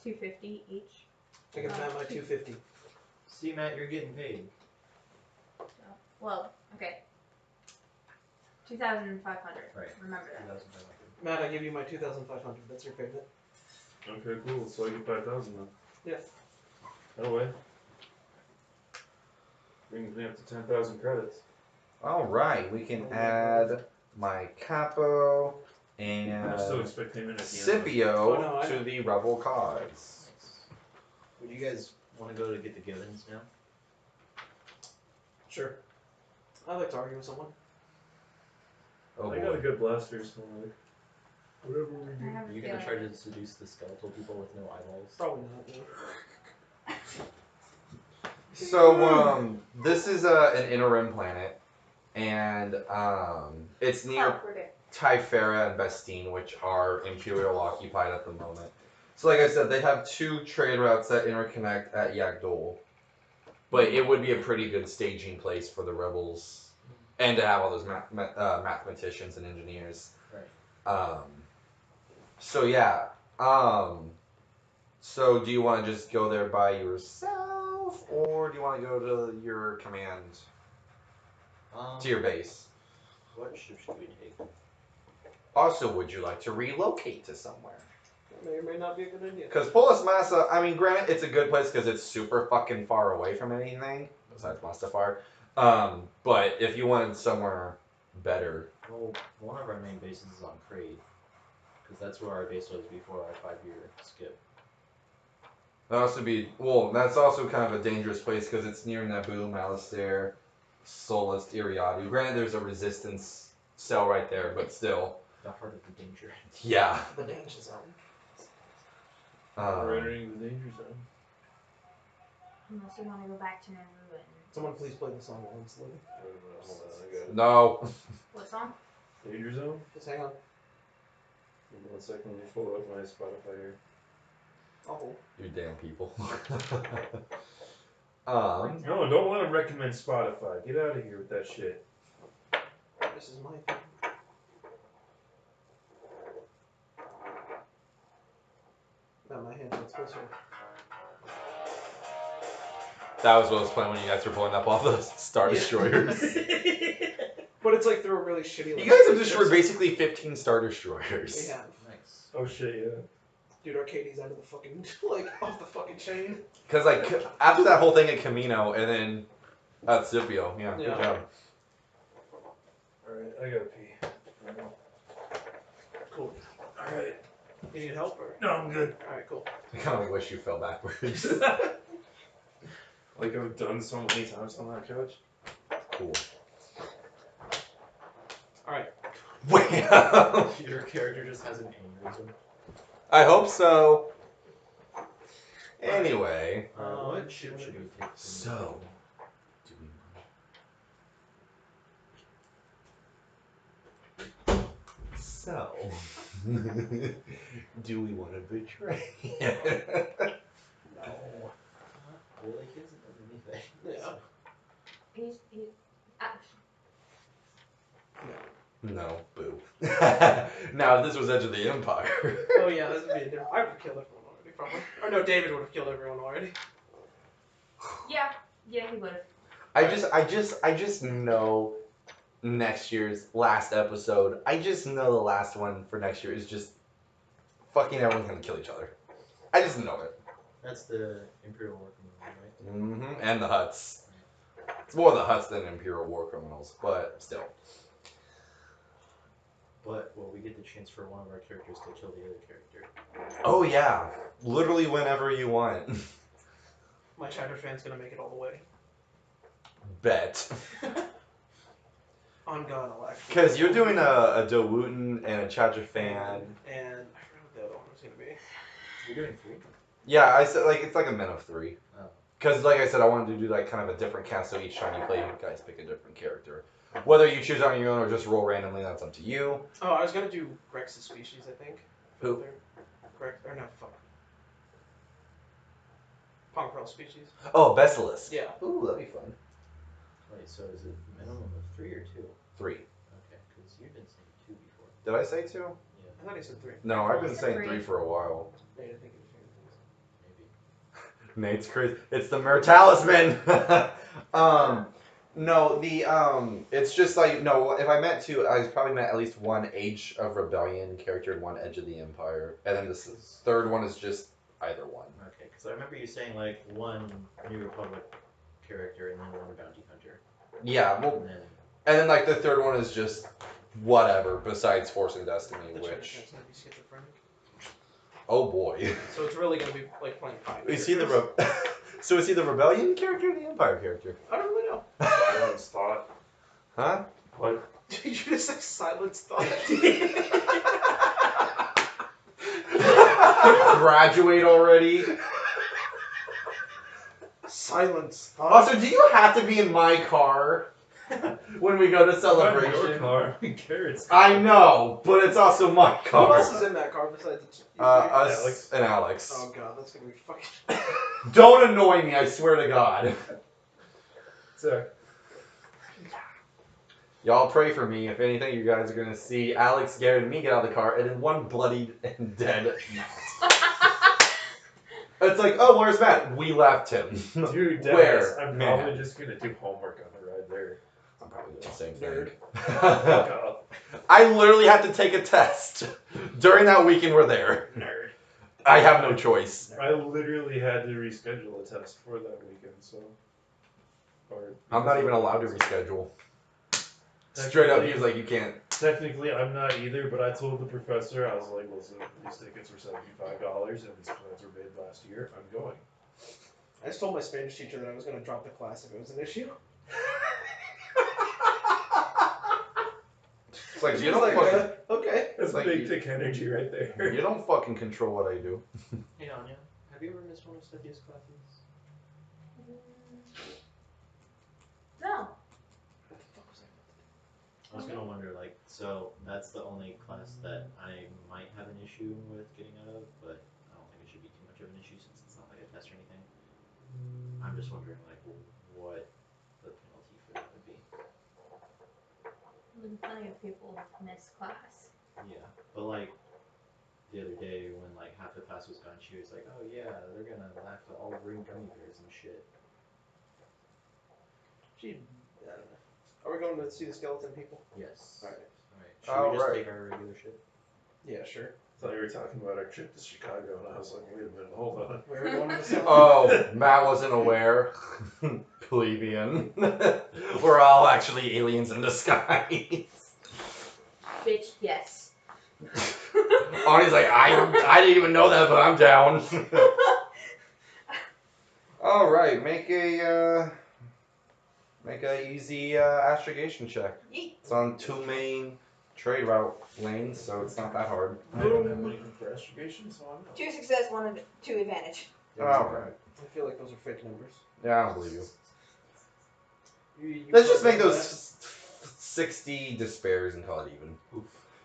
250 each. I give Matt my 250. See, Matt, you're getting paid. Well, okay. 2,500. Right. Remember that. 2,500. Matt, I give you my 2,500. That's your payment. Okay, cool. So I get 5,000 then. Yeah. That way. Brings me up to 10,000 credits. all right, we can add my capo and I still expect payment at the end. Scipio Oh, no, I to know. the rebel cause. Would you guys want to go to get the givens now? Sure. I like to argue with someone. Oh I got a boy. good blaster, so like, whatever we I do. have Are a you gonna feeling. try to seduce the skeletal people with no eyeballs? Probably not. No. So this is an interim planet, and it's near Oh, we're good. Typhera and Vestine, which are Imperial occupied at the moment. So like I said, they have 2 trade routes that interconnect at Yagdol. But it would be a pretty good staging place for the rebels, and to have all those mathematicians and engineers. Right. So yeah. So do you want to just go there by yourself, or do you want to go to your command, to your base? What ship should we take? Also, would you like to relocate to somewhere? That may or may not be a good idea. Because Polis Massa, I mean, granted, it's a good place because it's super fucking far away from anything, besides Mustafar. But if you wanted somewhere better... Well, one of our main bases is on Kraid. Because that's where our base was before our 5-year skip. That'd also be... Well, that's also kind of a dangerous place because it's near Naboo, Malastare, Solus, Iriadu. Granted, there's a resistance cell right there, but still. The heart of the danger. Yeah. The danger zone. We're entering the danger zone. Unless we want to go back to Naboo and... Someone please play the song once, Lily. Hold on, I got it. No. What song? Danger zone? Just hang on. Give me 1 second, let me pull up my Spotify here. Oh. You damn people. No, don't let him recommend Spotify. Get out of here with that shit. This is my thing. Not my hand, it's closer. That was what I was playing when you guys were pulling up all those Star Destroyers. But it's like through a really shitty. You guys have destroyed basically 15 Star Destroyers. We have. Nice. Oh shit, yeah. Dude, Arcadie's out of the fucking, like, off the fucking chain. Because, like, after that whole thing at Camino and then at Scipio, yeah, good Yeah. job. Alright, I gotta pee. Cool. Alright. You need help or? No, I'm good. Alright, cool. I kind of wish you fell backwards. Like I've done so many times on that couch. Cool. Alright. Well, Your character just has an aneurysm. I hope so. Anyway. What ship should we take? So. So. Do we want to betray? No. Well, like, he hasn't done anything. Yeah. He's No, boo. Now, if this was Edge of the Empire. Oh yeah, this would be a different. I would have killed everyone already, probably. Or no, David would have killed everyone already. yeah, he would have. I just know next year's last episode. I just know the last one for next year is just fucking everyone's gonna kill each other. I just know it. That's the Imperial War Criminals, right? Mm-hmm. And the Hutts. It's more the Hutts than Imperial War Criminals, but still. But, well, we get the chance for one of our characters to kill the other character. Oh yeah, literally whenever you want. My Chatter fan's gonna make it all the way. Bet. On God, I'll actually. Because you're doing a Dowootin and a Chatter fan. And I forgot what the other one was gonna be. You're doing 3? Yeah, I said like it's like a min of 3. Oh. Because like I said, I wanted to do like kind of a different cast, so each time you play, you guys pick a different character. Whether you choose on your own or just roll randomly, that's up to you. Oh, I was gonna do Rex's species, I think. Who? Rex, or no, fuck. Pongrel species. Oh, Basilisk. Yeah. Ooh, that'd be fun. Wait, so is it minimum of 3 or 2? 3. Okay, because you've been saying 2 before. Did I say 2? Yeah, I thought he said 3. No, I've been It's saying 3. 3 for a while. Wait, I think it was things. maybe. Nate's crazy. It's the Mer Talisman. No, it's just like no. If I meant to, I probably meant at least one Age of Rebellion character and one Edge of the Empire, and then this third one is just either one. Okay, because I remember you saying like one New Republic character and then one bounty hunter. Yeah, well, And then and then like the third one is just whatever besides Force and Destiny, The Chatter which fan's gonna be schizophrenic. oh boy. So it's really gonna be like playing 5. Is he the so is he the Rebellion character or the Empire character? I don't really know. Silence thought. Huh? What? Did you just say silence thought? Graduate already. Silence thought. Also, do you have to be in my car when we go to Your celebration? car. Who cares? I know, but it's also my Who car. else is in that car besides Us Alex. and Alex. Oh god, that's gonna be fucking. Don't annoy me, I swear to God. So, Y'all pray for me. If anything, you guys are gonna see Alex, Garrett, and me get out of the car, and then one bloodied and dead Matt. It's like, oh, where's Matt? We left him. dude, Dennis, Where? I'm Man. probably just gonna do homework on the ride there. I'm probably doing the same Nerd. Fuck off. I literally had to take a test during that weekend we're there. Nerd. I have no choice. I literally had to reschedule a test for that weekend, so. I'm not even allowed to reschedule. Straight up, he was like, you can't. Technically, I'm not either, but I told the professor, I was like, listen, these tickets were $75 and these plans were made last year. I'm going. I just told my Spanish teacher that I was gonna drop the class if it was an issue. It's like, She you was don't like, fucking, okay. That's like big you- dick energy right there. you don't fucking control what I do. Hey Anya, have you ever missed one of Stephanie's classes? No. I was gonna wonder, like, so that's the only class that I might have an issue with getting out of, but I don't think it should be too much of an issue since it's not like a test or anything. I'm just wondering, like, what the penalty for that would be. Plenty of people miss class. Yeah, but like the other day when like half the class was gone, she was like, "Oh yeah, they're gonna laugh at all bring gummy bears and shit." She, I don't know. Are we going to see the skeleton people? Yes. Alright. Should we just Alright. take our regular shit? Yeah, sure. I thought you were talking about our trip to Chicago, and I was like, wait a minute, hold on. Where are we going to the skeleton? Oh, Matt wasn't aware. Plebeian. We're all actually aliens in disguise. Bitch, yes. Arnie's like, I didn't even know that, but I'm down. All right, make a easy astrogation check. Yeet. It's on 2 main trade route lanes, so it's not that hard. I don't have anything for astrogation, so I'm not. 2 success, 2 advantage. All right. I feel like those are fake numbers. Yeah, I don't believe you. You Let's just make programmed those 60 despairs and call it even.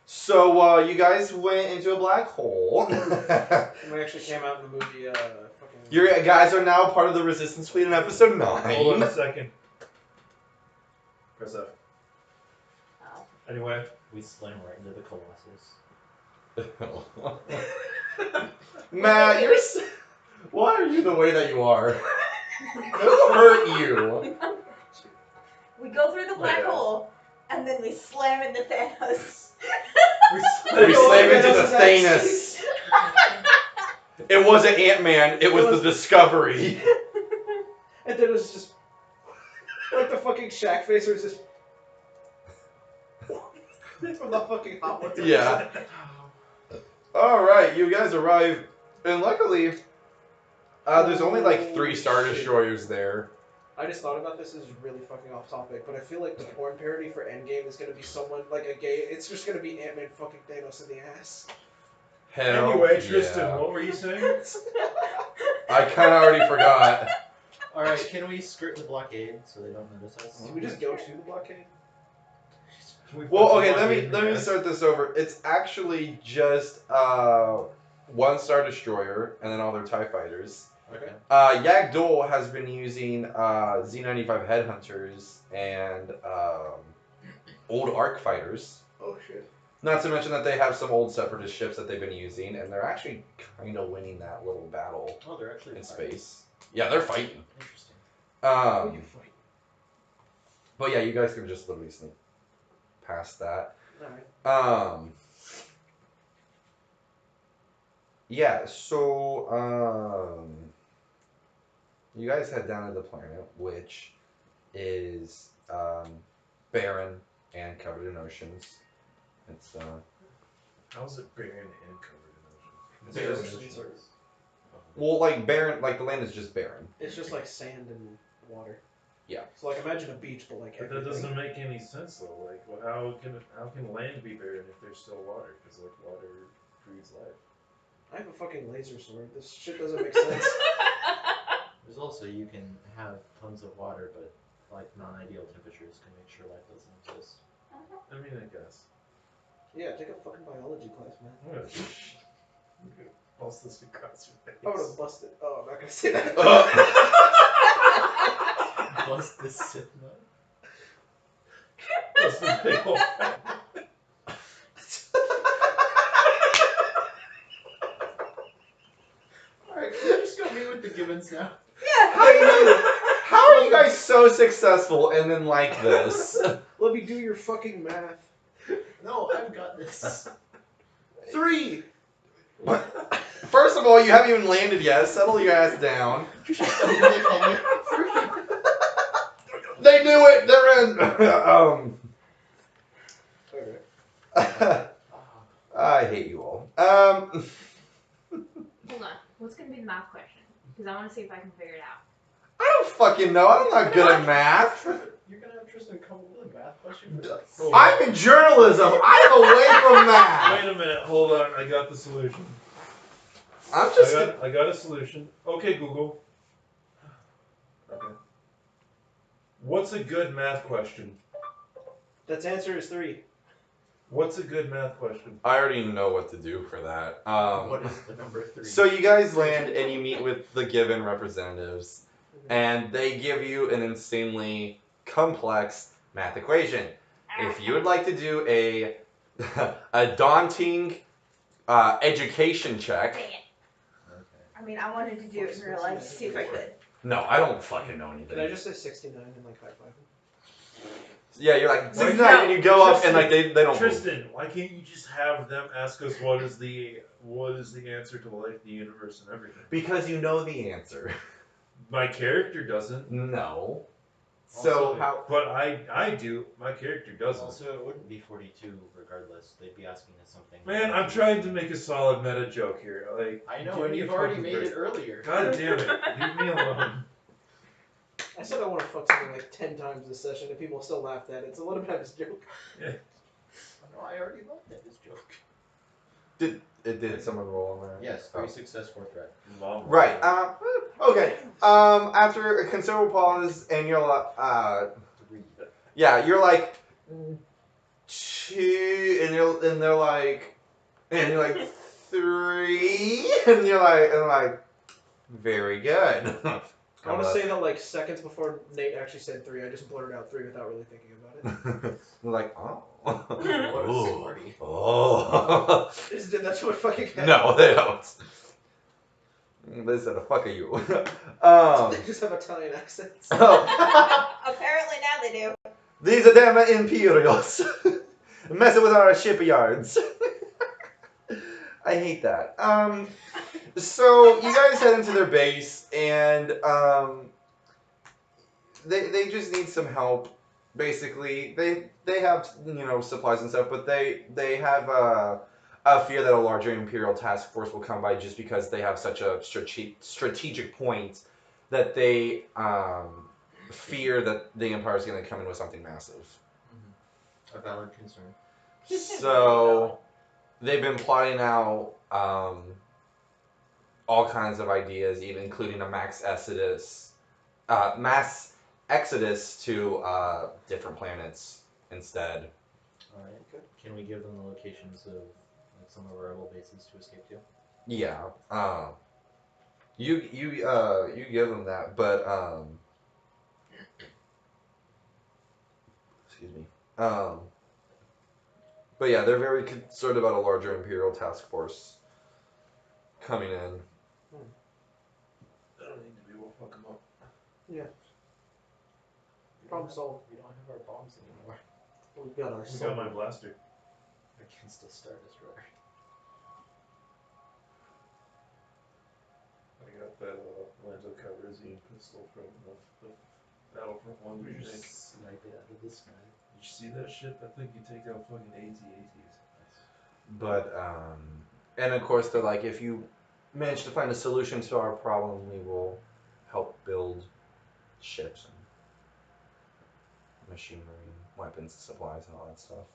So you guys went into a black hole. that. We actually came out in the movie, fucking. You guys are now part of the Resistance Fleet in episode 9. Hold on a second. Press F. Oh. Anyway, We slam right into the Colossus. Matt, why are you the way that you are? Who hurt you? We go through the black Yeah. hole, and then we slam into Thanos. We slam into the Thanos. It wasn't Ant-Man, it was the Discovery. And then it was just like the fucking Shaq face where it's just from the fucking hot ones. Yeah. Alright, you guys arrive, and luckily, there's only like 3 Star Destroyers there. I just thought about this. This is really fucking off topic, but I feel like the porn parody for Endgame is gonna be someone like a gay. It's just gonna be Ant-Man fucking Thanos in the ass. Hell Anyway, yeah. Tristan, what were you saying? I kind of already forgot. Alright, can we skirt the blockade so they don't notice us? Did we just go to the blockade? Well, okay, let me start this over. It's actually just 1 Star Destroyer and then all their TIE fighters. Okay. Yagdol has been using Z-95 Headhunters and old Arc fighters. Oh shit. Not to mention that they have some old Separatist ships that they've been using, and they're actually kind of winning that little battle Oh, they're actually in fighting. space. Yeah, they're fighting. Interesting. Oh, you fight. But yeah, you guys can just literally sneak past that. Alright. Yeah, so you guys head down to the planet, which is barren and covered in oceans. It's How's it barren and covered in oceans? Barren Is it oceans oceans? well, like barren, like the land is just barren. It's just like sand and water. Yeah. So like imagine a beach, but like But that everything. doesn't make any sense though. Like, well, how can land be barren if there's still water? Because like water breathes life. I have a fucking laser sword. This shit doesn't make sense. There's also, you can have tons of water, but like non-ideal temperatures can make sure life doesn't exist. I mean, I guess. Yeah, take a fucking biology class, man. I'm gonna bust this across your face. I would have busted. Oh, I'm not gonna say that. Bust this Sith nut. Bust this big old fat- Alright, can we just go meet with the Gibbons now? Yeah. How are you guys so successful and then like this? Let me do your fucking math. No, I've got this. 3. What? First of all, you haven't even landed yet. Settle your ass down. They knew it. They're in. Okay. I hate you all. Hold on. What's gonna be the math question? Because I want to see if I can figure it out. I don't fucking know. I'm not good at math. You're gonna have Tristan come up with a math question for us? Hold on. I'm in journalism. I'm away from math. Wait a minute, hold on. I got the solution. I'm just. I got a solution. Okay, Google. Okay. What's a good math question? That's answer is 3. What's a good math question? I already know what to do for that. What is the number 3? So you guys land and you meet with the given representatives, and they give you an insanely complex math equation. If you would like to do a daunting education check. Dang it. I mean, I wanted to do it in real life to see if I could. No, I don't fucking know anything. Can I just say 69 and like high five him? Yeah, you're like, Why 69, not? and you go up and like they don't move. Tristan, why can't you just have them ask us what is the answer to life, the universe, and everything? Because you know the answer. My character doesn't. No. Also, So how? But I do. My character doesn't. Also, it wouldn't be 42 regardless. They'd be asking us something. Man, I'm trying to make a solid meta joke here. Like, I know, give and me you've a already fucking made break. it earlier. God damn it! Leave me alone. I said I want to fuck something like 10 times this session and people still laughed at it, so what about his joke? No, I already laughed at this joke. Did someone roll on that? Yes, 3 success, 4 threat. Right. Okay. After a considerable pause, and you're like, 3. yeah, you're like, 2, and they're like, and you're like 3, and you're like, very good. I want to say that like seconds before Nate actually said 3, I just blurted out 3 without really thinking about it. They're like, oh. What a Ooh. smarty. Oh. That's what fucking happened. No, they don't. They said, fuck are you. They just have Italian accents. Oh. Apparently now they do. These are damn Imperials. Messing with our shipyards. I hate that. So you guys head into their base, and they just need some help. Basically, they have supplies and stuff, but they have a fear that a larger Imperial task force will come by just because they have such a strategic point that they fear that the Empire is going to come in with something massive. A valid concern. So they've been plotting out all kinds of ideas, even including a mass exodus to different planets instead. Alright. Can we give them the locations of like some of our rebel bases to escape to? Yeah. You give them that, but excuse me. But yeah, they're very concerned about a larger Imperial task force coming in. I don't need to be able to fuck them up. Problem solved. We don't have our bombs anymore. We've got our We got my soul. blaster. Against a Star Destroyer. I got that Lando Calrissian pistol from the Battlefront 1 We remake. just snipe it out of the sky. Did you see that shit? That thing can take out fucking AT-ATs. But and of course they're like, if you manage to find a solution to our problem, we will help build ships and machinery, weapons, supplies, and all that stuff.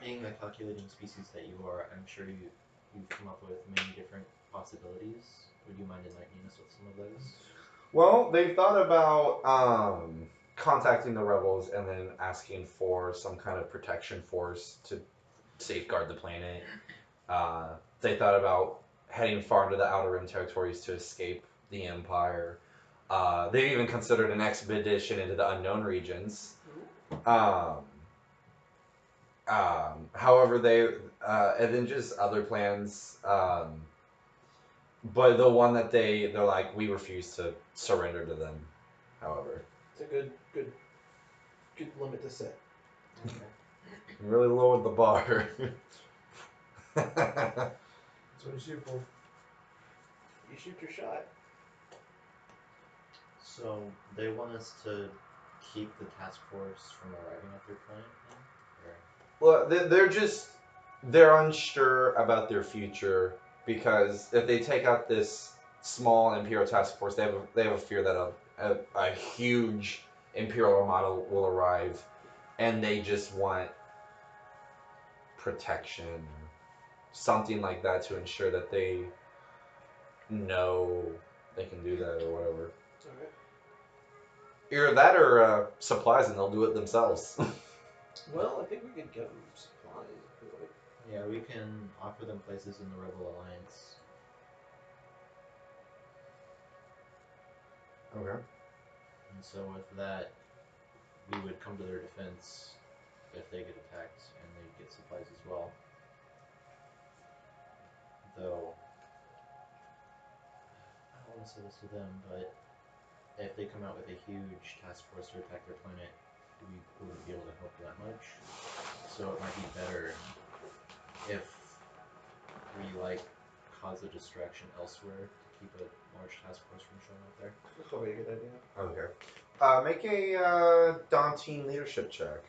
Being the calculating species that you are, I'm sure you've come up with many different possibilities. Would you mind enlightening us with some of those? Well, they thought about contacting the rebels and then asking for some kind of protection force to safeguard the planet. They thought about heading far into the Outer Rim territories to escape the Empire. They even considered an expedition into the unknown regions. However, and then just other plans. But the one that they're like, we refuse to surrender to them. However, It's a good limit to set. you really lowered the bar. That's what you shoot for. You shoot your shot. So they want us to keep the task force from arriving at their planet then? Well, they're unsure about their future because if they take out this small Imperial task force, they have a fear that a huge Imperial Armada will arrive, and they just want protection or something like that to ensure that they know they can do that or whatever. Okay. Either that or supplies, and they'll do it themselves. Well, I think we could get them supplies. I feel like. Yeah, we can offer them places in the Rebel Alliance. Okay. And so with that, we would come to their defense if they get attacked, and they'd get supplies as well. Though, I don't want to say this to them, but if they come out with a huge task force to attack their planet, we wouldn't be able to help that much. So it might be better if we, cause a distraction elsewhere to keep a large task force from showing up there. That's probably a good idea. Okay. Make a daunting leadership check.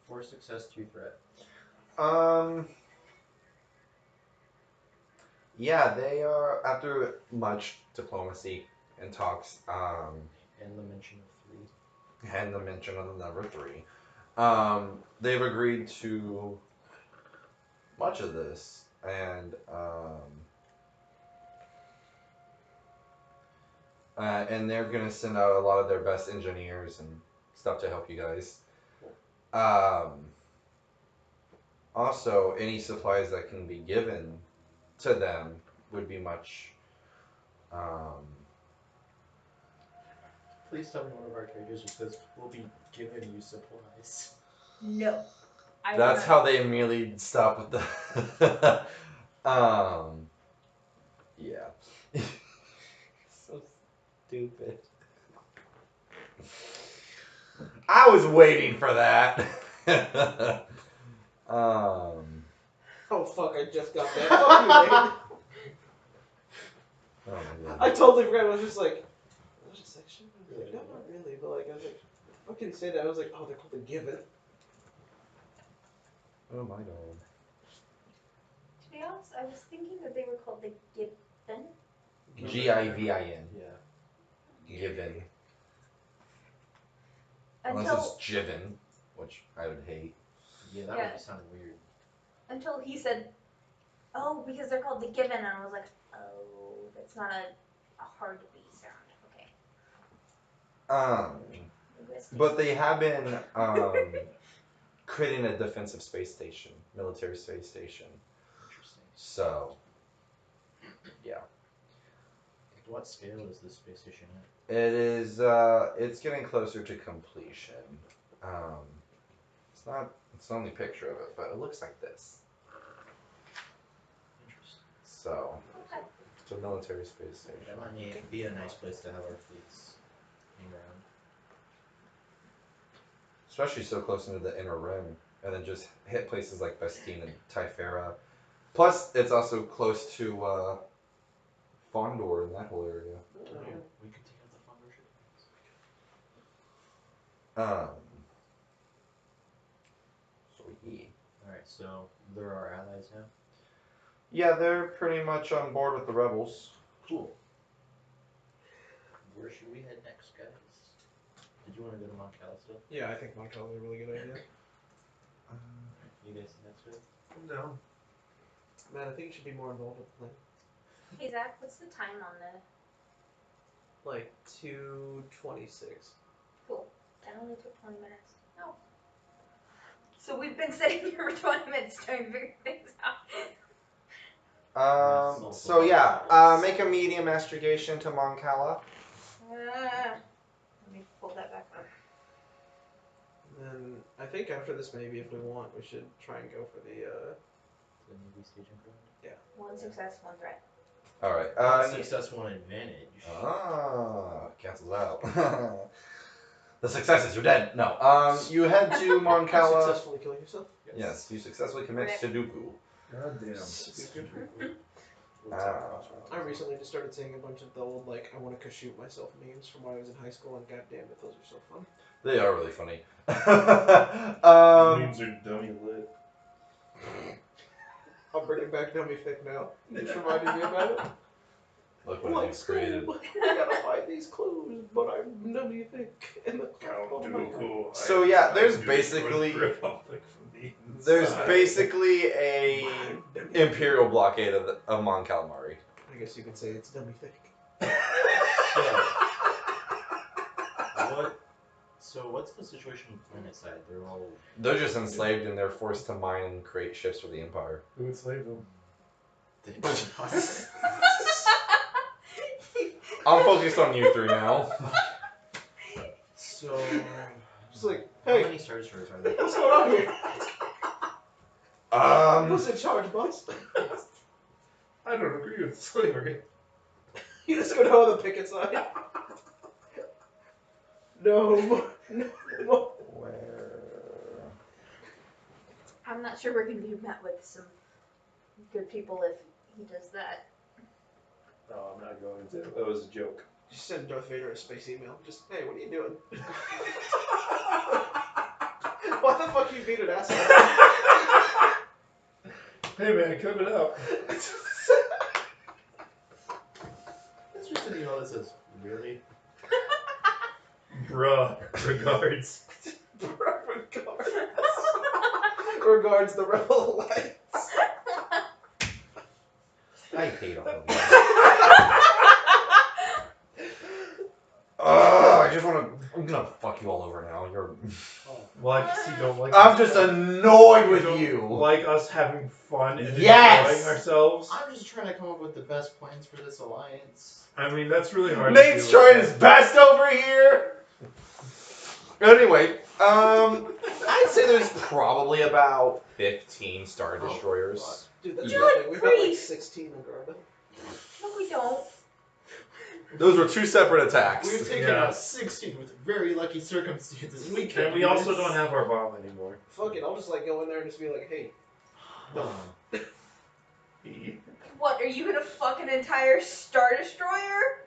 For success, 2 threat. Yeah, they are, after much diplomacy and talks, And the mention of 3. and the mention of the number 3, they've agreed to much of this, and they're gonna send out a lot of their best engineers and stuff to help you guys. Also, any supplies that can be given to them would be much Please tell me one of our characters just says, we'll be giving you supplies. No. I That's will how they immediately stop with the. Yeah. So stupid. I was waiting for that. Oh fuck! I just got that. Fuck you, Nate. Oh my god. I totally forgot. I was just like, what is section? I was like, no, not really. But like, I was like, how can you say that? I was like, oh, they're called the Given. Oh my god. To be honest, I was thinking that they were called the Given. Givin. Yeah. Given. Unless Until it's Jiven, which I would hate. Yeah, that Yeah. would sound weird. until he said, "Oh, because they're called the Given," and I was like, "Oh, that's not a hard B sound." Okay. Linguistics. But they have been creating a defensive space station, military space station. Interesting. So, yeah. At what scale is this space station at? It is, it's getting closer to completion. It's the only picture of it, but it looks like this. Interesting. So, Okay. it's a military space station. That might be a nice place to have our fleets hang around. Especially so close into the inner rim, and then just hit places like Bastine and Typhera. Plus, it's also close to Fondor and that whole area. Oh, yeah. We could take out the Fondor ship. So yeah. Alright, so they're our allies now? Yeah, they're pretty much on board with the rebels. Cool. Where should we head next, guys? Did you want to go to Mount Cala still? Yeah, I think Montcal's a really good idea. You guys think that's good? No. Man, I think you should be more involved with the plan. Hey Zach, what's the time on the? Like 2:26. Cool. That only took 20 minutes. No. So we've been sitting here for 20 minutes trying to figure things out. So yeah, make a medium astrogation to Moncala. Let me pull that back up. And then I think after this, maybe if we want, we should try and go for the. The Navy staging ground? One success, one threat. Alright. Success, one advantage. Cancels out. The successes, you're dead. No. You head to Moncala. Successfully killing yourself. Yes, you successfully commit Rip. Sudoku. God damn. I recently just started seeing a bunch of the old, like, I want to shoot myself memes from when I was in high school, and goddamn it, those are so fun. They are really funny. Memes are dummy lit. I'll bring it back dummy thick now. You just reminded me about it. Look what Like, I've created. Scoob, I gotta find these clues, but I'm dummy thick. In the Count oh my God. Dooku. So yeah, there's basically a imperial blockade of Mon Calamari. I guess you could say it's dummy thick. So what's the situation on the planet side? They're just enslaved and they're forced to mine and create ships for the Empire. Who enslaved them? I'm focused on you three now. So Just like, how hey, many Star Destroyers are there? what's going on here? Who's in charge, boss? I don't agree with slavery. You just go down on the picket side. No. Where? I'm not sure we're gonna be met with some good people if he does that. No, I'm not going to. That was a joke. Just send Darth Vader a space email. Just, hey, what are you doing? What the fuck you beat an ass? Hey man, cut it out. It's just an email that says, really? Bruh. Regards. Regards the Rebel Alliance. I hate all of you. I just want to. I'm gonna fuck you all over now. You're. Oh, Why? Because you don't like. I'm just annoyed with don't you. Like us having fun and Yes! enjoying ourselves. I'm just trying to come up with the best plans for this alliance. I mean, that's really hard. Nate's to do trying his best over here. Anyway, I'd say there's probably about 15 Star Destroyers. Dude, that's You nothing. We've got like creep. 16 under our belt. No, we don't. Those were 2 separate attacks. We've taken out 16 with very lucky circumstances. We And can't. we also don't have our bomb anymore. Fuck it, I'll just like go in there and just be like, hey. No. What, are you gonna fuck an entire Star Destroyer?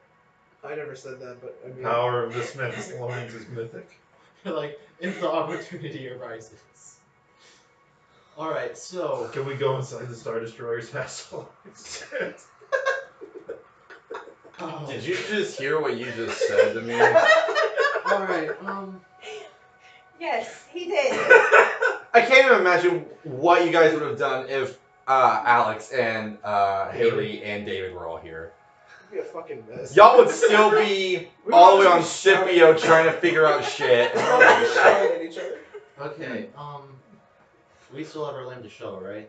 I never said that, but I mean. Power of the Smith's Lawrence is mythic. Like, if the opportunity arises. Alright, so. Can we go inside the Star Destroyer's castle? Oh. Did you just hear what you just said to me? Alright, Yes, he did. I can't even imagine what you guys would have done if Alex and Haley and David were all here. It'd be a fucking mess. Y'all would still be all the way on Scipio trying to figure out shit. We're all just shouting at each other. okay, we still have our land to show, right?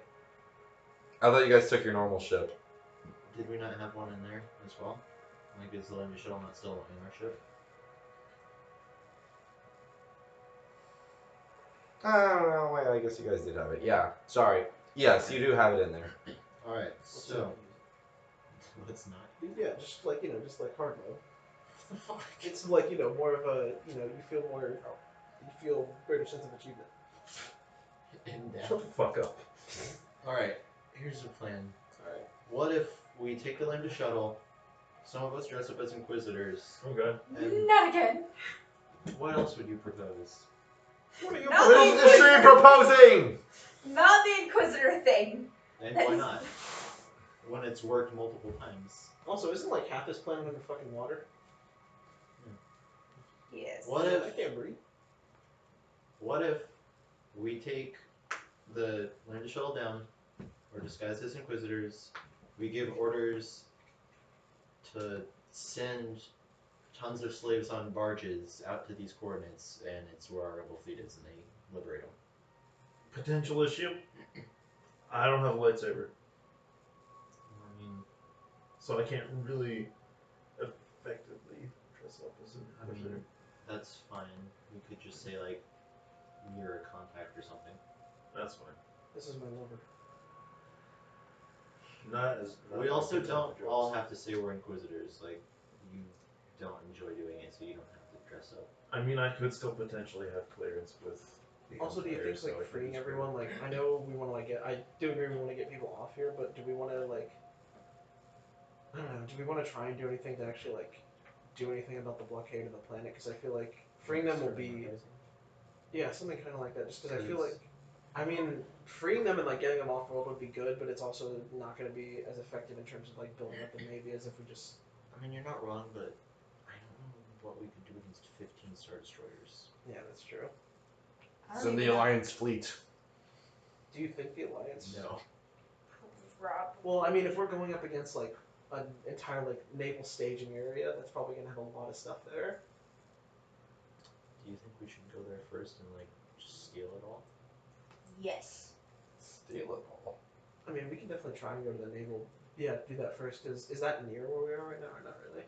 I thought you guys took your normal ship. Did we not have one in there as well? Like, is the land to show not still in our ship? Oh, wait, I guess you guys did have it. Yeah, sorry. Yes, you do have it in there. Alright, so. Let's not. Yeah, just like, just like hard mode. What the fuck? It's like, more of a, you feel greater sense of achievement. In Shut depth. the fuck up. Alright, here's the plan. Alright. What if we take the land to shuttle, some of us dress up as Inquisitors, Okay. and Not again. what else would you propose? What are you No. What is she proposing? Not the Inquisitor thing. And why not? When it's worked multiple times. Also, isn't like half this planet under fucking water? Yes. What Yeah, if I can't breathe. What if we take the land to shuttle down, or disguise as Inquisitors, we give orders to send tons of slaves on barges out to these coordinates, and it's where our rebel fleet is, and they liberate them. Potential issue. I don't have a lightsaber, I mean, so I can't really effectively dress up as an Inquisitor. that's fine. We could just say, like, you're a contact or something. That's fine. This is my lover. We also don't all have to say we're Inquisitors. Like, you don't enjoy doing it, so you don't have to dress up. I mean, I could still potentially have clearance with. Also, do you think like freeing everyone? Like, I know we want to like I do agree we want to get people off here, but do we want to like? I don't know. Do we want to try and do anything to actually like do anything about the blockade of the planet? Because I feel like freeing them will be. Yeah, something kind of like that. Just because I feel like, I mean, freeing them and like getting them off world would be good, but it's also not going to be as effective in terms of like building up the navy as if we just. I mean, you're not wrong, but I don't know what we could do against 15 Star Destroyers. Yeah, that's true. Send the Alliance fleet. Do you think the alliance? No. Rob. Well, I mean, if we're going up against like an entire like naval staging area, that's probably going to have a lot of stuff there. Do you think we should go there first and, like, just steal it all? Yes. Steal it all. I mean, we can definitely try and go to the naval. Yeah, do that first. Is that near where we are right now, or not really?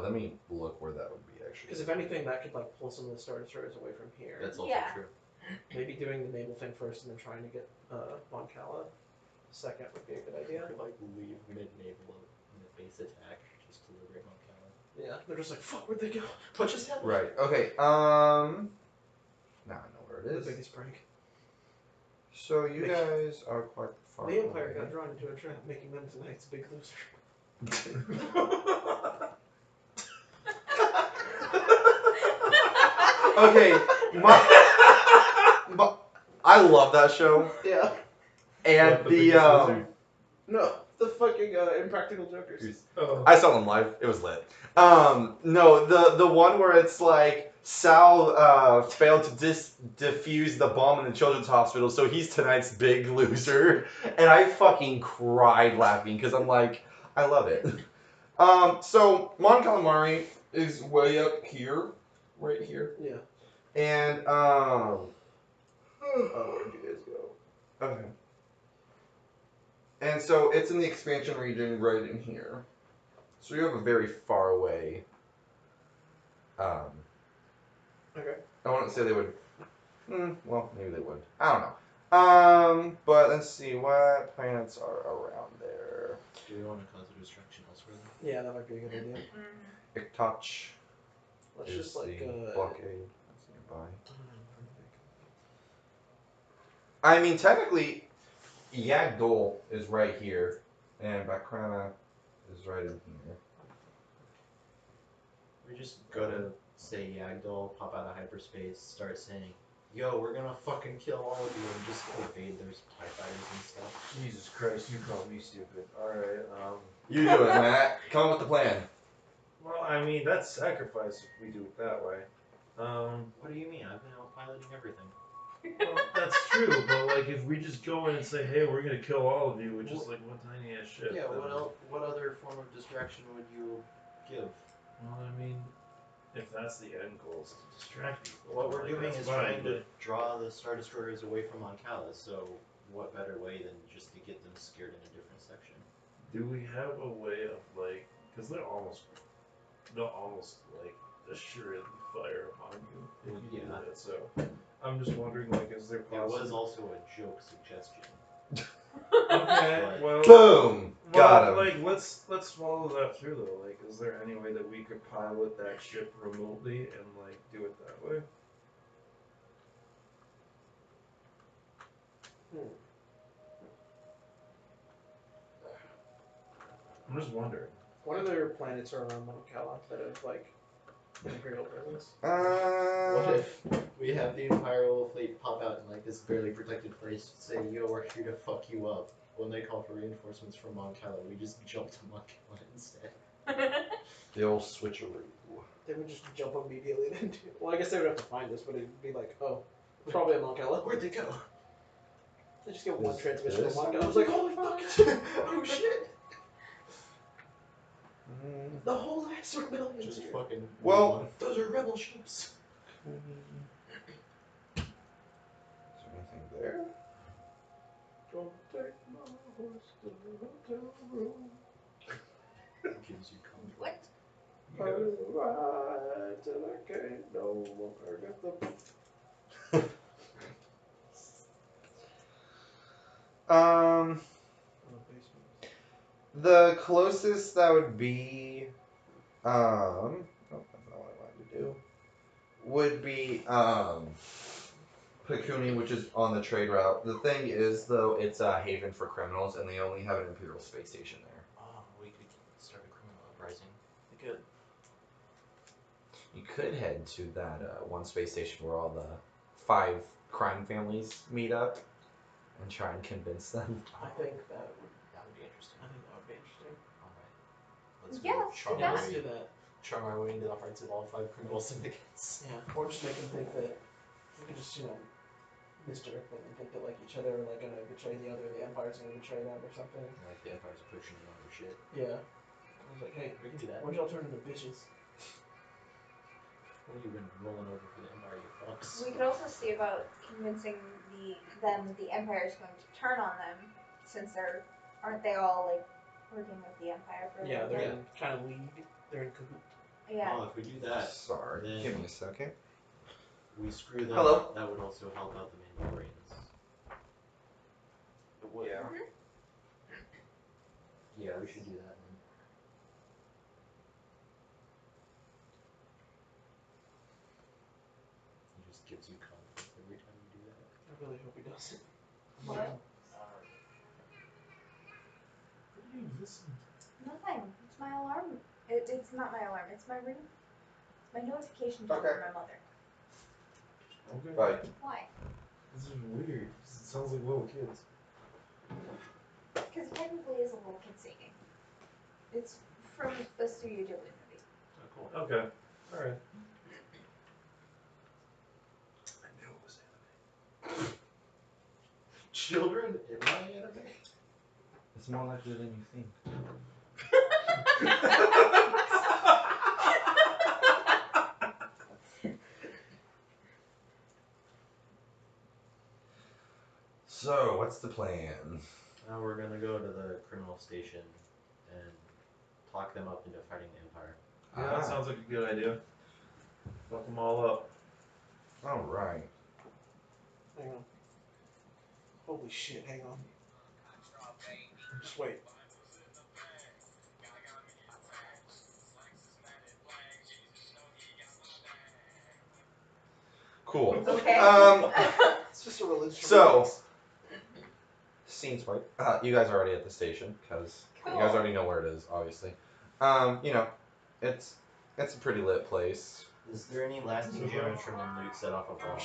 Let me look where that would be actually. Because if anything, that could like pull some of the Star Destroyers away from here. That's also Yeah. true. Maybe doing the naval thing first and then trying to get Von Cala second would be a good idea. Or, like, leave mid-naval in the base attack just to liberate Montcala. Yeah, they're just like, fuck, where'd they go? What just happened? Right. Okay. Now I know where it The is. biggest prank. So you guys are quite far. The Empire away. got drawn into a trap, making them tonight's big loser. Okay. I love that show. Yeah. And What, the Biggest Loser? No, the fucking Impractical Jokers. Oh. I saw them live. It was lit. No, the one where it's like Sal failed to defuse the bomb in the children's hospital, so he's tonight's big loser, and I fucking cried laughing because I'm like, I love it. So Mon Calamari is way up here, right here, Yeah. And oh, where'd you guys go? Okay. And so it's in the expansion region right in here. So you have a very far away. Okay. I wouldn't say they would. Well, maybe they would. I don't know. But let's see what planets are around there. Do we want to cause a distraction elsewhere then? Yeah, that might be a good idea. Iktach Let's is just like the blockade. That's nearby. perfect. I mean, technically, Yagdol is right here, and Bakrana is right in here. We just go to say Yagdol, pop out of hyperspace, start saying, "Yo, we're gonna fucking kill all of you," and just evade their TIE fighters and stuff. Jesus Christ, you call me stupid. Alright, You do it, Matt. Come up with the plan. well, I mean, that's sacrifice if we do it that way. What do you mean? I've been out piloting everything. Well, that's true, but like, if we just go in and say, hey, we're gonna kill all of you, which is like one tiny ass ship. Yeah, then, what other form of distraction would you give? Well, I mean, if that's the end goal is to distract people. What we're like, doing that's is fine, trying to but draw the Star Destroyers away from Moncala, so what better way than just to get them scared in a different section? do we have a way of like, because they'll almost like assuredly fire upon you if you do Yeah. that. So I'm just wondering, like, is there It was possible? also a joke suggestion. Okay, But- well, Boom! Got him. Like, let's follow that through though. Like, is there any way that we could pilot that ship remotely and like do it that way? I'm just wondering. What other planets are around Moncala that have like an Imperial presence? What if we have the Imperial fleet pop out in like this barely protected place, say, "Yo, we're here to fuck you up." When they call for reinforcements from Moncala, we just jump to Moncala instead. The old switcheroo. They would just jump immediately then. Well, I guess they would have to find us, but it'd be like, oh, it's probably at Moncala. Where'd they go? They just get one Is transmission this from Moncala. I was like, holy fuck! Oh shit! The whole last rebellion. Just fucking. Well- those are rebel ships. Is there anything there? Don't take my horse to the hotel room. Gives you comfort. What? I will ride till I can't no more. I got the basement. The closest that would be, oh, that's not what I wanted to do. Would be, Pikuni, which is on the trade route. The thing is, though, it's a haven for criminals, and they only have an Imperial space station there. Oh, we could start a criminal uprising. They could. You could head to that one space station where all the 5 crime families meet up and try and convince them. I think that would. That would be interesting. I think that would be interesting. Alright. Let's Yeah, go let's charm do our that. Let's way. do that. Charm our way into the hearts of all 5 criminal syndicates. Yeah. Or just make them think that we could just, misdirect them and think that like each other are like gonna betray the other, the Empire's gonna betray them or something. Like the Empire's pushing in on their shit. Yeah. I was like, hey, We can do that. why'd y'all turn into bitches? What have you been rolling over for the Empire, you fucks? We could also see about convincing them that the Empire is going to turn on them, since aren't they all like working with the Empire for? Yeah, they're Yeah. in kind of league. They're in cahoot. Yeah. Oh, if we do that, Sorry, then- give me a second. we screw them. Hello. That would also help out the Mandalorians. It would. Yeah. Yeah, we should do that then. It just gives you confidence every time you do that. I really hope he doesn't. What? What are you listening to? Nothing. It's my alarm. It's not my alarm. It's my ring. It's my notification tone Okay. from my mother. Okay. Bye. Why? This is weird. It sounds like little kids. Because it technically is a little kid singing. It's from the Studio Ghibli movie. Oh, cool. Okay. Alright. I knew it was anime. Children in my anime? It's more likely than you think. what's the plan? Now we're gonna go to the criminal station and talk them up into fighting the Empire. Yeah, that sounds like a good idea. Fuck them all up. All right. Hang on. Holy shit, hang on. Just wait. Cool. Okay. It's just a religious So- reflex. Scene swipe. You guys are already at the station because you guys already know where it is, obviously. You know, it's a pretty lit place. Is there any lasting damage from when Luke set off a bomb?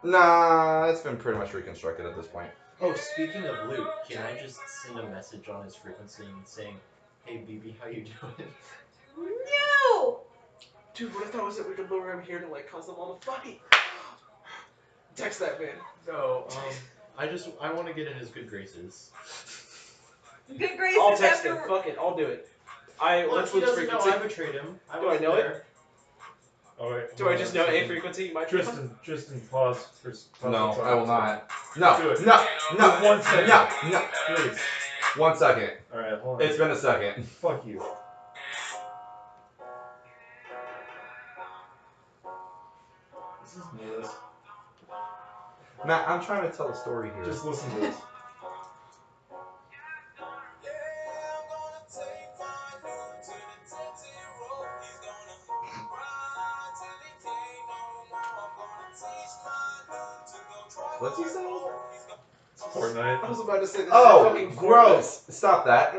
Nah, it's been pretty much reconstructed at this point. Oh, speaking of Luke, can I just send a message on his frequency saying, "Hey, BB, how you doing?" No! Dude, what if that was it? We could lure him here to like cause them all to fight. Text that man. No, I want to get in his good graces. Good graces I'll text after. him. Fuck it, I'll do it. Look, What's he Luke's doesn't know frequency? I betrayed him. Do I know it? Oh, wait, Do hold I on just a know a second. frequency? You might be on? Tristan, pause. Pause No, the I will time. not. Do it. No. Just 1 second. No. Please. 1 second. Alright, hold on. It's been a second. Fuck you. This is needless. Matt, I'm trying to tell a story here. Just listen to this. What's he saying? Fortnite. I was about to say this Oh, is fucking gross! Stop that.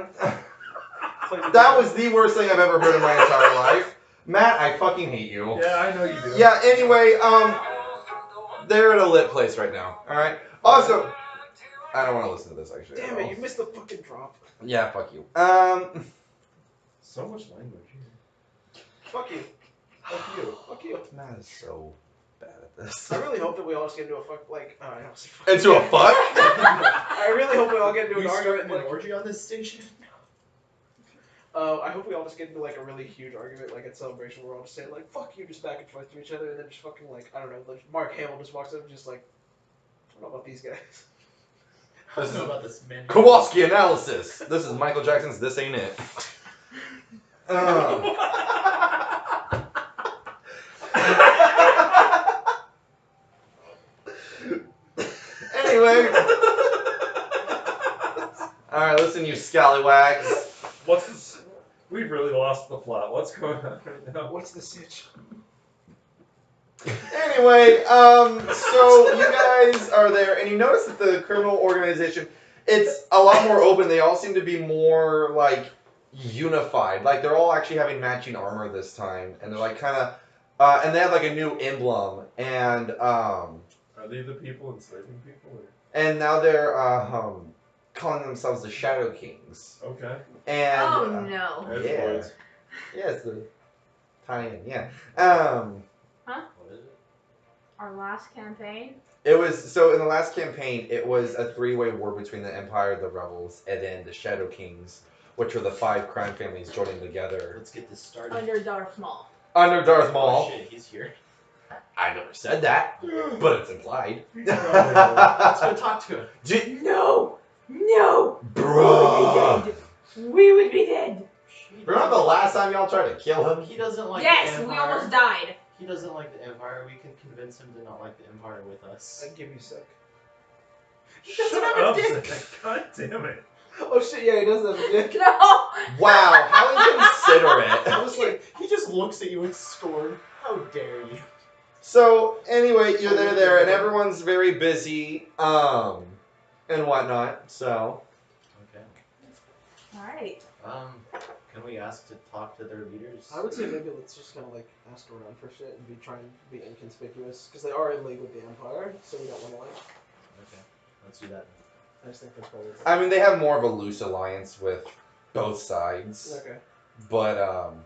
Fortnite. That was the worst thing I've ever heard in my entire life. Matt, I fucking hate you. Yeah, I know you do. Yeah, anyway, they're at a lit place right now, alright? Also, I don't want to listen to this actually. Damn at it, all. you missed the fucking drop. Yeah, fuck you. So much language here. Fuck you. Fuck you. Fuck you. Matt is so bad at this. I really hope that we all just get into a fuck, like, I don't say fuck. Into a fuck? I really hope we all get into You an starting argument, an like, orgy on this station? I hope we all just get into, like, a really huge argument, like, at Celebration, where we're all just saying, like, fuck you, just back and forth to each other, and then just fucking, like, I don't know, like, Mark Hamill just walks up and just, like, I don't know about these guys. I don't know about this man. Kowalski analysis. This is Michael Jackson's This Ain't It. Anyway. Alright, listen, you scallywags. What's this? We've really lost the plot. What's going on right now? What's the sitch? Anyway, so you guys are there, and you notice that the criminal organization, it's a lot more open. They all seem to be more, like, unified. Like, they're all actually having matching armor this time, and they're, like, kind of, and they have, like, a new emblem, and, Are they the people enslaving people? Or? and now they're, calling themselves the Shadow Kings. Okay. And, Oh no. That's yeah. words. Yeah, it's the tie-in, yeah. What is it? Our last campaign. It was, so in the last campaign, it was a three-way war between the Empire, the Rebels, and then the Shadow Kings, which were the 5 crime families joining together. Let's get this started. Under Darth Maul. Under Darth Oh Maul. shit, he's here. I never said that, but it's implied. Let's go talk to him. No! No! Bruh. We would be dead! Remember the last time y'all tried to kill him? He doesn't like Yes, the Empire. we almost died. He doesn't like the Empire. We can convince him to not like the Empire with us. I'd give you sick. doesn't Shut have a up, dick. Zach. God damn it. Oh shit, yeah, he does have a dick. No! Wow, how inconsiderate. I was like, he just looks at you with scorn. How dare you? So, anyway, you're there, and everyone's very busy, and whatnot, so. Okay. Alright. Can we ask to talk to their leaders? I would say maybe let's just kind of like ask around for shit and be trying to be inconspicuous because they are in league with the Empire, so we don't want to like. Okay, let's do that. I just think that's probably. I mean, they have more of a loose alliance with both sides, Okay. but,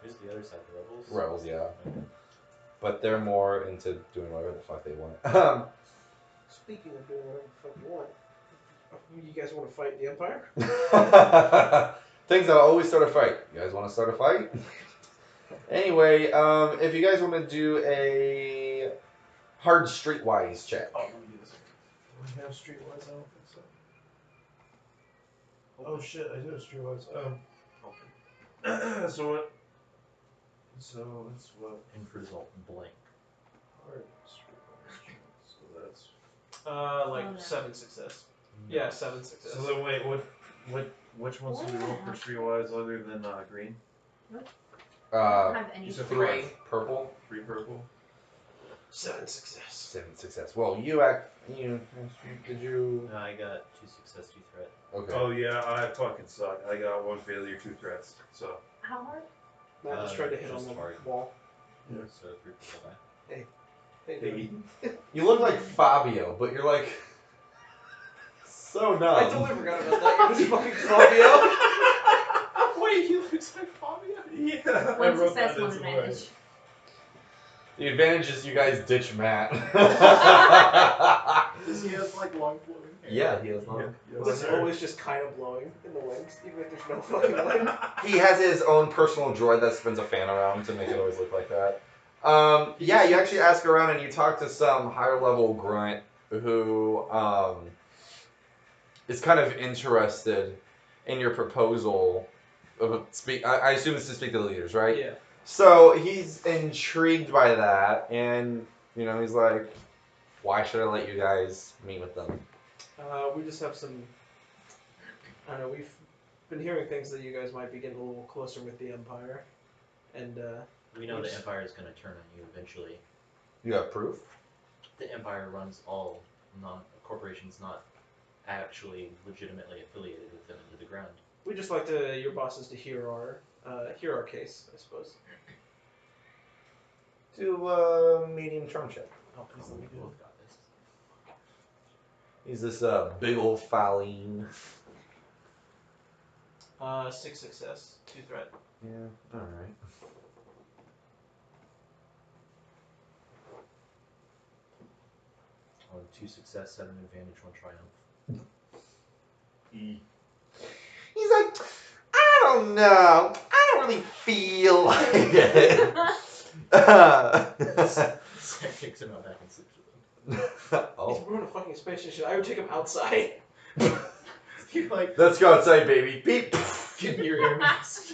Who's the other side? The rebels. Rebels, yeah. But they're more into doing whatever the fuck they want. Speaking of doing whatever the fuck you want, you guys want to fight the Empire? Things that always start a fight. You guys want to start a fight? Anyway, if you guys want to do a hard streetwise check. Oh, let me do this. I have Streetwise? I don't think so. Oh shit, I do have Streetwise. So what? So that's what? End result blank. Hard Streetwise. So that's. Like Oh, no. 7 success. Yeah, 7 success. So then wait, which ones do we roll for Streetwise other than green? I don't have any. You said Three purple. 3 purple. 7 success. 7 success. Well, did you? No, I got 2 success, 2 threat. Okay. Oh yeah, I fucking suck. I got 1 failure, 2 threats. So. How hard? Matt just tried to hit on just the hard. wall. Yeah. So 3 purple die. Hey, You look like Fabio, but you're like so dumb. I totally forgot about that. You're just fucking Fabio. Wait, he looks like Fabio? Yeah. One success, one advantage. The advantage is you guys ditch Matt. Does he have like long flowing hair? Yeah, he has long. Yeah. It's always just kind of blowing in the wind, even if there's no fucking wind. He has his own personal droid that spins a fan around to make it always look like that. Yeah, you actually ask around and you talk to some higher level grunt who is kind of interested in your proposal of I assume it's to speak to the leaders, right? Yeah. So he's intrigued by that, and he's like, "Why should I let you guys meet with them?" We just have some. I don't know. We've been hearing things that you guys might be getting a little closer with the Empire, and We know the Empire is going to turn on you eventually. You have proof? The Empire runs all corporations not actually legitimately affiliated with them into the ground. we just like your bosses to hear our case, I suppose. Do a medium charm check. Oh, please let me We do both got this. He's this big old Faline. it. 6 success, 2 threat. Yeah, alright. On 2 success, 7 advantage, 1 triumph. He's like, I don't know. I don't really feel like it. Sam kicks him out back and sleeps with Oh. If we're on a fucking space station, I would take him outside. him. You're like, Let's go outside, baby. Beep. give me your air mask.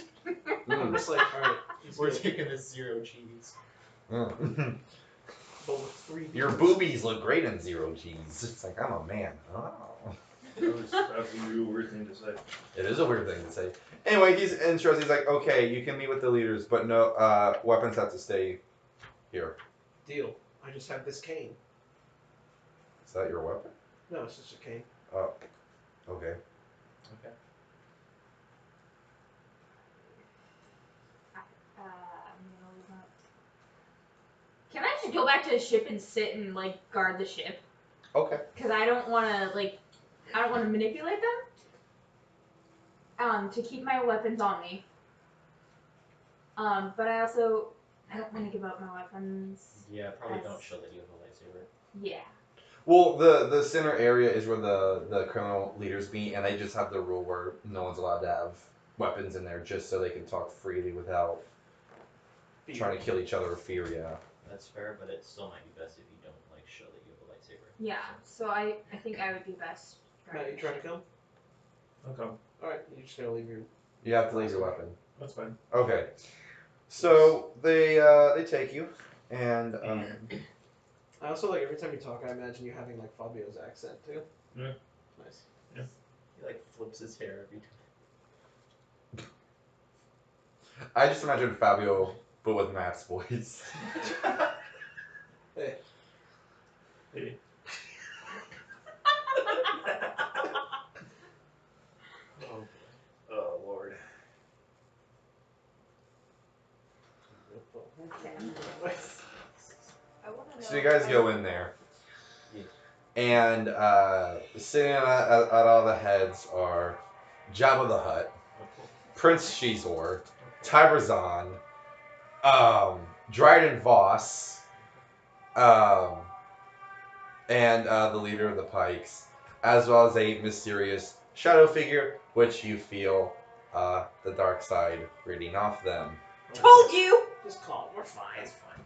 I'm just like, alright, We're taking this 0 cheese. Mm. but with 3 Your boobies look great in zero cheese. It's like, I'm a man. Oh. That's a real weird thing to say. It is a weird thing to say. Anyway, he's interested. He's like, okay, you can meet with the leaders, but no, weapons have to stay here. Deal. I just have this cane. Is that your weapon? No, it's just a cane. Oh, okay. Okay. Can I just go back to the ship and sit and guard the ship? Okay. Because I don't want to manipulate them. To keep my weapons on me. But I don't want to give up my weapons. Yeah, probably don't show that you have a lightsaber. Yeah. Well, the center area is where the criminal leaders meet, and they just have the rule where no one's allowed to have weapons in there, just so they can talk freely without trying to kill each other or fear. Yeah. That's fair, but it still might be best if you don't show that you have a lightsaber. Yeah. So I think I would be best. Matt, you trying to come? Okay. Alright, you're just gonna leave your. You have to leave your weapon. That's fine. Okay. So they take you, and I also every time you talk, I imagine you having Fabio's accent too. Yeah. Nice. He flips his hair every time. I just imagine Fabio, but with Matt's voice. Hey. Hey. Oh Lord. So you guys go in there, Yeah. and sitting at all the heads are Jabba the Hutt, Prince Shizor, Tyrazan, Dryden Voss, and the leader of the Pikes, as well as a mysterious shadow figure, which you feel the dark side reading off them. Told you! Just call it. We're fine. It's fine.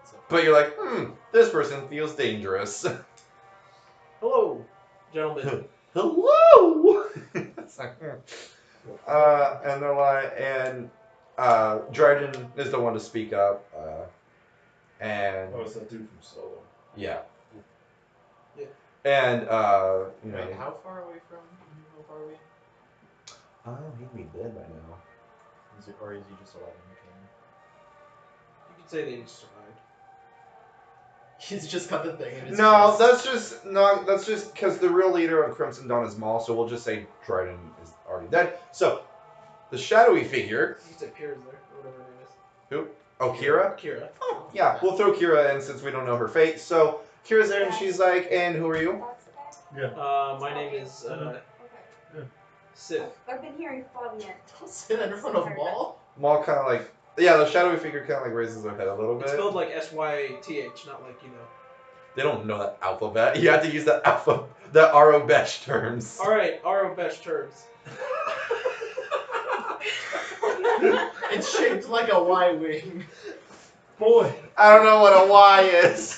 It's okay. But you're like, this person feels dangerous. Oh Gentlemen, Hello. It's like, and they're like, and Dryden is the one to speak up. And Oh, it's that dude from Solo. yeah. Yeah. And you know. Wait, how far away from? How far are we? He'd be dead by now. Is it, or is he just alive in the cannon? you could say they just survived. He's just got the thing in his No, chest. that's just because the real leader of Crimson Dawn is Maul, so we'll just say Dryden is already dead. So, the shadowy figure. You could say Kira's there, or whatever her name is. Who? Oh, Kira? Kira. Oh, yeah, we'll throw Kira in since we don't know her fate. So, Kira's there and she's like, and who are you? That's the Yeah. My name is guy? Okay. Sith. I've been hearing Fabian. Don't say that in front of Maul. Maul kind of like, yeah, the shadowy figure kind of like raises her head a little bit. It's spelled like SYTH, not like, you know. They don't know that alphabet. You have to use the Arabesh terms. Alright, Arabesh terms. It's shaped like a Y-wing. Boy. I don't know what a Y is.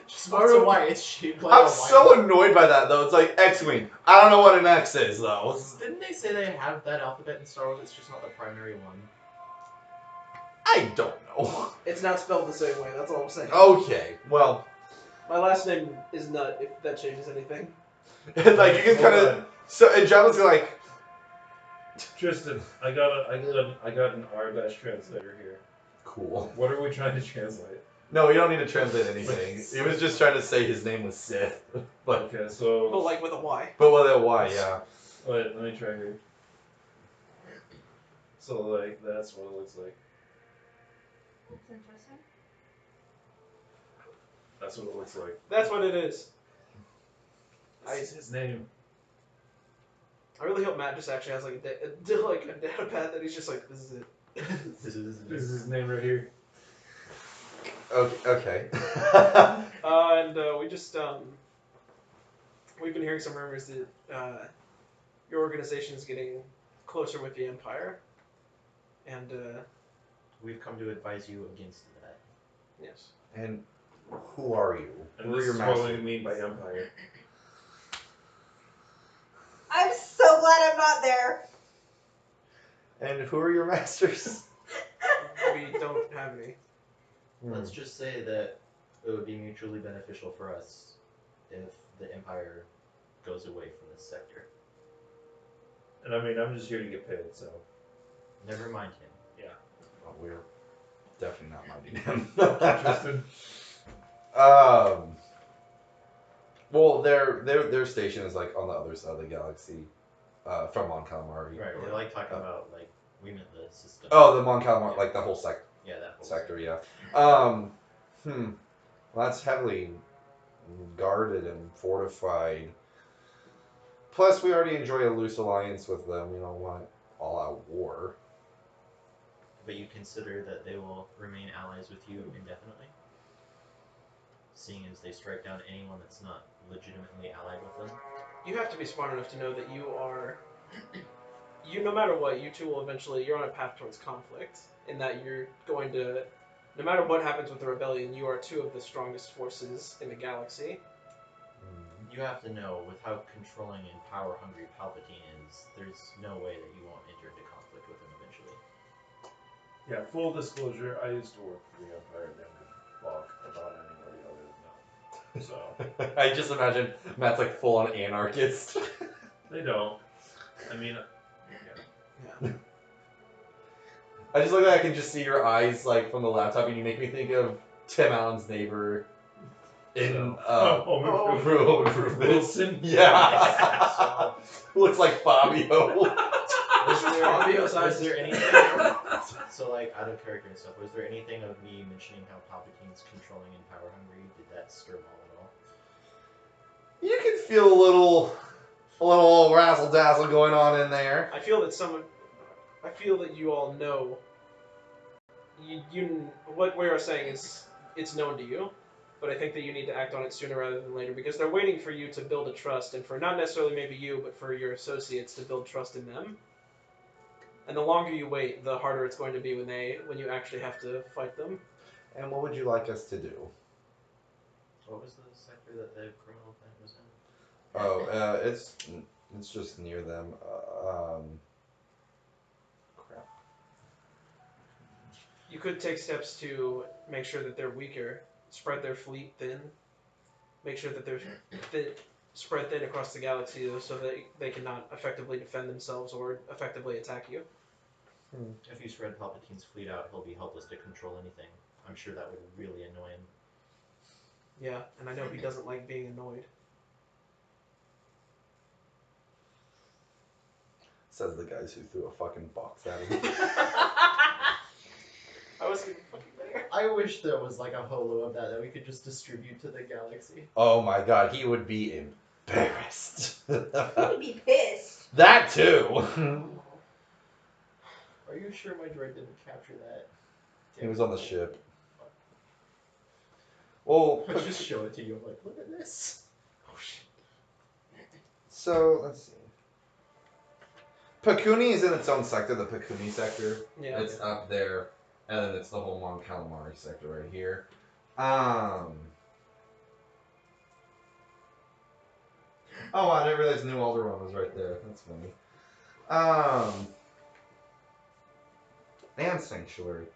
Just what's a Y? It's shaped like I'm a Y-wing. so annoyed by that though. It's like X-wing. I don't know what an X is though. Didn't they say they have that alphabet in Star Wars? It's just not the primary one. I don't know. It's not spelled the same way, that's all I'm saying. Okay, well, My last name is Nut, if that changes anything. like you can kind Hold of. So and Jabba's like, Tristan, I got an R-dash translator here. cool. What are we trying to translate? No, you don't need to translate anything. He was just trying to say his name was Sith, but Okay, so But like with a Y. with a Y, yeah. wait, let me try here. So like that's what it looks like. That's interesting. That's what it looks like. That's what it is. This is his name. I really hope Matt just actually has like a data pad that he's just like, this is it. This is This is his name right here. Okay. And we just we've been hearing some rumors that your organization is getting closer with the Empire, and We've come to advise you against that. yes, And who are you? And Who are this your is what we masters? mean by empire. I'm so glad I'm not there. And who are your masters? we don't have any. Let's just say that it would be mutually beneficial for us if the Empire goes away from this sector. And I mean, I'm just here to get paid, so. Never mind him. Well, we're definitely not minding him. Tristan. Well, their station is like on the other side of the galaxy, from Mon Calamari. Right, we're like talking about like we meant the system. Oh, the Mon Calamari, like the whole Yeah, that whole sector, yeah. Well, that's heavily guarded and fortified. Plus, we already enjoy a loose alliance with them. We don't want all-out war. But you consider that they will remain allies with you indefinitely? Seeing as they strike down anyone that's not legitimately allied with them? You have to be smart enough to know that you are. No matter what, you two will eventually. You're on a path towards conflict, in that you're going to. No matter what happens with the rebellion, you are two of the strongest forces in the galaxy. You have to know, with how controlling and power-hungry Palpatine is, there's no way that you won't enter into conflict with him eventually. Yeah, full disclosure, I used to work for the Empire and they don't give a fuck about anybody other than them. So. I just imagine Matt's like full-on anarchist. They don't. I mean, Yeah. I just look like I can just see your eyes like from the laptop, and you make me think of Tim Allen's neighbor in Home Improvement. Wilson. Yeah. Looks like Fabio. Was there anything? So, like, out of character and stuff, was there anything of me mentioning how Palpatine's controlling and power hungry? Did that stir Maul at all? You can feel a little razzle dazzle going on in there. I feel that you all know. What we are saying is it's known to you, but I think that you need to act on it sooner rather than later because they're waiting for you to build a trust, and for not necessarily maybe you, but for your associates to build trust in them. And the longer you wait, the harder it's going to be when you actually have to fight them. And what would you like us to do? What was the sector that the criminal plant was in? Oh, it's just near them. Crap. You could take steps to make sure that they're weaker, spread their fleet thin, make sure that they're spread thin across the galaxy so that they cannot effectively defend themselves or effectively attack you. If you spread Palpatine's fleet out, he'll be helpless to control anything. I'm sure that would really annoy him. Yeah, and I know he doesn't like being annoyed. Says the guys who threw a fucking box at him. I was fucking there. I wish there was like a holo of that we could just distribute to the galaxy. Oh my god, he would be embarrassed. He would be pissed. That too. Are you sure my droid didn't capture that? He was on the ship. Well, I'll just show it to you. I'm like, look at this. Oh shit. So let's see. Pakuni is in its own sector, the Pakuni sector. Yeah. It's up there, and then it's the whole Mon Calamari sector right here. Oh, I didn't realize New Alderaan was right there. That's funny. And Sanctuary.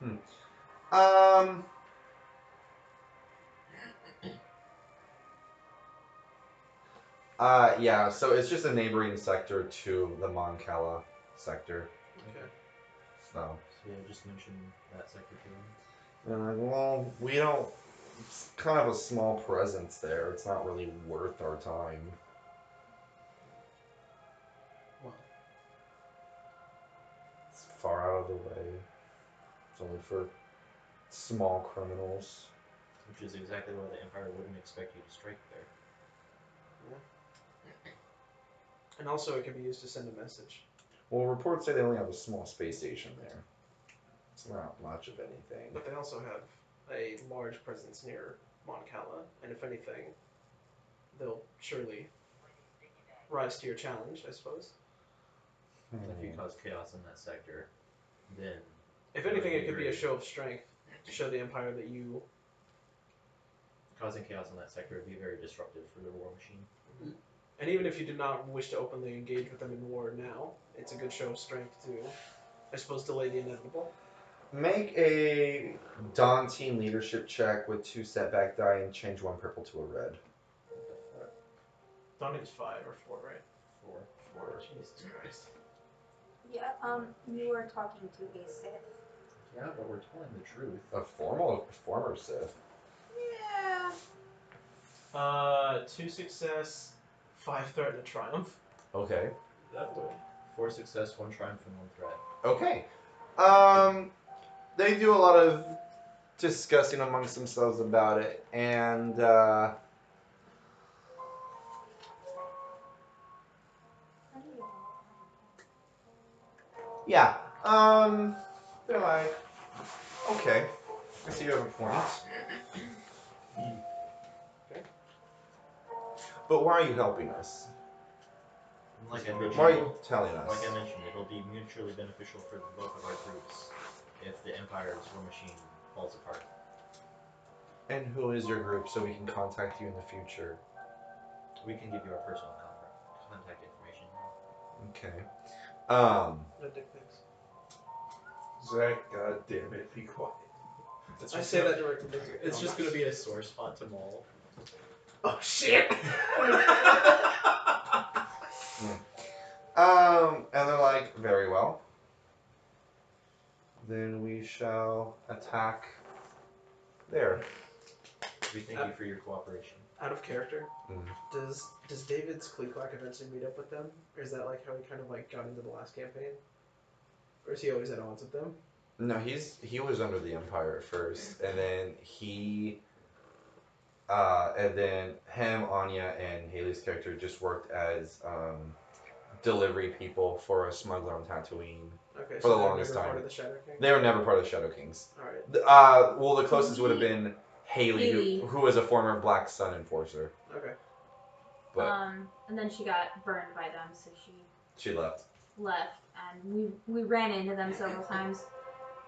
Yeah, so it's just a neighboring sector to the Mon Cala sector. Okay. So yeah, just mention that sector to him. And like, well, we don't. It's kind of a small presence there. It's not really worth our time. Well, It's far out of the way. It's only for small criminals. Which is exactly why the Empire wouldn't expect you to strike there. and also it can be used to send a message. Well, reports say they only have a small space station there. It's not much of anything. But they also have a large presence near Mon Cala, and if anything, they'll surely rise to your challenge, I suppose. If you cause chaos in that sector, then... If anything, it could be a show of strength to show the Empire that you... Causing chaos in that sector would be very disruptive for the war machine. And even if you do not wish to openly engage with them in war now, it's a good show of strength to, I suppose, delay the inevitable. Make a Dawn team leadership check with 2 setback die and change 1 purple to a red. Dawn is 5 or 4, right? 4. Jesus Christ. Yeah, you are talking to a Sith. Yeah, but we're telling the truth. A former Sith. Yeah. 2 success, 5 threat, and a triumph. Okay. That would. 4 success, 1 triumph, and 1 threat. Okay. They do a lot of discussing amongst themselves about it, and yeah. They're like, okay, I see you have a point. Okay. But why are you helping us? Like I mentioned, Why are you telling us? Like I mentioned, it'll be mutually beneficial for both of our groups if the Empire's war machine falls apart. And who is your group so we can contact you in the future? We can give you our personal contact information. Okay. No dick pics. Zach, god damn it, be quiet. I say that directly. It's just gonna be a sore spot to Maul. Oh shit! And they're like, very well. Then we shall attack there. We thank you for your cooperation. Out of character, does David's Cleequack eventually meet up with them? Or is that like how he kind of like got into the last campaign? Or is he always at odds with them? No, he was under the Empire at first, and then him, Anya, and Haley's character just worked as delivery people for a smuggler on Tatooine. Okay, For so the they're longest never time. part of the Shadow King? They were never part of the Shadow Kings. Alright. Well, the closest would have been Haley, who was a former Black Sun enforcer. Okay. But and then she got burned by them, so she left. And we ran into them several times.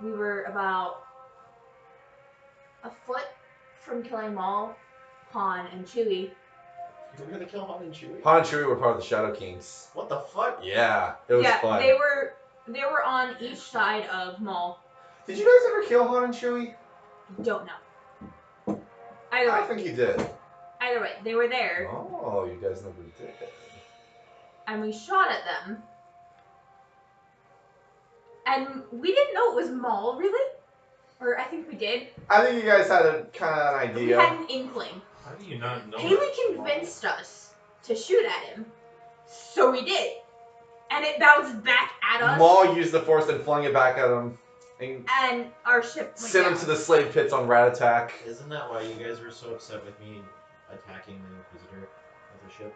We were about a foot from killing Maul, Han and Chewie. You were gonna kill Han and Chewie? Han and Chewie were part of the Shadow Kings. What the fuck? Yeah, it was fun. They were on each side of Maul. Did you guys ever kill Han and Chewie? Don't know. Either I way. think you did. Either way, they were there. Oh, you guys never did. And we shot at them. And we didn't know it was Maul, really? Or I think we did. I think you guys had a kind of an idea. We had an inkling. How do you not know? Haley convinced us to shoot at him. So we did. And it bounced back at us. Maul used the Force and flung it back at him. And our ship went sent him down. to the slave pits on Rat Attack. Isn't that why you guys were so upset with me attacking the Inquisitor of the ship?